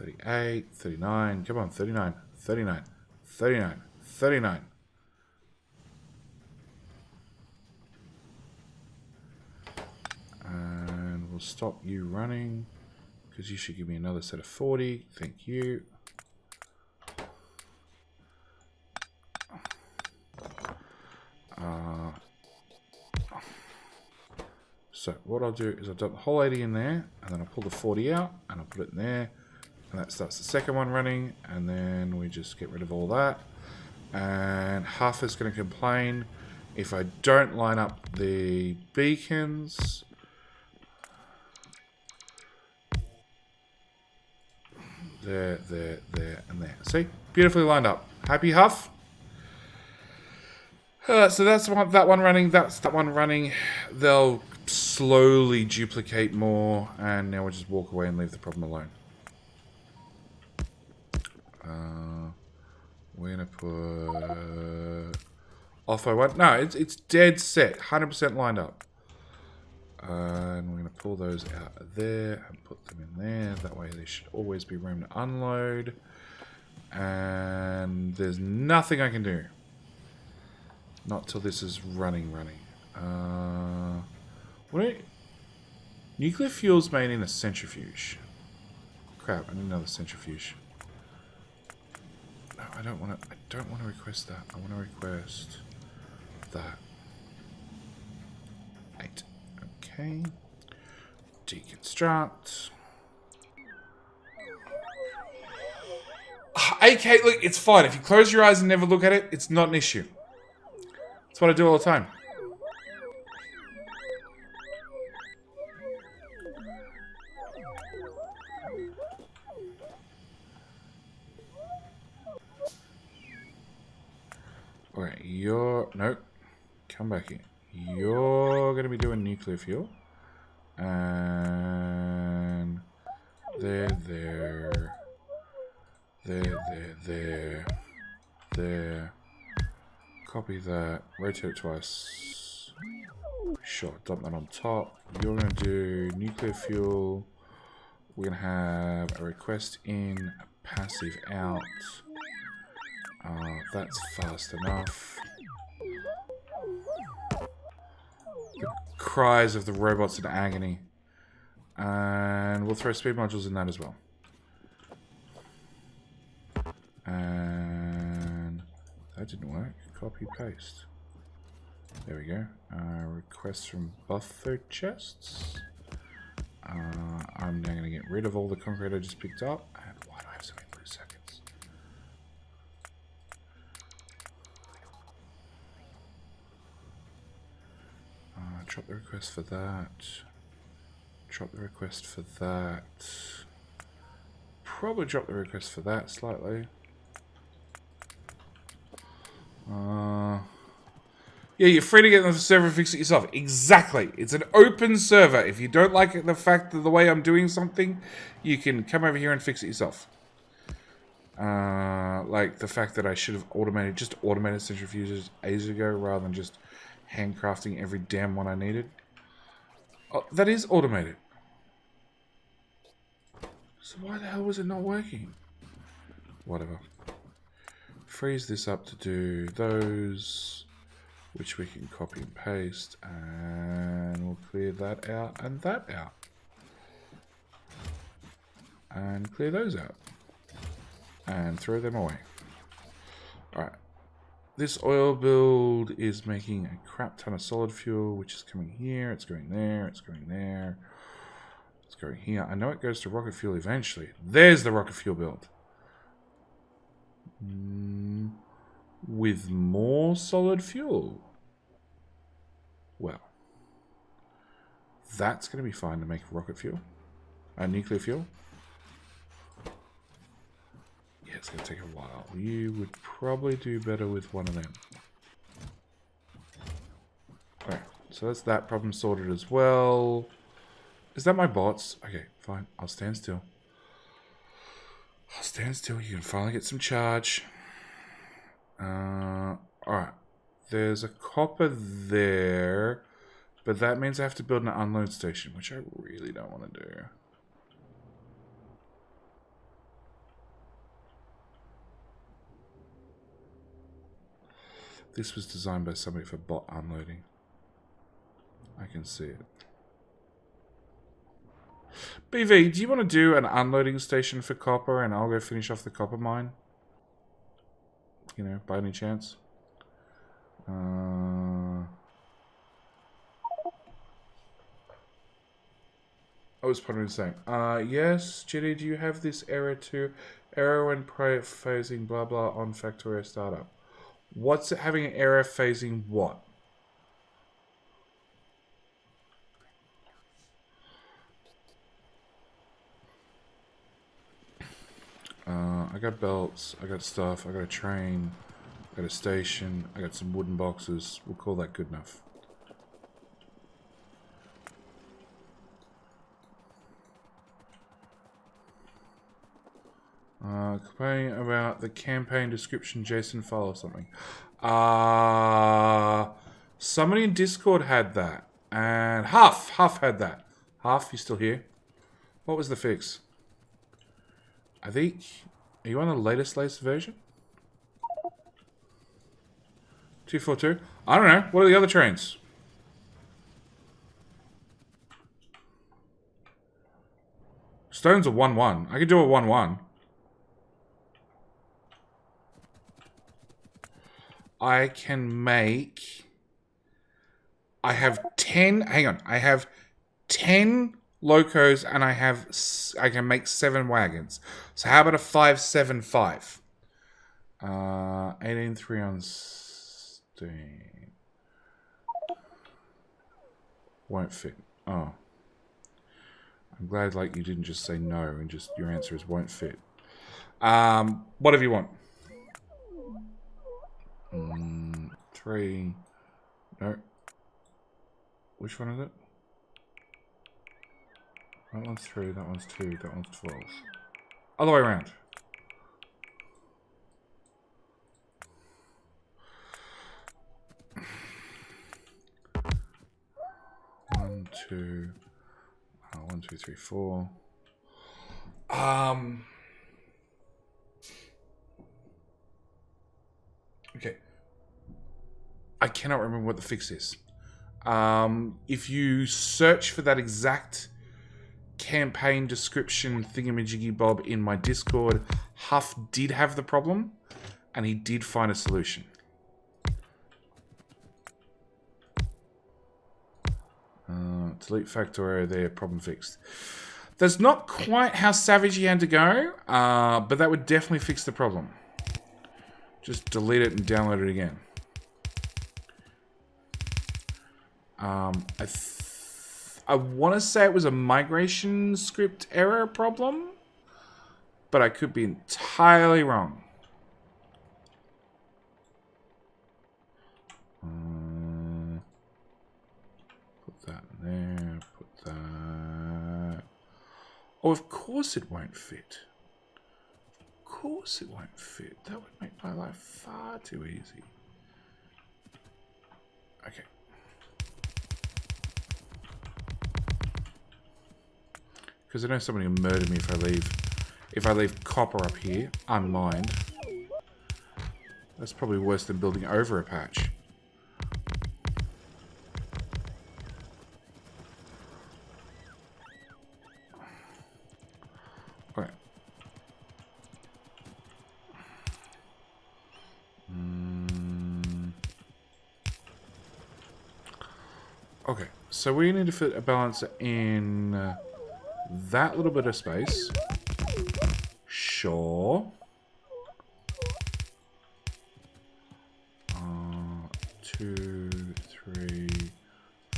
38, 39. Come on, 39, 39, 39, 39. And we'll stop you running because you should give me another set of 40. Thank you. So what I'll do is I'll dump the whole 80 in there, and then I'll pull the 40 out, and I'll put it in there, and that starts the second one running, and then we just get rid of all that. And half is going to complain if I don't line up the beacons. There, there, there, and there. See? Beautifully lined up. Happy, Huff? So that's that one running. That's that one running. They'll slowly duplicate more, and now we'll just walk away and leave the problem alone. We're gonna put Offo one. No, it's dead set, 100% lined up. And we're gonna pull those out of there and put them in there. That way, there should always be room to unload. And there's nothing I can do. Not till this is running. Nuclear fuel's made in a centrifuge. Crap, I need another centrifuge. No, I don't want to request that. I want to request that. 8. Okay. Deconstruct. AK, look, it's fine. If you close your eyes and never look at it, it's not an issue. That's what I do all the time. Alright, nope. Come back here. You're going to be doing nuclear fuel. And... There. Copy that. Rotate it twice. Sure, dump that on top. You're going to do nuclear fuel. We're going to have a request in, a passive out. That's fast enough. The cries of the robots in agony. And we'll throw speed modules in that as well. And that didn't work. Copy, paste. There we go. Request from buffer chests. I'm now going to get rid of all the concrete I just picked up. And why do I have so many blue seconds? Drop the request for that. Drop the request for that. Probably drop the request for that slightly. Yeah, you're free to get on the server and fix it yourself. Exactly. It's an open server. If you don't like the fact that the way I'm doing something, you can come over here and fix it yourself. Like the fact that I should have automated centrifuges ages ago rather than just handcrafting every damn one I needed. Oh, that is automated. So why the hell was it not working? Whatever. Freeze this up to do those, which we can copy and paste, and we'll clear that out and that out. And clear those out. And throw them away. Alright. This oil build is making a crap ton of solid fuel, which is coming here, it's going there, it's going there. It's going here. I know it goes to rocket fuel eventually. There's the rocket fuel build. With more solid fuel. Well, that's going to be fine to make rocket fuel. Nuclear fuel. Yeah, it's going to take a while. You would probably do better with one of them. Alright, so that's that problem sorted as well. Is that my bots? Okay, fine. I'll stand still. I'll stand still. You can finally get some charge. Alright. There's a copper there. But that means I have to build an unload station, which I really don't want to do. This was designed by somebody for bot unloading. I can see it. BV, do you want to do an unloading station for copper and I'll go finish off the copper mine? You know, by any chance? I was probably saying, yes, Jitty, do you have this error too? Error when phasing blah blah on Factorio startup. What's it having an error phasing what? I got belts, I got stuff, I got a train, I got a station, I got some wooden boxes. We'll call that good enough. Complaining about the campaign description JSON file or something. Somebody in Discord had that. And Huff had that. Huff, you still here? What was the fix? I think... Are you on the latest version? 242? I don't know. What are the other trains? Stone's a 1-1. I could do a 1-1. I can make... I have 10... Hang on. I have 10 locos and I can make 7 wagons. So how about a 5-7-5? 18-3 on Steam. Won't fit. Oh. I'm glad like you didn't just say no and just your answer is won't fit. Whatever you want. 3. No. Which one is it? That one's 3, that one's 2, that one's 12. Other way around. One, two, 1, 2, 3, 4. Okay. I cannot remember what the fix is. If you search for that exact campaign description thingamajiggy bob in my Discord, Huff did have the problem, and he did find a solution. Delete Factorio there, problem fixed. That's not quite how savage he had to go, but that would definitely fix the problem. Just delete it and download it again. I want to say it was a migration script error problem, but I could be entirely wrong. Put that in there, put that... Oh, of course it won't fit. Of course it won't fit. That would make my life far too easy. Okay. Because I know somebody will murder me if I leave copper up here unmined. That's probably worse than building over a patch. Okay. Okay, so we need to fit a balancer in that little bit of space. Sure. 2, 3,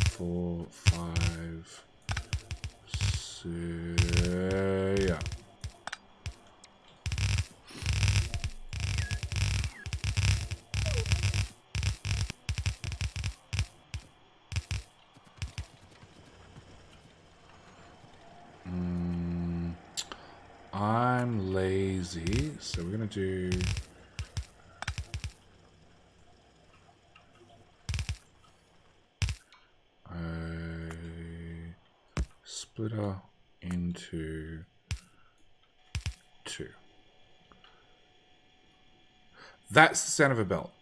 4, 5, 6. Yeah. I'm lazy, so we're gonna do a splitter into 2. That's the sound of a belt.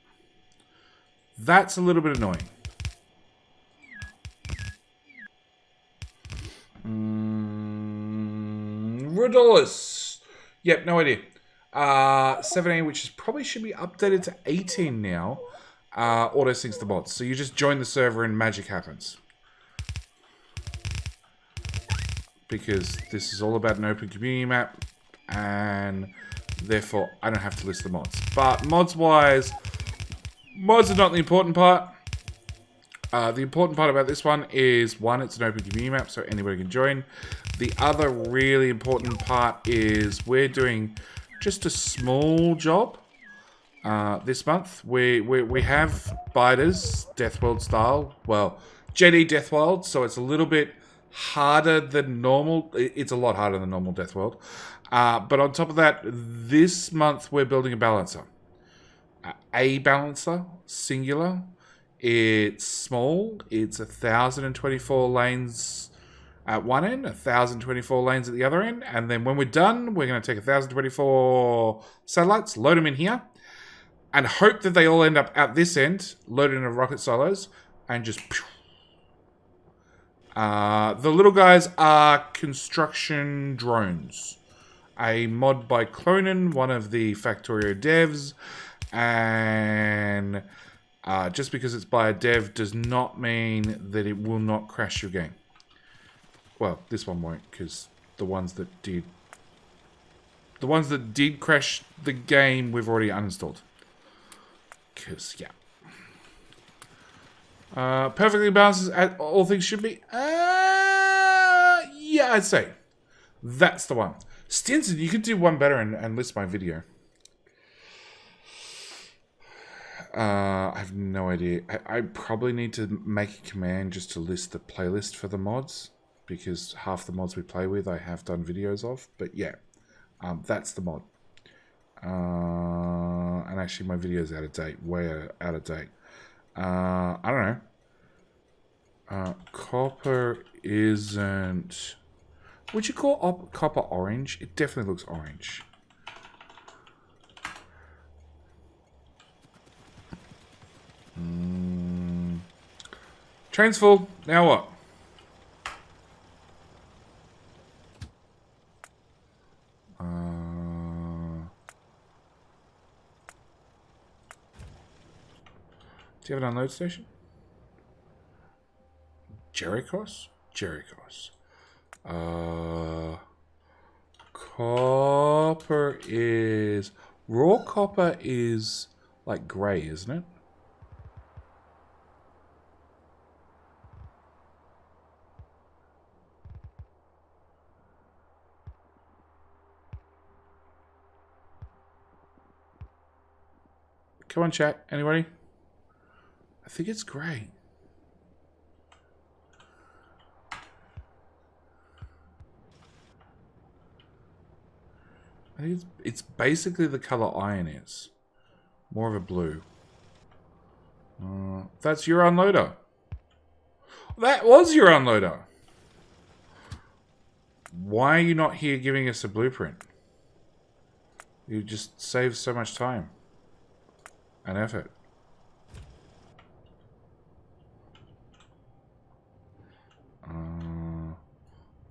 That's a little bit annoying. Ridiculous. Yep, no idea. 17, which is probably should be updated to 18 now. Auto syncs the bots. So you just join the server and magic happens. Because this is all about an open community map, and therefore I don't have to list the mods. But mods-wise, mods are not the important part. The important part about this one is, one, it's an open community map, so anybody can join. The other really important part is we're doing just a small job this month. We have biters, Deathworld style. Well, JD Deathworld, so it's a little bit harder than normal. It's a lot harder than normal Deathworld. But on top of that, this month we're building a balancer. A balancer, singular. It's small. It's 1,024 lanes at one end, 1,024 lanes at the other end. And then when we're done, we're going to take 1,024 satellites, load them in here, and hope that they all end up at this end, loaded into rocket silos, and just... the little guys are construction drones. A mod by Clonin, one of the Factorio devs, and just because it's by a dev does not mean that it will not crash your game. Well, this one won't, because the ones that did crash the game, we've already uninstalled. Because, yeah. Perfectly balanced as all things should be. Yeah, I'd say. That's the one. Stinson, you could do one better and list my video. I have no idea. I probably need to make a command just to list the playlist for the mods, because half the mods we play with I have done videos of. But yeah, that's the mod. And actually my video's out of date, way out of date. I don't know. Copper isn't... Would you call copper orange? It definitely looks orange. Train's full. Now what? Do you have an unload station? Jerichos? Jerichos. Copper is... Raw copper is like grey, isn't it? Come on, chat. Anybody? I think it's grey. I think it's basically the colour iron is. More of a blue. That's your unloader. That was your unloader. Why are you not here giving us a blueprint? You just save so much time and effort.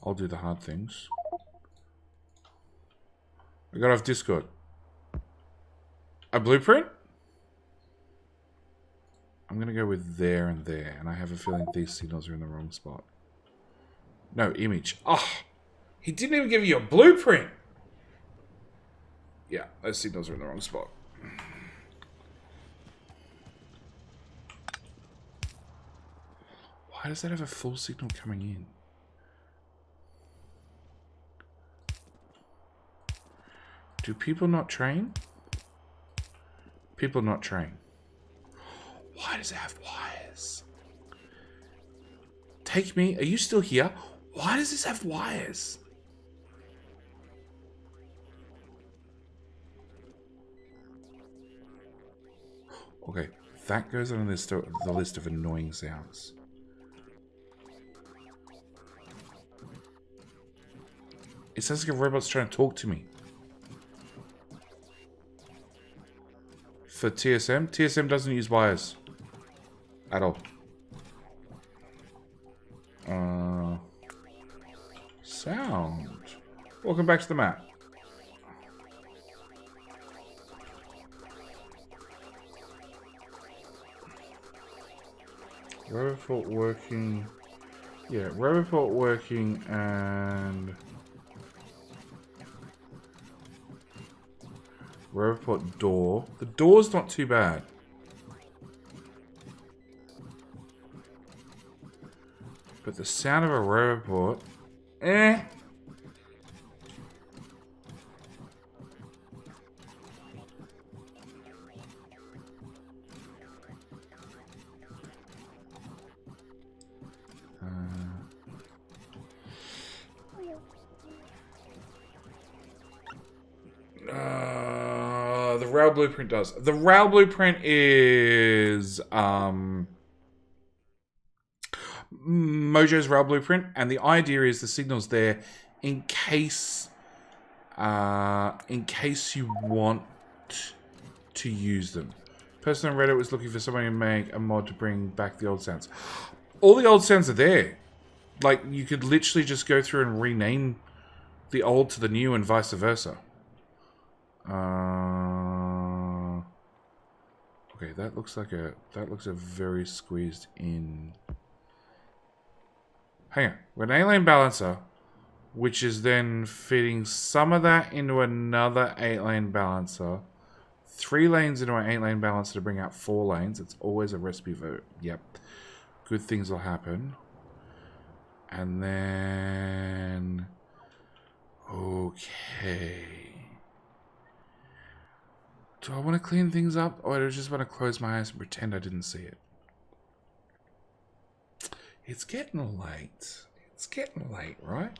I'll do the hard things. I got off Discord. A blueprint? I'm going to go with there and there. And I have a feeling these signals are in the wrong spot. No, image. Oh, he didn't even give you a blueprint. Yeah, those signals are in the wrong spot. Why does that have a full signal coming in? Do people not train? People not train. Why does it have wires? Take me. Are you still here? Why does this have wires? Okay, that goes on the list of annoying sounds. It sounds like a robot's trying to talk to me. For TSM? TSM doesn't use wires. At all. Sound. Welcome back to the map. Roboport working. Yeah, Roboport working and Roboport door. The door's not too bad. But the sound of a Roboport, eh. The rail blueprint does. The rail blueprint is Mojo's rail blueprint, and the idea is the signal's there in case you want to use them. Person on Reddit was looking for somebody to make a mod to bring back the old sounds. All the old sounds are there. Like, you could literally just go through and rename the old to the new and vice versa. Okay, that looks a very squeezed in. Hang on, we're an 8-lane balancer, which is then feeding some of that into another 8-lane balancer. 3 lanes into an 8-lane balancer to bring out 4 lanes. It's always a recipe for, yep, good things will happen. And then, okay. Do I want to clean things up, or do I just want to close my eyes and pretend I didn't see it? It's getting late. It's getting late, right?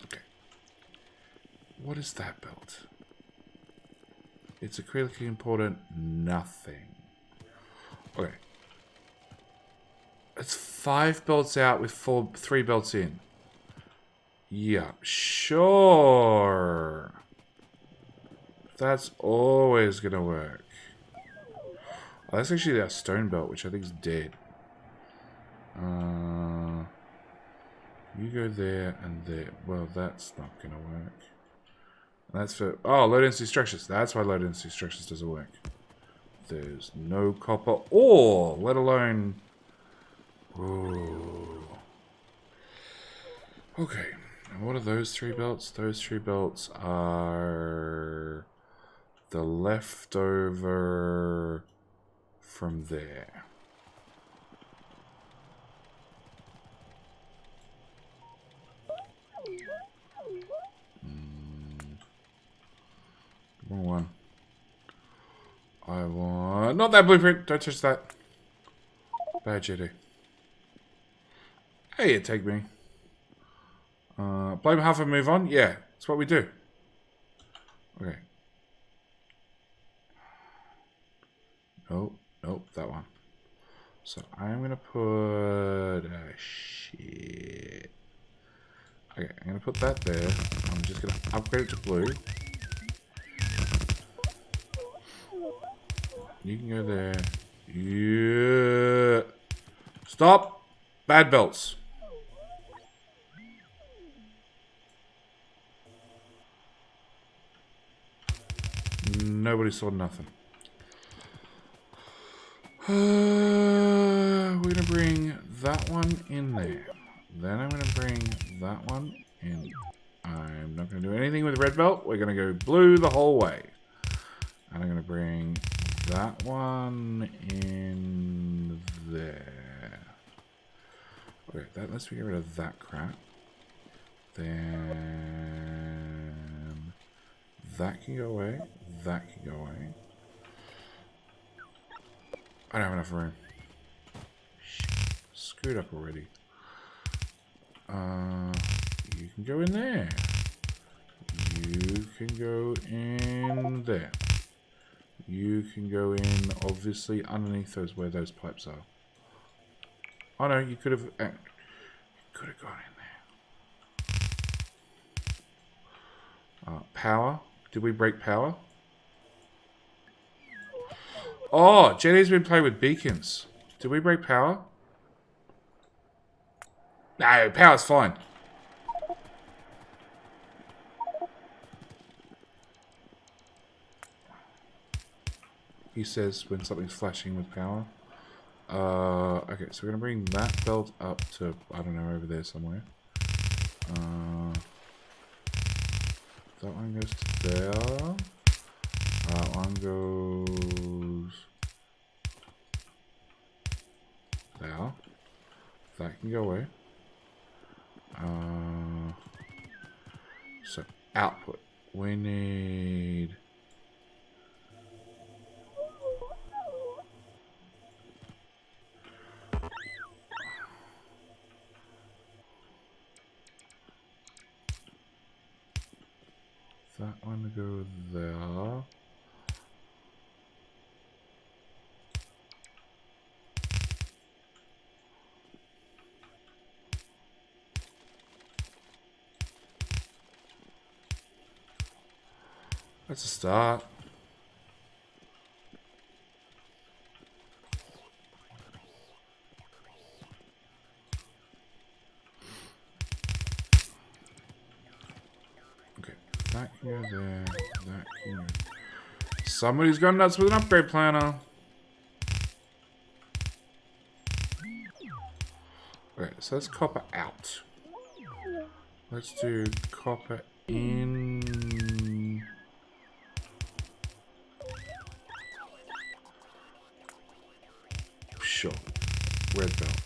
Okay. What is that belt? It's a critically important nothing. Okay. It's 5 belts out with 3 belts in. Yeah, sure. That's always gonna work. Oh, that's actually our stone belt, which I think is dead. You go there and there. Well, that's not gonna work. That's for... Oh, low density structures. That's why low density structures doesn't work. There's no copper ore, let alone... Ooh. Okay. And what are those 3 belts? Those 3 belts are the leftover from there. Wrong one. I want... Not that blueprint. Don't touch that. Bad JD. Hey, it take me. Blame half and move on? Yeah, that's what we do. Okay. Nope, nope, that one. So I'm going to put... shit. Okay, I'm going to put that there. I'm just going to upgrade it to blue. You can go there. Yeah. Stop. Bad belts. Nobody saw nothing. We're going to bring that one in there. Then I'm going to bring that one in. I'm not going to do anything with red belt. We're going to go blue the whole way. And I'm going to bring that one in there. Okay, that lets me get rid of that crap. Then that can go away. That can go away. I don't have enough room. Shit. Screwed up already. You can go in there. You can go in there. You can go in, obviously, underneath those where those pipes are. Oh no, you could have gone in there. Power. Did we break power? Oh, Jetty's been playing with beacons. Did we break power? No, power's fine. He says when something's flashing with power. Okay, so we're going to bring that belt up to, I don't know, over there somewhere. That one goes to there. That one goes there. That can go away. So output. We need that one to go there. That's a start. Okay, that can go there. That can go. Somebody's gone nuts with an upgrade planner. Okay, so let's copper out. Let's do copper in. Sure. Red belt.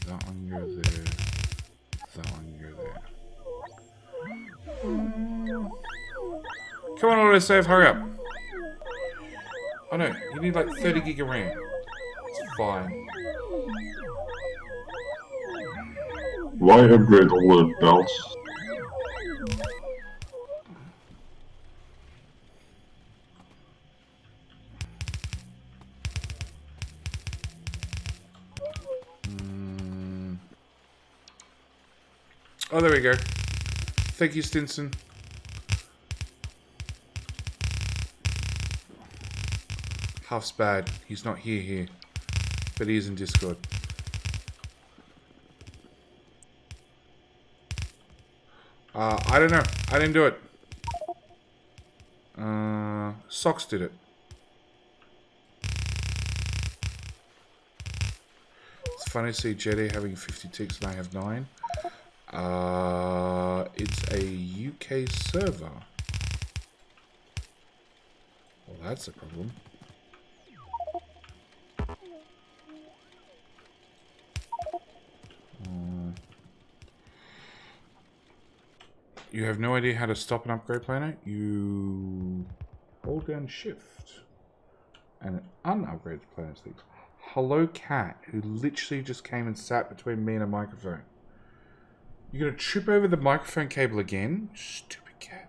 That one go there. That one go there. Come on, autosave, hurry up. Oh no, you need like 30 gig of RAM. It's fine. Why upgrade all the belts? Oh, there we go. Thank you, Stinson. Huff's bad. He's not here. But he is in Discord. I don't know. I didn't do it. Socks did it. It's funny to see Jetty having 50 ticks and I have 9. It's a UK server. Well, that's a problem. You have no idea how to stop an upgrade planner? You hold down shift and it unupgrades planners things. Hello cat, who literally just came and sat between me and a microphone. You're gonna trip over the microphone cable again? Stupid cat.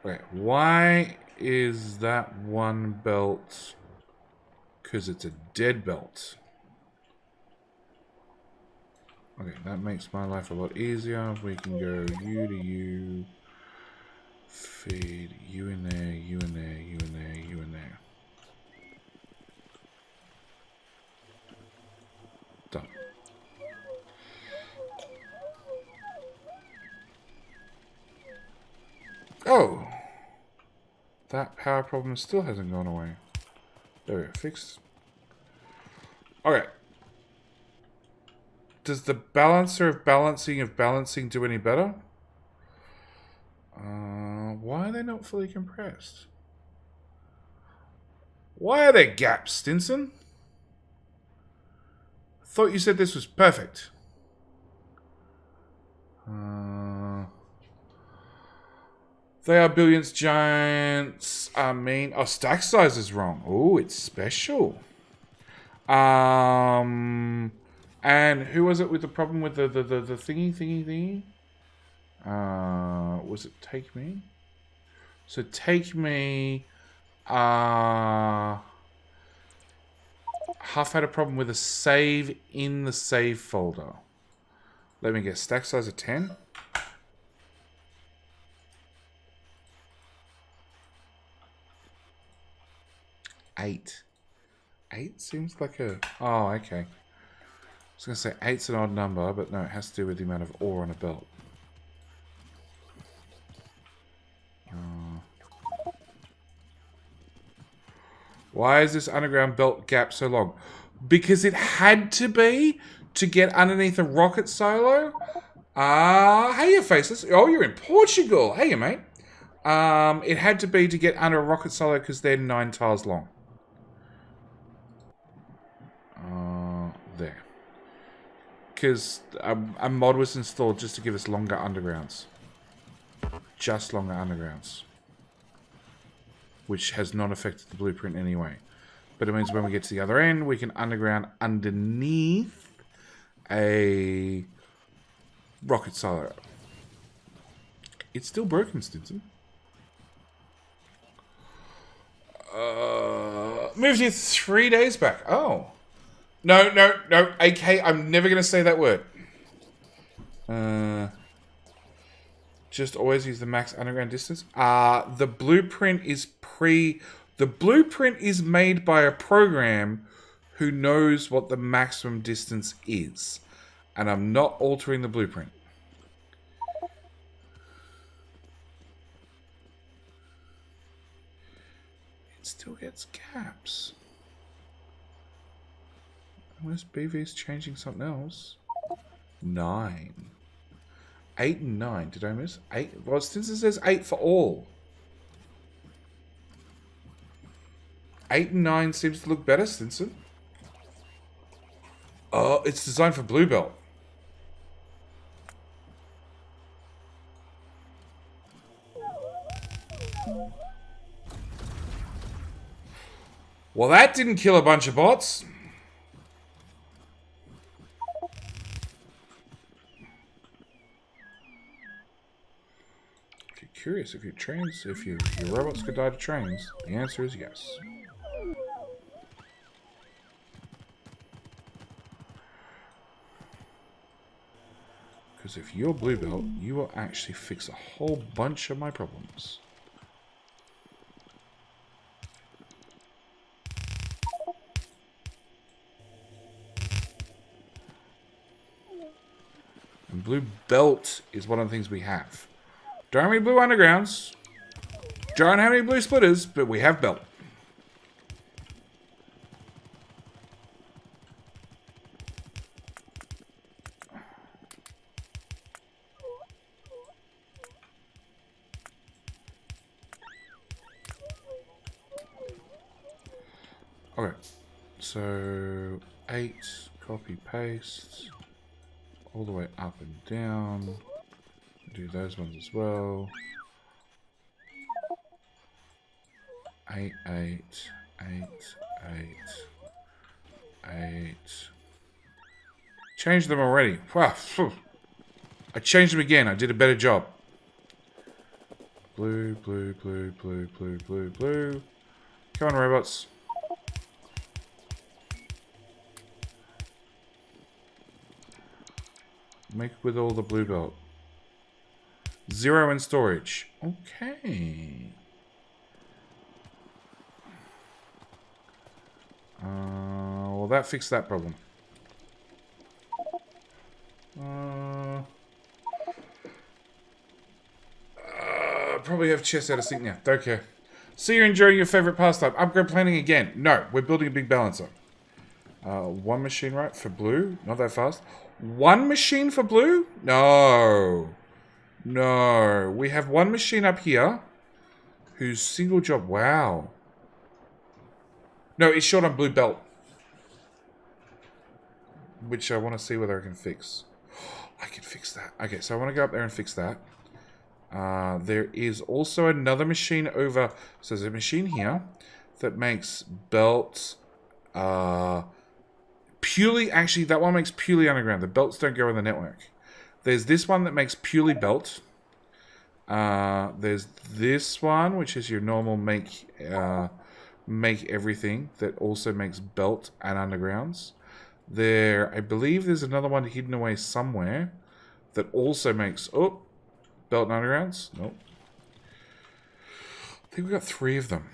Wait, why is that one belt? Because it's a dead belt. Okay, that makes my life a lot easier. We can go you to you. Feed you in there, you in there, you in there, you in there. Done. Oh! That power problem still hasn't gone away. There we go, fixed. Okay. Does the balancer of balancing do any better? Why are they not fully compressed? Why are there gaps, Stinson? I thought you said this was perfect. They are billions giants. I mean, oh, stack size is wrong. Oh, it's special. And who was it with the problem with the thingy? Was it take me? So take me... Half had a problem with a save in the save folder. Let me guess. Stack size of 10? 8. 8 seems like a... Oh, okay. I was going to say 8's an odd number, but no, it has to do with the amount of ore on a belt. Why is this underground belt gap so long? Because it had to be to get underneath a rocket silo. Hey, you faceless. Oh, you're in Portugal. Hey, you mate. It had to be to get under a rocket silo because they're 9 tiles long. There. Because a mod was installed just to give us longer undergrounds. Just longer undergrounds. Which has not affected the blueprint anyway. But it means when we get to the other end, we can underground underneath a rocket silo. It's still broken, Stinson. Moved here 3 days back. Oh. No. AK, I'm never going to say that word. Just always use the max underground distance. The blueprint is The blueprint is made by a program who knows what the maximum distance is. And I'm not altering the blueprint. It still gets gaps. Unless BV's changing something else. 9. 8 and 9. Did I miss? 8. Well, since it says 8 for all. 8 and 9 seems to look better, Stinson. Oh, it's designed for blue belt. Well, that didn't kill a bunch of bots. If you're curious, if your robots could die to trains, the answer is yes. Because if you're blue belt, you will actually fix a whole bunch of my problems. And blue belt is one of the things we have. Don't have any blue undergrounds. Don't have any blue splitters, but we have belt. Okay, so 8, copy, paste, all the way up and down. Do those ones as well. 8, 8, 8, 8, 8. Changed them already. Wow. I changed them again. I did a better job. Blue, blue, blue, blue, blue, blue, blue. Come on, robots. Make with all the blue belt. 0 in storage. Okay. Well, that fixed that problem. Probably have chest out of sync now. Don't care. So you're enjoying your favorite pastime. Upgrade planning again. No, we're building a big balancer. 1 machine right for blue. Not that fast. 1 machine for blue? No. No. We have 1 machine up here whose single job... Wow. No, it's short on blue belt. Which I want to see whether I can fix. I can fix that. Okay, so I want to go up there and fix that. There is also another machine over... So there's a machine here that makes belts... purely... Actually, that one makes purely underground. The belts don't go in the network. There's this one that makes purely belt. There's this one, which is your normal make everything that also makes belt and undergrounds. I believe there's another one hidden away somewhere that also makes belt and undergrounds. Nope. I think we got 3 of them.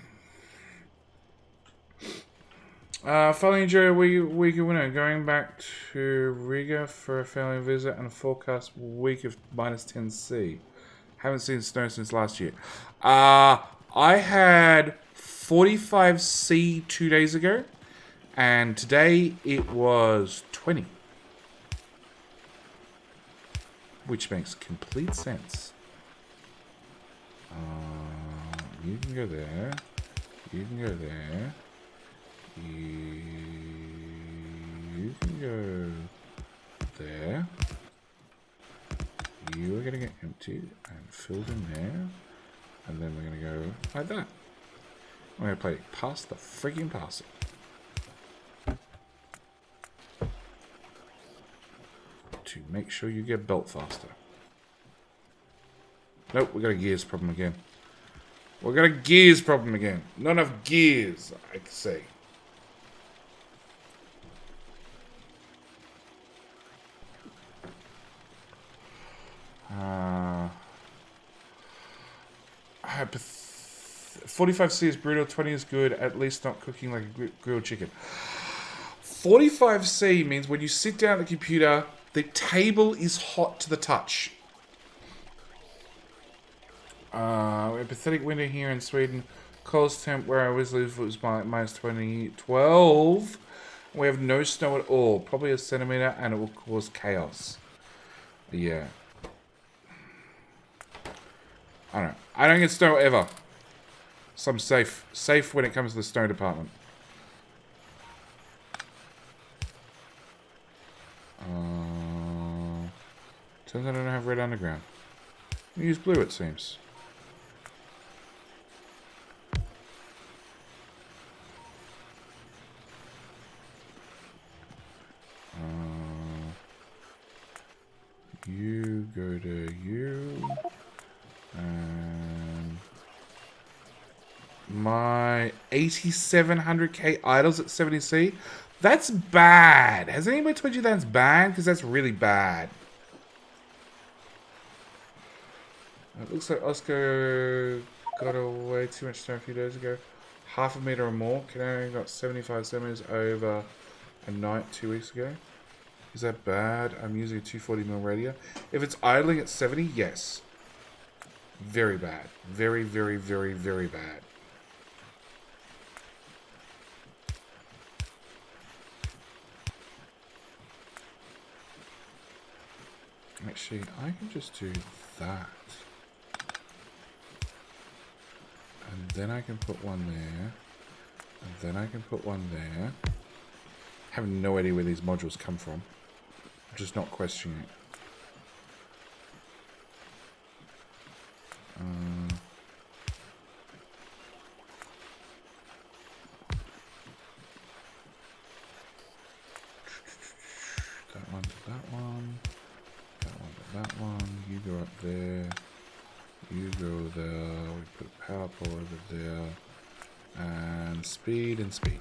Finally, Joe, week of winter. Going back to Riga for a family visit and a forecast week of -10°C. Haven't seen snow since last year. I had 45°C 2 days ago, and today it was 20, which makes complete sense. You can go there. You can go there. You can go there. You are going to get emptied and filled in there. And then we're going to go like that. I'm going to play past the freaking parcel. To make sure you get built faster. Nope, we got a gears problem again. We got a gears problem again. Not enough gears, I can say. Uh, 45°C is brutal, 20 is good, at least not cooking like a grilled chicken. 45°C means when you sit down at the computer, the table is hot to the touch. We have pathetic winter here in Sweden. Coldest temp where I always live was -20, 12. We have no snow at all, probably a centimeter, and it will cause chaos. Yeah. I don't know. I don't get snow ever. So I'm safe. Safe when it comes to the snow department. Turns out I don't have red underground. I use blue, it seems. You go to you. My 8700K idols at 70C. That's bad. Has anybody told you that's bad? Because that's really bad. It looks like Oscar got away too much snow a few days ago. Half a meter or more. Canary got 75 centimeters over a night 2 weeks ago. Is that bad? I'm using a 240mm radio. If it's idling at 70, yes. Very bad. Very, very, very, very bad. Actually, I can just do that. And then I can put one there. And then I can put one there. I have no idea where these modules come from. I'm just not questioning it. That one to that one. That one to that one. You go up there. You go there. We put a power pole over there. And speed and speed.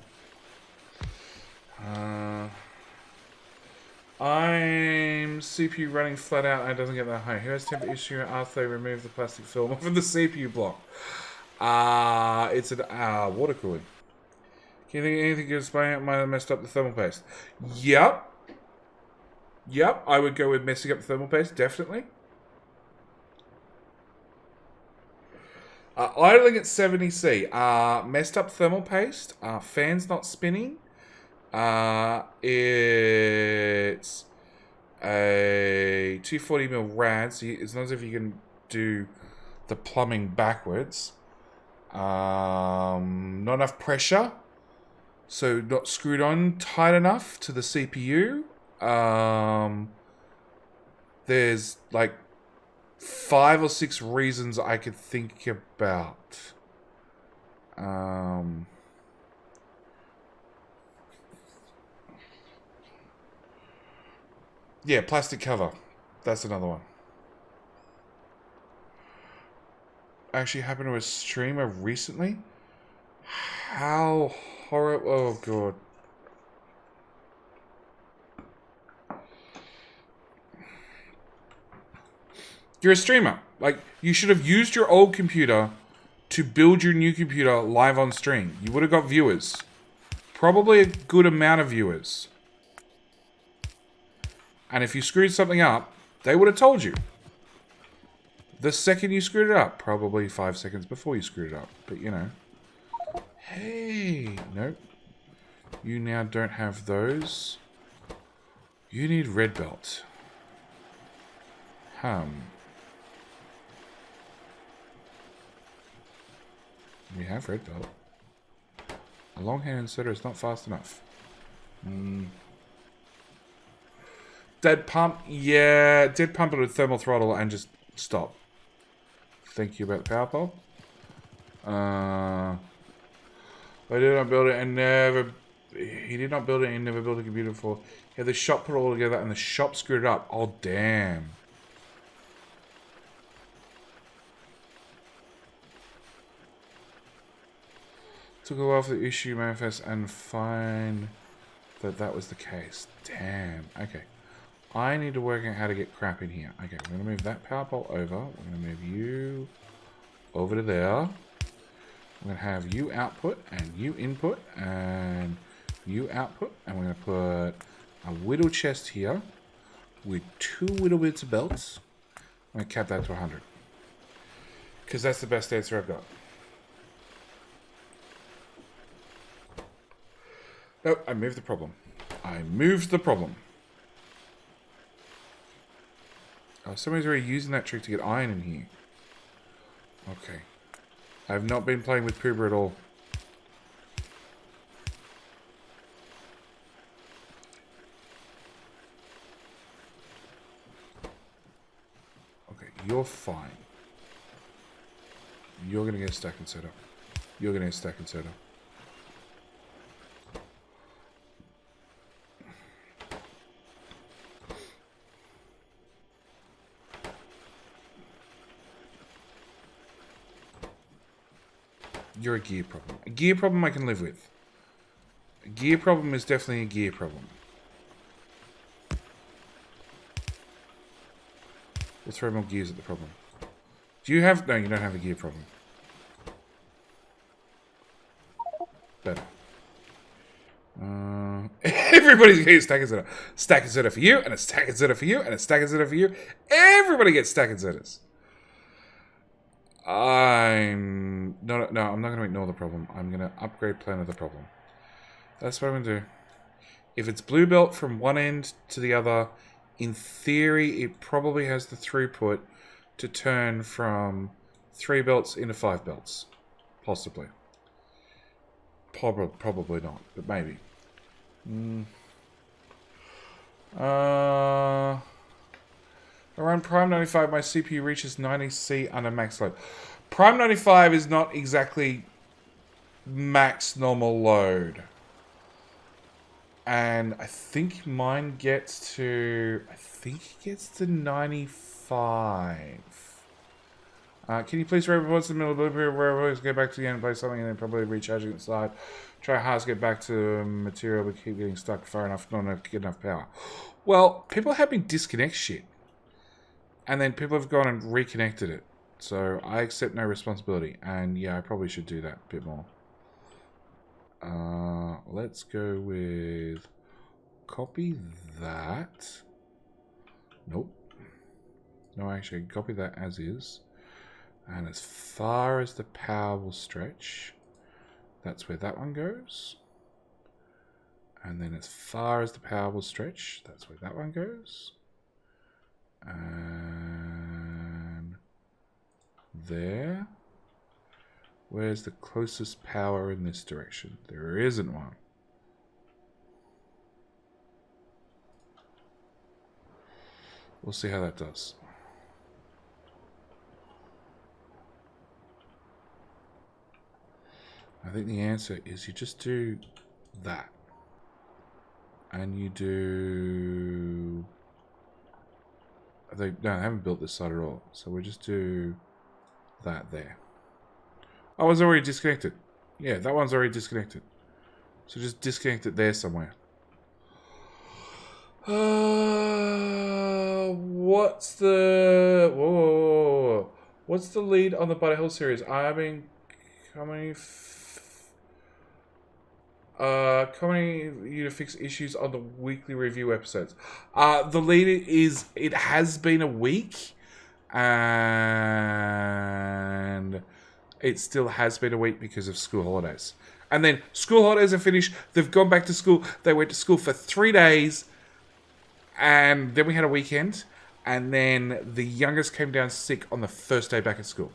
I'm CPU running flat out and it doesn't get that high. Who has temper issue after they remove the plastic film from the CPU block? It's an water cooling. Can you think of anything good might have messed up the thermal paste? Yep. Yep, I would go with messing up the thermal paste, definitely. Idling at 70C. Messed up thermal paste. Fans not spinning. It's a 240mm rad, so it's not as if you can do the plumbing backwards. Not enough pressure, so not screwed on tight enough to the CPU. There's like 5 or 6 reasons I could think about. Yeah, plastic cover. That's another one. actually happened to a streamer recently. How horrible. Oh, God. You're a streamer. Like, you should have used your old computer to build your new computer live on stream. You would have got viewers. Probably a good amount of viewers. And if you screwed something up, they would have told you. The second you screwed it up. Probably 5 seconds before you screwed it up. But, you know. Hey. Nope. You now don't have those. You need red belt. We have red belt. A long-hand inserter is not fast enough. Dead pump? Yeah, dead pump it with thermal throttle and just stop. Thank you about the power pole. I did not build it and never... He did not build it and never built a computer before. Yeah, the shop put it all together and the shop screwed it up. Oh, damn. Took a while for the issue manifest and find that that was the case. Damn. Okay. I need to work out how to get crap in here. Okay, we're going to move that power pole over. We're going to move you over to there. We're going to have you output and you input and you output. And we're going to put a whittle chest here with 2 whittle bits of belts. I'm going to cap that to 100. Because that's the best answer I've got. No, I moved the problem. I moved the problem. Oh, somebody's already using that trick to get iron in here. Okay. I have not been playing with Poober at all. Okay, you're fine. You're going to get stack and set up. You're going to get stack and set up. You're a gear problem. A gear problem I can live with. A gear problem is definitely a gear problem. We'll throw more gears at the problem. Do you have... No, you don't have a gear problem. Better. Everybody's getting a stack and setter. Stack and setter for you, and a stack and setter for you, and a stack and setter for you. Everybody gets stack and setters. I'm not going to ignore the problem. I'm going to upgrade plan of the problem. That's what I'm going to do. If it's blue belt from one end to the other, in theory, it probably has the throughput to turn from 3 belts into 5 belts. Possibly. Probably not, but maybe. Around Prime 95, my CPU reaches 90C under max load. Prime 95 is not exactly max normal load. And I think mine gets to... I think it gets to 95. Can you please reverse the middle of the blue, get back to the end, play something, and then probably recharging the side. Try hard to get back to material, but keep getting stuck far enough, not enough to get enough power. Well, people have me disconnect shit. And then people have gone and reconnected it. So I accept no responsibility. And yeah, I probably should do that a bit more. Let's go with... Copy that. Nope. No, actually, copy that as is. And as far as the power will stretch, that's where that one goes. And then as far as the power will stretch, that's where that one goes. And there. Where's the closest power in this direction? There isn't one. We'll see how that does. I think the answer is you just do that. And you do... No, I haven't built this side at all. So we just do that there. Oh, it was already disconnected. Yeah, that one's already disconnected. So just disconnect it there somewhere. What's the... Whoa. What's the lead on the Butter Hill series? I've been coming you to fix issues on the weekly review episodes. The lead is... It has been a week. And it still has been a week because of school holidays. And then school holidays are finished. They've gone back to school. They went to school for 3 days. And then we had a weekend. And then the youngest came down sick on the first day back at school.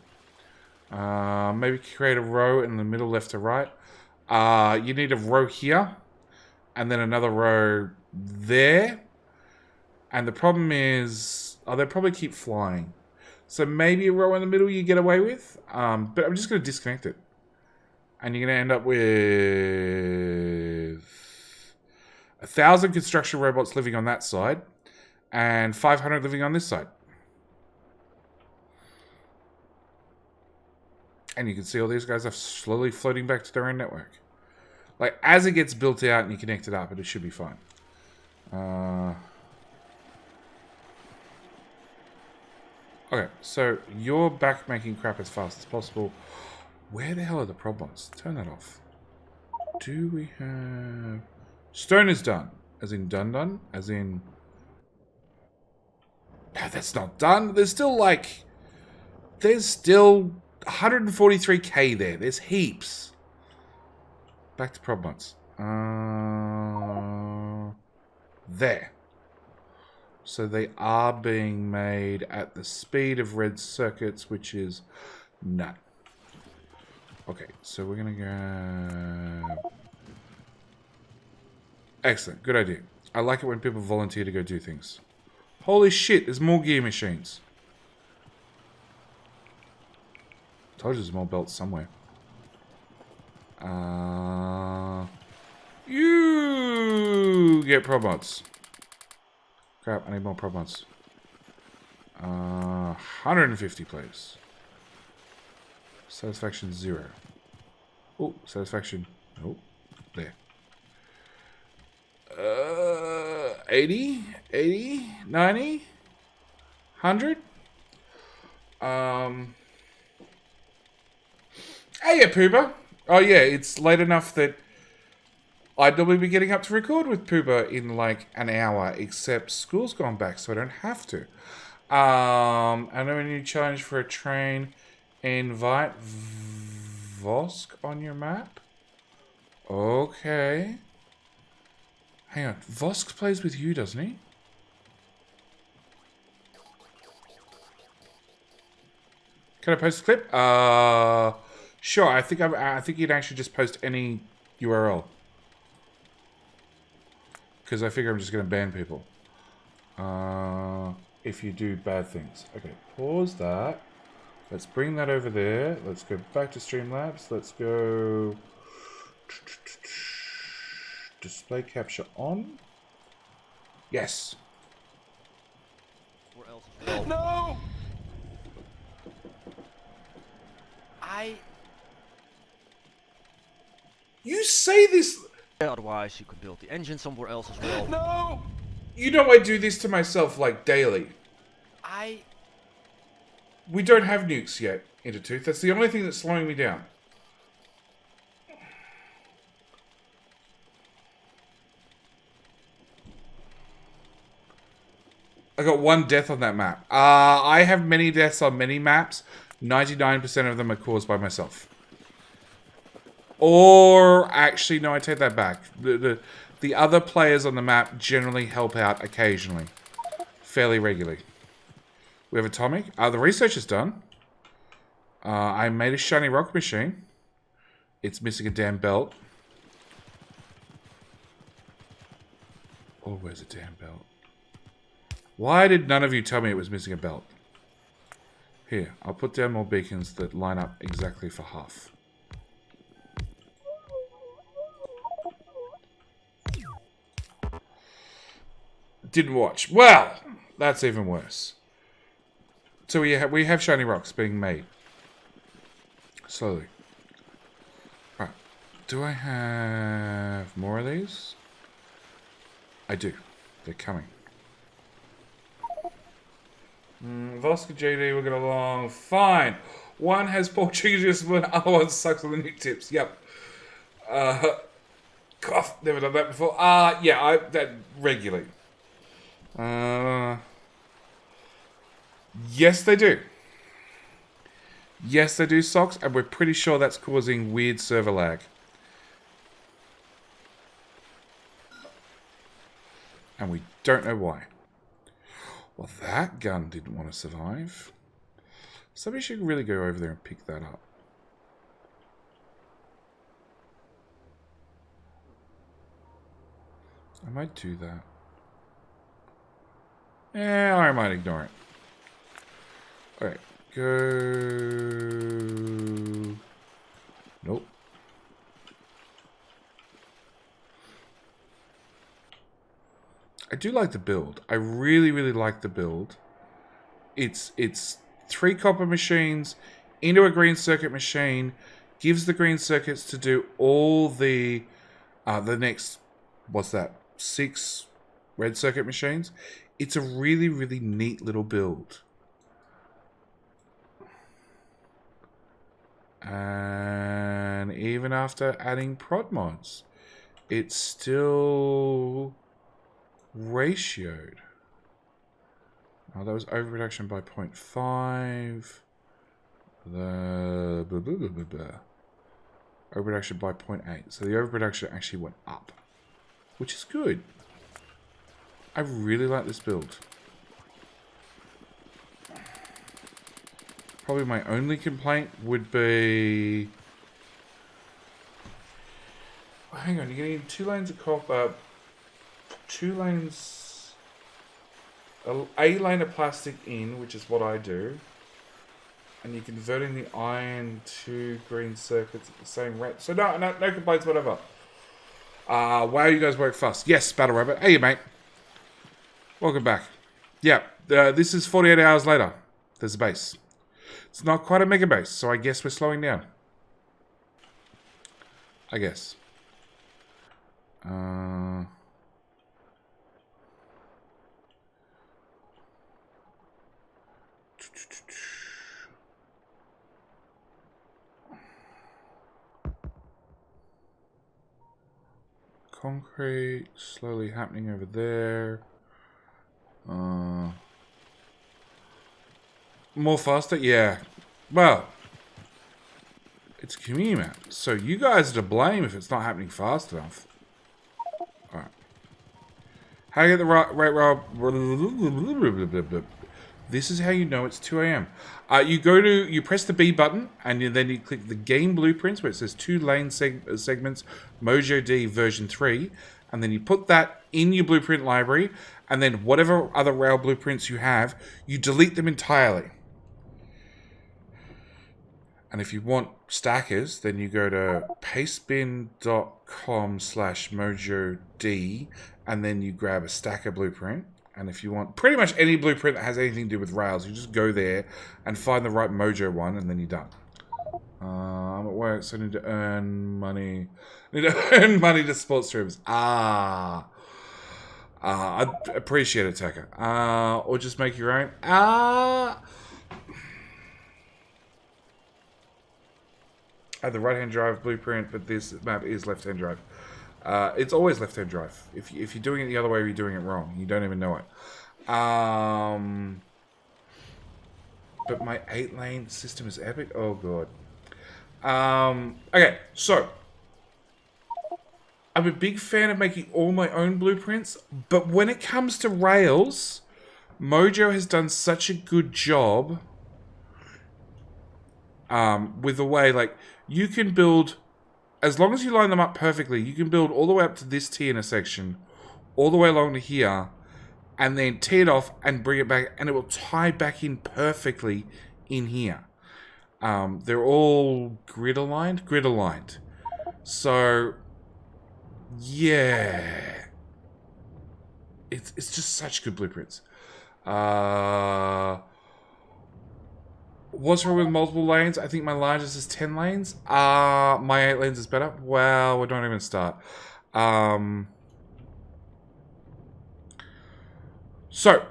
Maybe create a row in the middle, left to right. You need a row here. And then another row there. And the problem is... Oh, they'll probably keep flying. So maybe a row in the middle you get away with. But I'm just going to disconnect it. And you're going to end up with 1,000 construction robots living on that side. And 500 living on this side. And you can see all these guys are slowly floating back to their own network. Like, as it gets built out and you connect it up, it should be fine. Okay, so you're back making crap as fast as possible. Where the hell are the problems? Turn that off. Do we have... Stone is done. As in done? As in... No, that's not done. There's still like... There's still 143k there. There's heaps. Back to problems. There. So they are being made at the speed of red circuits, which is none. Okay, so we're going to go... Excellent, good idea. I like it when people volunteer to go do things. Holy shit, there's more gear machines. Told you there's more belts somewhere. You get prod mods. Crap, I need more prod mods. 150 please. Satisfaction 0. Oh, satisfaction. Oh, there. 80, 90, 100. Hey, Pooba. Oh yeah, it's late enough that I'd normally be getting up to record with Pooba in like an hour, except school's gone back, so I don't have to. I know a new challenge for a train. Invite Vosk on your map. Okay. Hang on. Vosk plays with you, doesn't he? Can I post a clip? Sure. I think you'd actually just post any URL. Because I figure I'm just going to ban people. If you do bad things. Okay, pause that. Let's bring that over there. Let's go back to Streamlabs. Let's go... Display capture on. Yes. Where else as well? No! You say this... Otherwise, you could build the engine somewhere else as well. No! You know I do this to myself, like, daily. We don't have nukes yet, Intertooth. That's the only thing that's slowing me down. I got 1 death on that map. I have many deaths on many maps. 99% of them are caused by myself. Or, actually, no, I take that back. The other players on the map generally help out occasionally. Fairly regularly. We have Atomic. The research is done. I made a shiny rock machine. It's missing a damn belt. Oh, where's the damn belt? Why did none of you tell me it was missing a belt? Here, I'll put down more beacons that line up exactly for half. Didn't watch. Well, that's even worse. So we have shiny rocks being made. Slowly. Right. Do I have more of these? I do. They're coming. Voska JD, we'll get along fine. One has Portuguese, one other one sucks on the nick tips. Yep. Cough. Never done that before. Yeah, that regularly. Yes, they do. Yes, they do, Socks, and we're pretty sure that's causing weird server lag. And we don't know why. Well, that gun didn't want to survive. Somebody should really go over there and pick that up. I might do that. Yeah, I might ignore it. Alright, go... Nope. I do like the build. I really, really like the build. It's 3 copper machines into a green circuit machine, gives the green circuits to do all the next, what's that, 6 red circuit machines. It's a really, really neat little build. And even after adding prod mods, it's still ratioed. Oh, that was overproduction by 0.5. The overproduction by 0.8. So the overproduction actually went up, which is good. I really like this build. Probably my only complaint would be... Oh, hang on, you're getting 2 lanes of copper, 2 lanes... A lane of plastic in, which is what I do. And you're converting the iron to green circuits at the same rate. So no complaints, whatever. Wow, you guys work fast. Yes, Battle Rabbit. Hey, mate. Welcome back. Yeah, this is 48 hours later. There's a base. It's not quite a mega base, so I guess we're slowing down. I guess. Concrete slowly happening over there. More faster? Yeah. Well, it's a community map, so you guys are to blame if it's not happening fast enough. Alright. How do you get the right roll? This is how you know it's 2 a.m. You press the B button, and then you click the game blueprints where it says 2 lane segments, Mojo D version 3, and then you put that in your blueprint library, and then whatever other rail blueprints you have, you delete them entirely. And if you want stackers, then you go to pastebin.com/mojod, and then you grab a stacker blueprint. And if you want pretty much any blueprint that has anything to do with rails, you just go there and find the right Mojo one, and then you're done. I'm at work, so I need to earn money. I need to earn money to support streams. I appreciate it, Tucker. Or just make your own. I have the right-hand drive blueprint, but this map is left-hand drive. It's always left-hand drive. If you're doing it the other way, you're doing it wrong. You don't even know it. But my 8-lane system is epic. Oh, God. Okay, so. I'm a big fan of making all my own blueprints, but when it comes to rails, Mojo has done such a good job with the way, like, you can build, as long as you line them up perfectly, you can build all the way up to this T intersection, all the way along to here, and then tee it off and bring it back, and it will tie back in perfectly in here. They're all grid aligned. So, yeah. It's just such good blueprints. What's wrong with multiple lanes? I think my largest is 10 lanes. My 8 lanes is better. Well, we don't even start. So,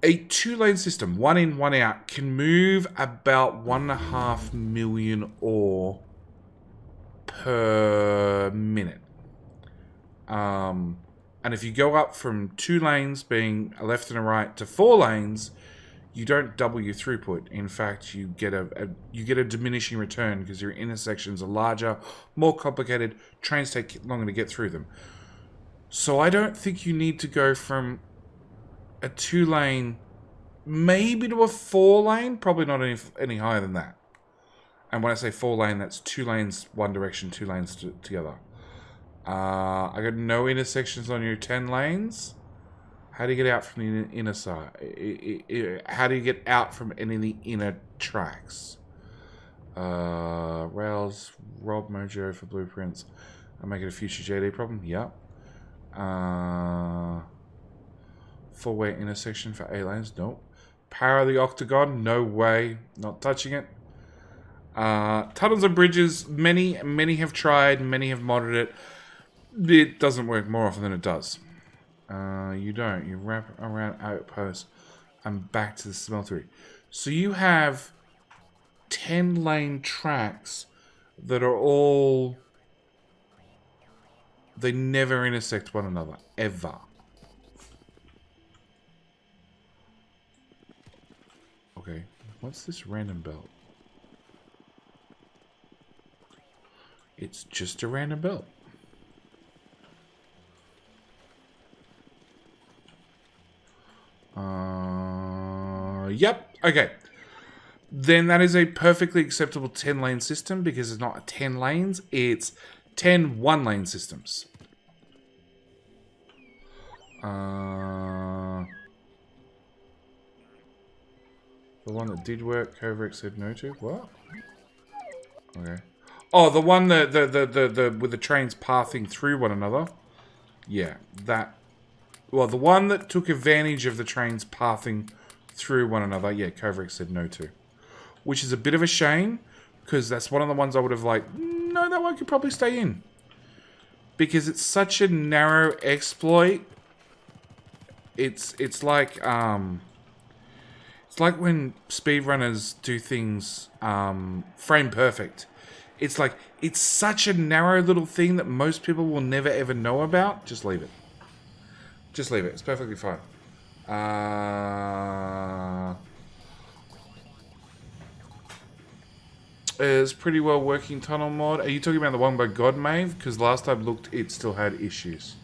a 2-lane system, 1 in, 1 out, can move about 1.5 million ore per minute. And if you go up from 2 lanes being a left and a right to 4 lanes, you don't double your throughput. In fact, you get a diminishing return because your intersections are larger, more complicated. Trains take longer to get through them. So I don't think you need to go from a 2-lane, maybe to a 4-lane. Probably not any higher than that. And when I say 4-lane, that's 2 lanes one direction, 2 lanes together. I got no intersections on your 10 lanes. How do you get out from the inner side? How do you get out from any of the inner tracks? Rails, Rob Mojo for blueprints. I'll make it a future JD problem. Yep. 4-way intersection for 8 lanes. Nope. Power of the octagon. No way. Not touching it. Tunnels and bridges. Many have tried. Many have modded it. It doesn't work more often than it does. You don't. You wrap around outposts and back to the smeltery. So you have 10-lane tracks that are all... They never intersect one another. Ever. Okay. What's this random belt? It's just a random belt. Yep. Okay. Then that is a perfectly acceptable 10-lane system because it's not 10 lanes. It's 10 one-lane systems. The one that did work, Kovac said no to. What? Okay. Oh, the one that with the trains pathing through one another. Yeah, that. Well, the one that took advantage of the trains pathing through one another. Yeah, Kovac said no to. Which is a bit of a shame, because that's one of the ones I would have like, no, that one could probably stay in. Because it's such a narrow exploit. It's like when speedrunners do things frame perfect. It's like, it's such a narrow little thing that most people will never ever know about. Just leave it. Just leave it. It's perfectly fine. It's pretty well working tunnel mod. Are you talking about the one by Godmave? Because last time I looked, it still had issues.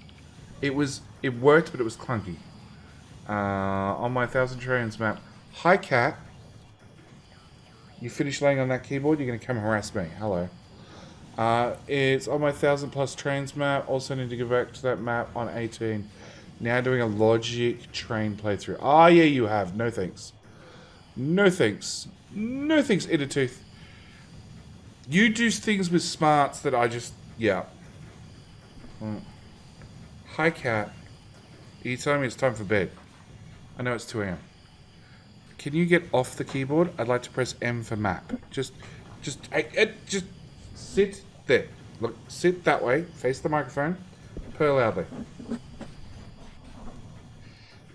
It worked, but it was clunky. On my 1,000 trains map. Hi, cat. You finished laying on that keyboard? You're going to come harass me. Hello. It's on my 1,000+ trains map. Also need to go back to that map on 18. Now doing a logic train playthrough. Ah, yeah, you have. No thanks. No thanks. No thanks, Tooth. You do things with smarts that I just... Yeah. Hi, cat. Are you telling me it's time for bed? I know it's 2 a.m. Can you get off the keyboard? I'd like to press M for map. Just sit there. Look, sit that way. Face the microphone. Purr loudly.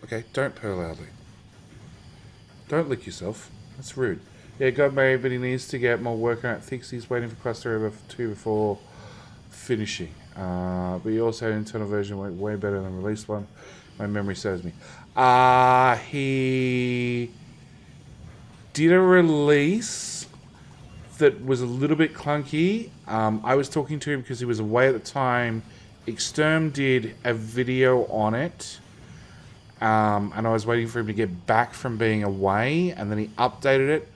Okay, don't purr loudly. Don't lick yourself. That's rude. Yeah, God made, but he needs to get more work on it. Thinks he's waiting for cluster over 2 before finishing. But he also had an internal version way better than the released one. My memory serves me. He did a release that was a little bit clunky. I was talking to him because he was away at the time. Exterm did a video on it. And I was waiting for him to get back from being away. And then he updated it.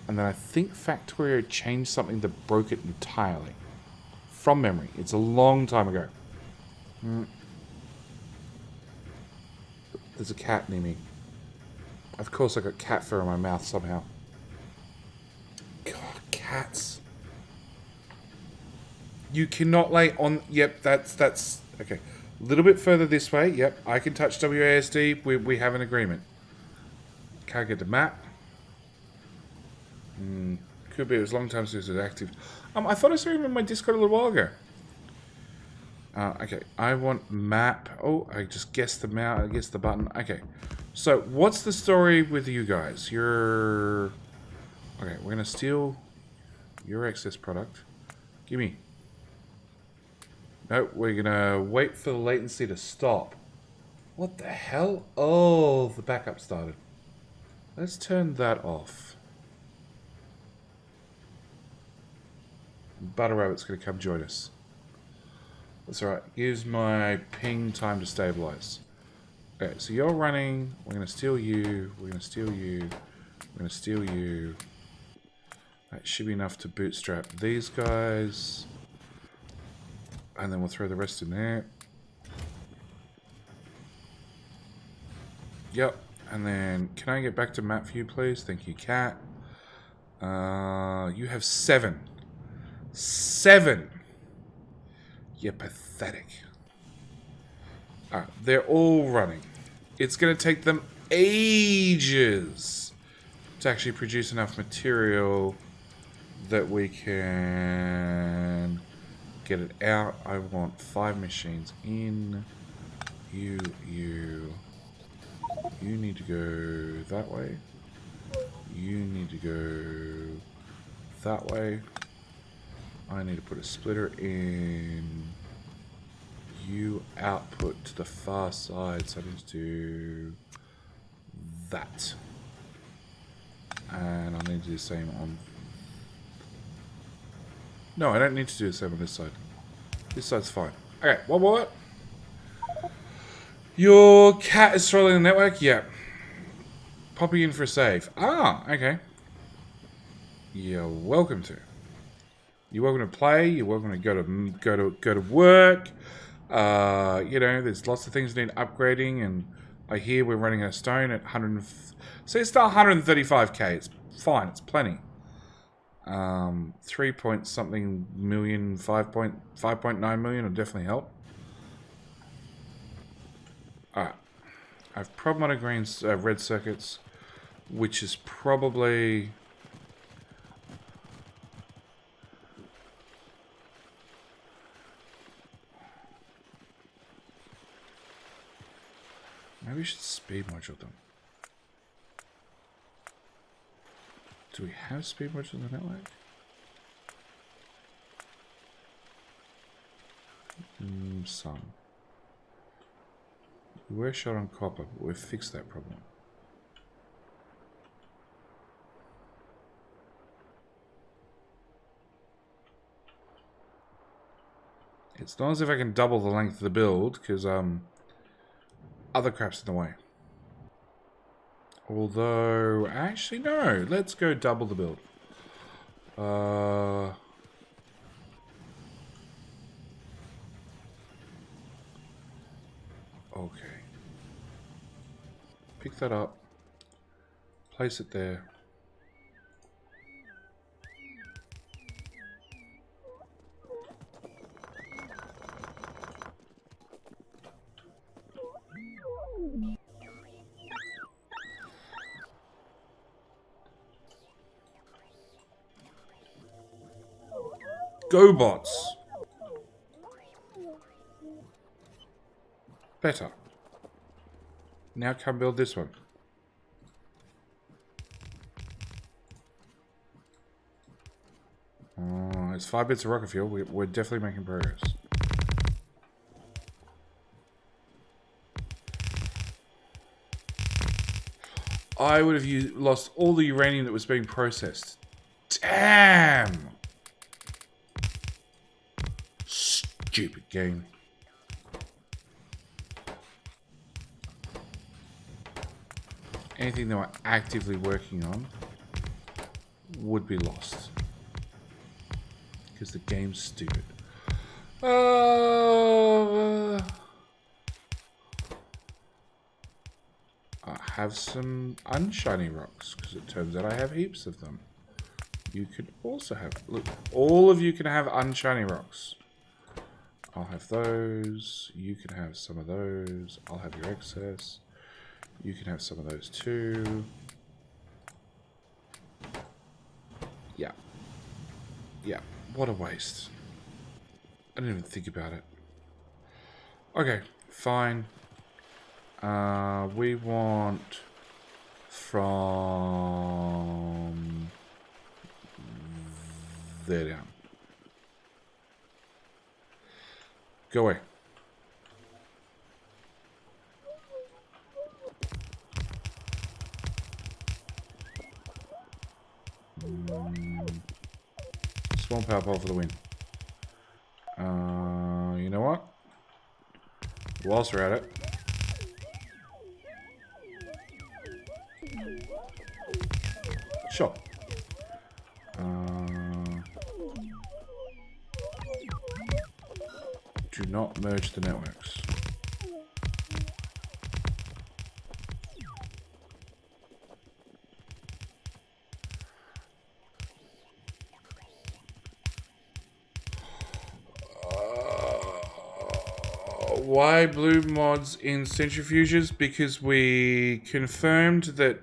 And then I think Factorio changed something that broke it entirely. From memory. It's a long time ago. There's a cat near me. Of course I got cat fur in my mouth somehow. God, cats. You cannot lay on... Yep, that's... Okay. A little bit further this way. Yep, I can touch WASD. We have an agreement. Can't get the map. Could be. It was a long time since it was active. I thought I saw him in my Discord a little while ago. Okay, I want map. Oh, I just guessed the map. I guessed the button. Okay, so what's the story with you guys? You're... Okay, we're going to steal your excess product. Gimme. No, we're going to wait for the latency to stop. What the hell? Oh, the backup started. Let's turn that off. Butter Rabbit's going to come join us. That's alright. Gives my ping time to stabilize. Okay, so you're running. We're going to steal you. We're going to steal you. We're going to steal you. That should be enough to bootstrap these guys. And then we'll throw the rest in there. Yep. And then, can I get back to map view, please? Thank you, Cat. You have 7. 7! You're pathetic. Alright, they're all running. It's going to take them ages to actually produce enough material that we can get it out. I want 5 machines in. You need to go that way. You need to go that way. I need to put a splitter in. You output to the far side, so I need to do that. And I need to do the same on... No, I don't need to do the same on this side. This side's fine. Okay, what? Your cat is trolling the network? Yeah. Popping in for a save. Ah, okay. You're welcome to. You're welcome to play. You're welcome to go to work. You know, there's lots of things that need upgrading, and I hear we're running out of stone at 100. So it's still 135k. It's fine. It's plenty. 3 point something million, 5.9 million will definitely help. Alright. I have problematic red circuits, which is probably... Maybe we should speed module them. Do we have speed module in the network? Some. We were short on copper, but we've fixed that problem. It's not as if I can double the length of the build, because other crap's in the way. Although, actually no, let's go double the build. Okay. Pick that up. Place it there. Go bots. Better. Now come build this one. Oh, it's 5 bits of rocket fuel. We're definitely making progress. I would have lost all the uranium that was being processed. Damn! Stupid game. Anything that we're actively working on would be lost. Because the game's stupid. I have some unshiny rocks, because it turns out I have heaps of them. You could also have... Look, all of you can have unshiny rocks. I'll have those. You can have some of those. I'll have your excess. You can have some of those too. Yeah. Yeah. What a waste. I didn't even think about it. Okay, fine. We want from there down. Go away. Small power pole for the win. You know what? Whilst we're at it, sure. Do not merge the networks. Why blue mods in centrifuges? Because we confirmed that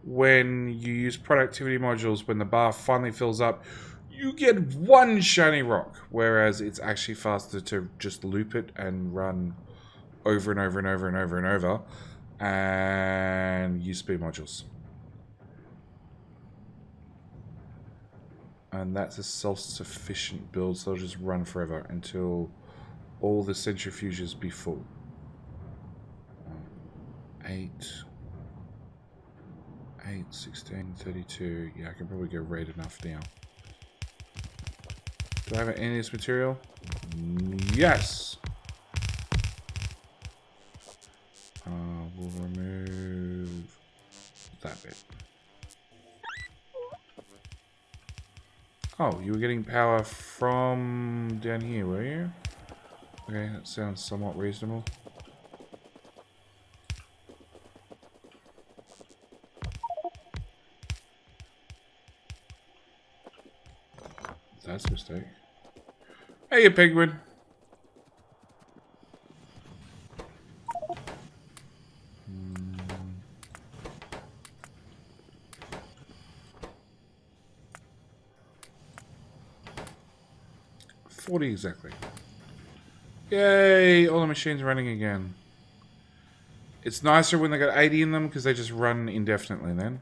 when you use productivity modules, when the bar finally fills up, you get one shiny rock, whereas it's actually faster to just loop it and run over and over and over and over and over and use speed modules. And that's a self-sufficient build, so they'll just run forever until all the centrifuges be full. 8, 16, 32. Yeah, I can probably go right enough now. Do I have any of this material? Yes! We'll remove that bit. Oh, you were getting power from down here, were you? Okay, that sounds somewhat reasonable. That's a mistake. Hey, you penguin. $40 exactly. Yay! All the machines running again. It's nicer when they got 80 in them because they just run indefinitely then.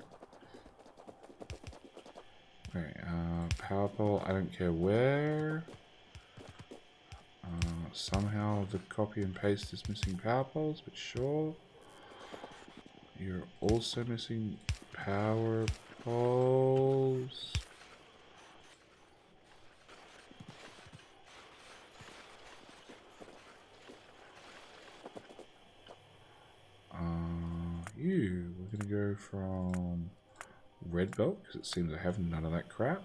Okay, power pole, I don't care where. Somehow the copy and paste is missing power poles, but sure. You're also missing power poles. We're going to go from red belt, because it seems I have none of that crap.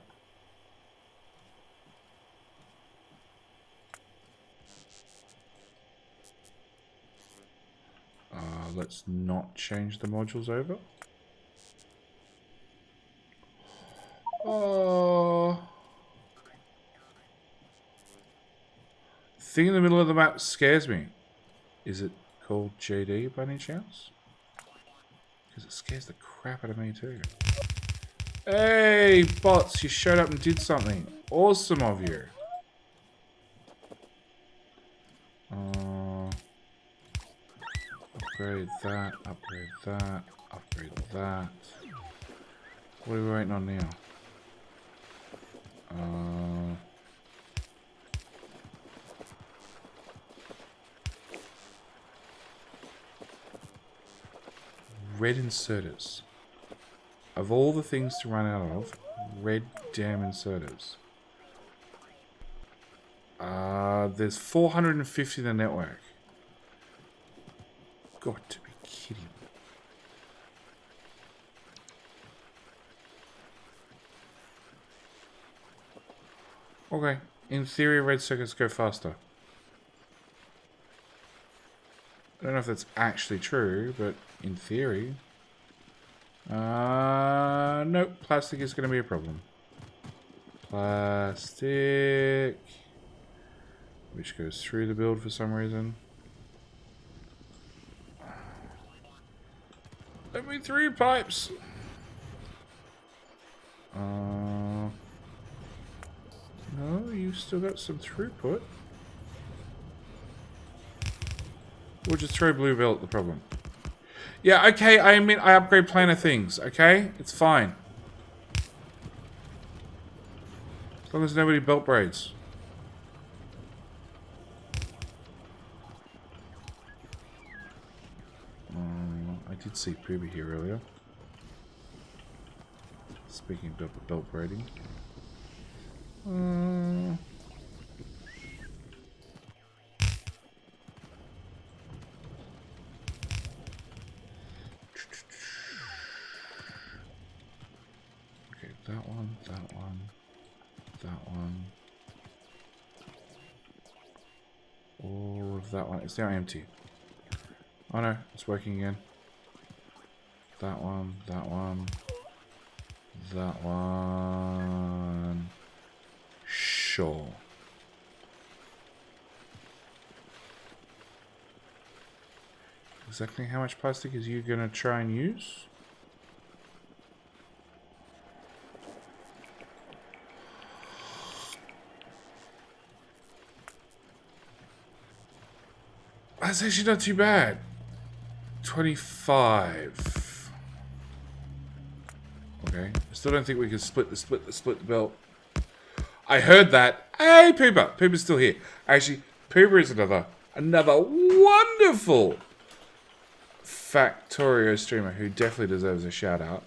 Let's not change the modules over. Thing in the middle of the map scares me. Is it called JD by any chance? Because it scares the crap out of me too. Hey, bots, you showed up and did something. Awesome of you. Upgrade that, upgrade that, upgrade that. What are we waiting on now? Red inserters. Of all the things to run out of, red damn inserters. There's 450 in the network. Got to be kidding me. Okay, in theory, red circuits go faster. I don't know if that's actually true, but in theory. Nope, plastic is going to be a problem. Plastic. Which goes through the build for some reason. Let me through, pipes! Oh, you still got some throughput. We'll just throw blue belt at the problem. Yeah, okay, I admit I upgrade planar things, okay? It's fine. As long as nobody belt braids. I did see Pooba here earlier. Speaking of belt braiding. Okay, that one, that one, that one. All of that one. It's now empty. Oh no, it's working again. That one, that one, that one. Sure. Exactly how much plastic is you gonna try and use? That's actually not too bad. 25. Okay. I still don't think we can split the belt. I heard that. Hey, Pooba. Pooba's still here. Actually, Pooba is another wonderful Factorio streamer who definitely deserves a shout out.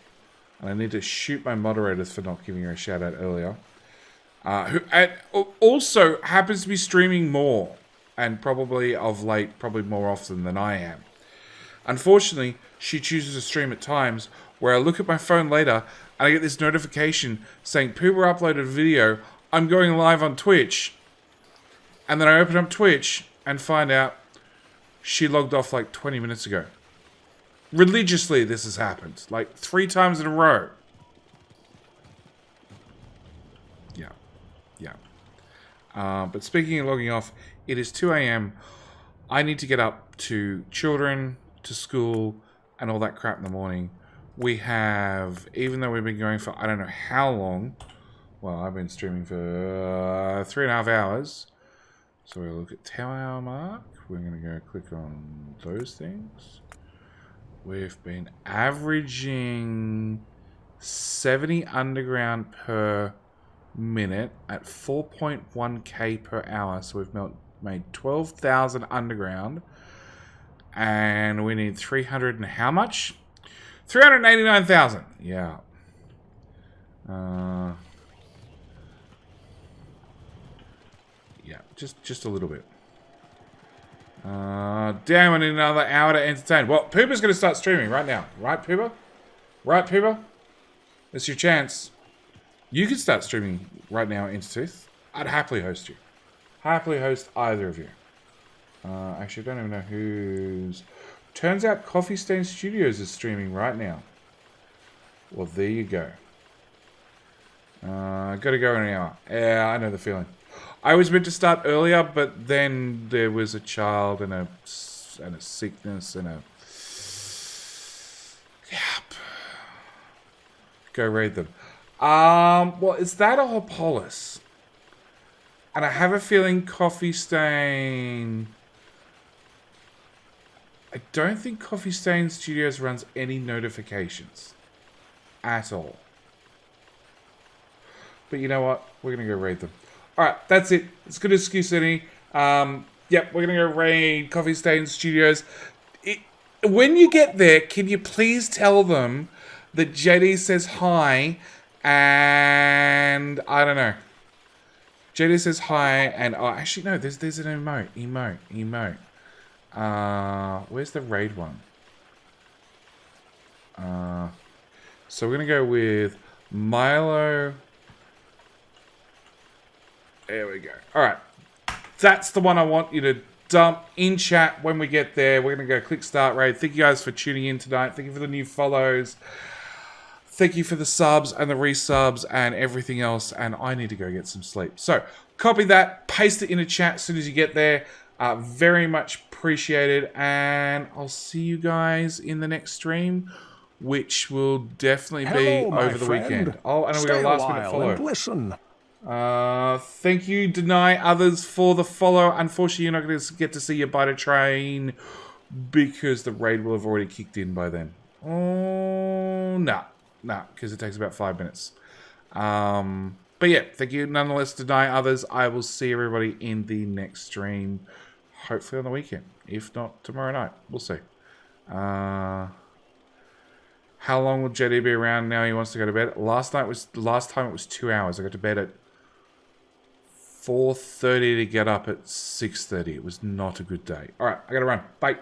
And I need to shoot my moderators for not giving her a shout out earlier. Who also happens to be streaming more. And probably of late, probably more often than I am. Unfortunately, she chooses to stream at times where I look at my phone later and I get this notification saying, Pooba uploaded a video, I'm going live on Twitch. And then I open up Twitch and find out she logged off like 20 minutes ago. Religiously, this has happened. Like 3 times in a row. Yeah. Yeah. But speaking of logging off, it is 2 a.m. I need to get up to children, to school, and all that crap in the morning. We have, even though we've been going for I don't know how long, well, I've been streaming for 3.5 hours. So we'll look at 10-hour mark. We're going to go click on those things. We've been averaging 70 underground per minute at 4.1k per hour. So we've made 12,000 underground. And we need 300 and how much? 389,000. Yeah. Yeah, just a little bit. Damn, I need another hour to entertain. Well, Pooba's going to start streaming right now. Right, Pooba? Right, Pooba? It's your chance. You can start streaming right now into Tooth. I'd happily host you. Happily host either of you. Actually, I don't even know who's... Turns out Coffee Stain Studios is streaming right now. Well, there you go. Gotta go in an hour. Yeah, I know the feeling. I was meant to start earlier, but then there was a child and a sickness and a... Yep. Go read them. Well, is that a Hopolis? And I have a feeling Coffee Stain... I don't think Coffee Stain Studios runs any notifications. At all. But you know what? We're going to go raid them. Alright, that's it. It's a good excuse, any. Yep, we're going to go raid Coffee Stain Studios. When you get there, can you please tell them that JD says hi and... I don't know. JD says hi and... Oh, actually, no. There's an emote. Where's the raid one? So we're going to go with Milo... There we go. Alright. That's the one I want you to dump in chat when we get there. We're going to go click start raid. Thank you guys for tuning in tonight. Thank you for the new follows. Thank you for the subs and the resubs and everything else. And I need to go get some sleep. So, copy that. Paste it in the chat as soon as you get there. Very much appreciated. And I'll see you guys in the next stream, which will definitely be over the weekend. Oh, and we got a last minute follow. Listen. Thank you, Deny Others, for the follow. Unfortunately, you're not going to get to see your biter train because the raid will have already kicked in by then. Oh, no, because it takes about 5 minutes. But yeah, thank you nonetheless, Deny Others. I will see everybody in the next stream, hopefully on the weekend. If not, tomorrow night. We'll see. How long will Jetty be around now? He wants to go to bed. Last time it was 2 hours. I got to bed at 4:30 to get up at 6:30. It was not a good day. All right, I gotta run. Bye.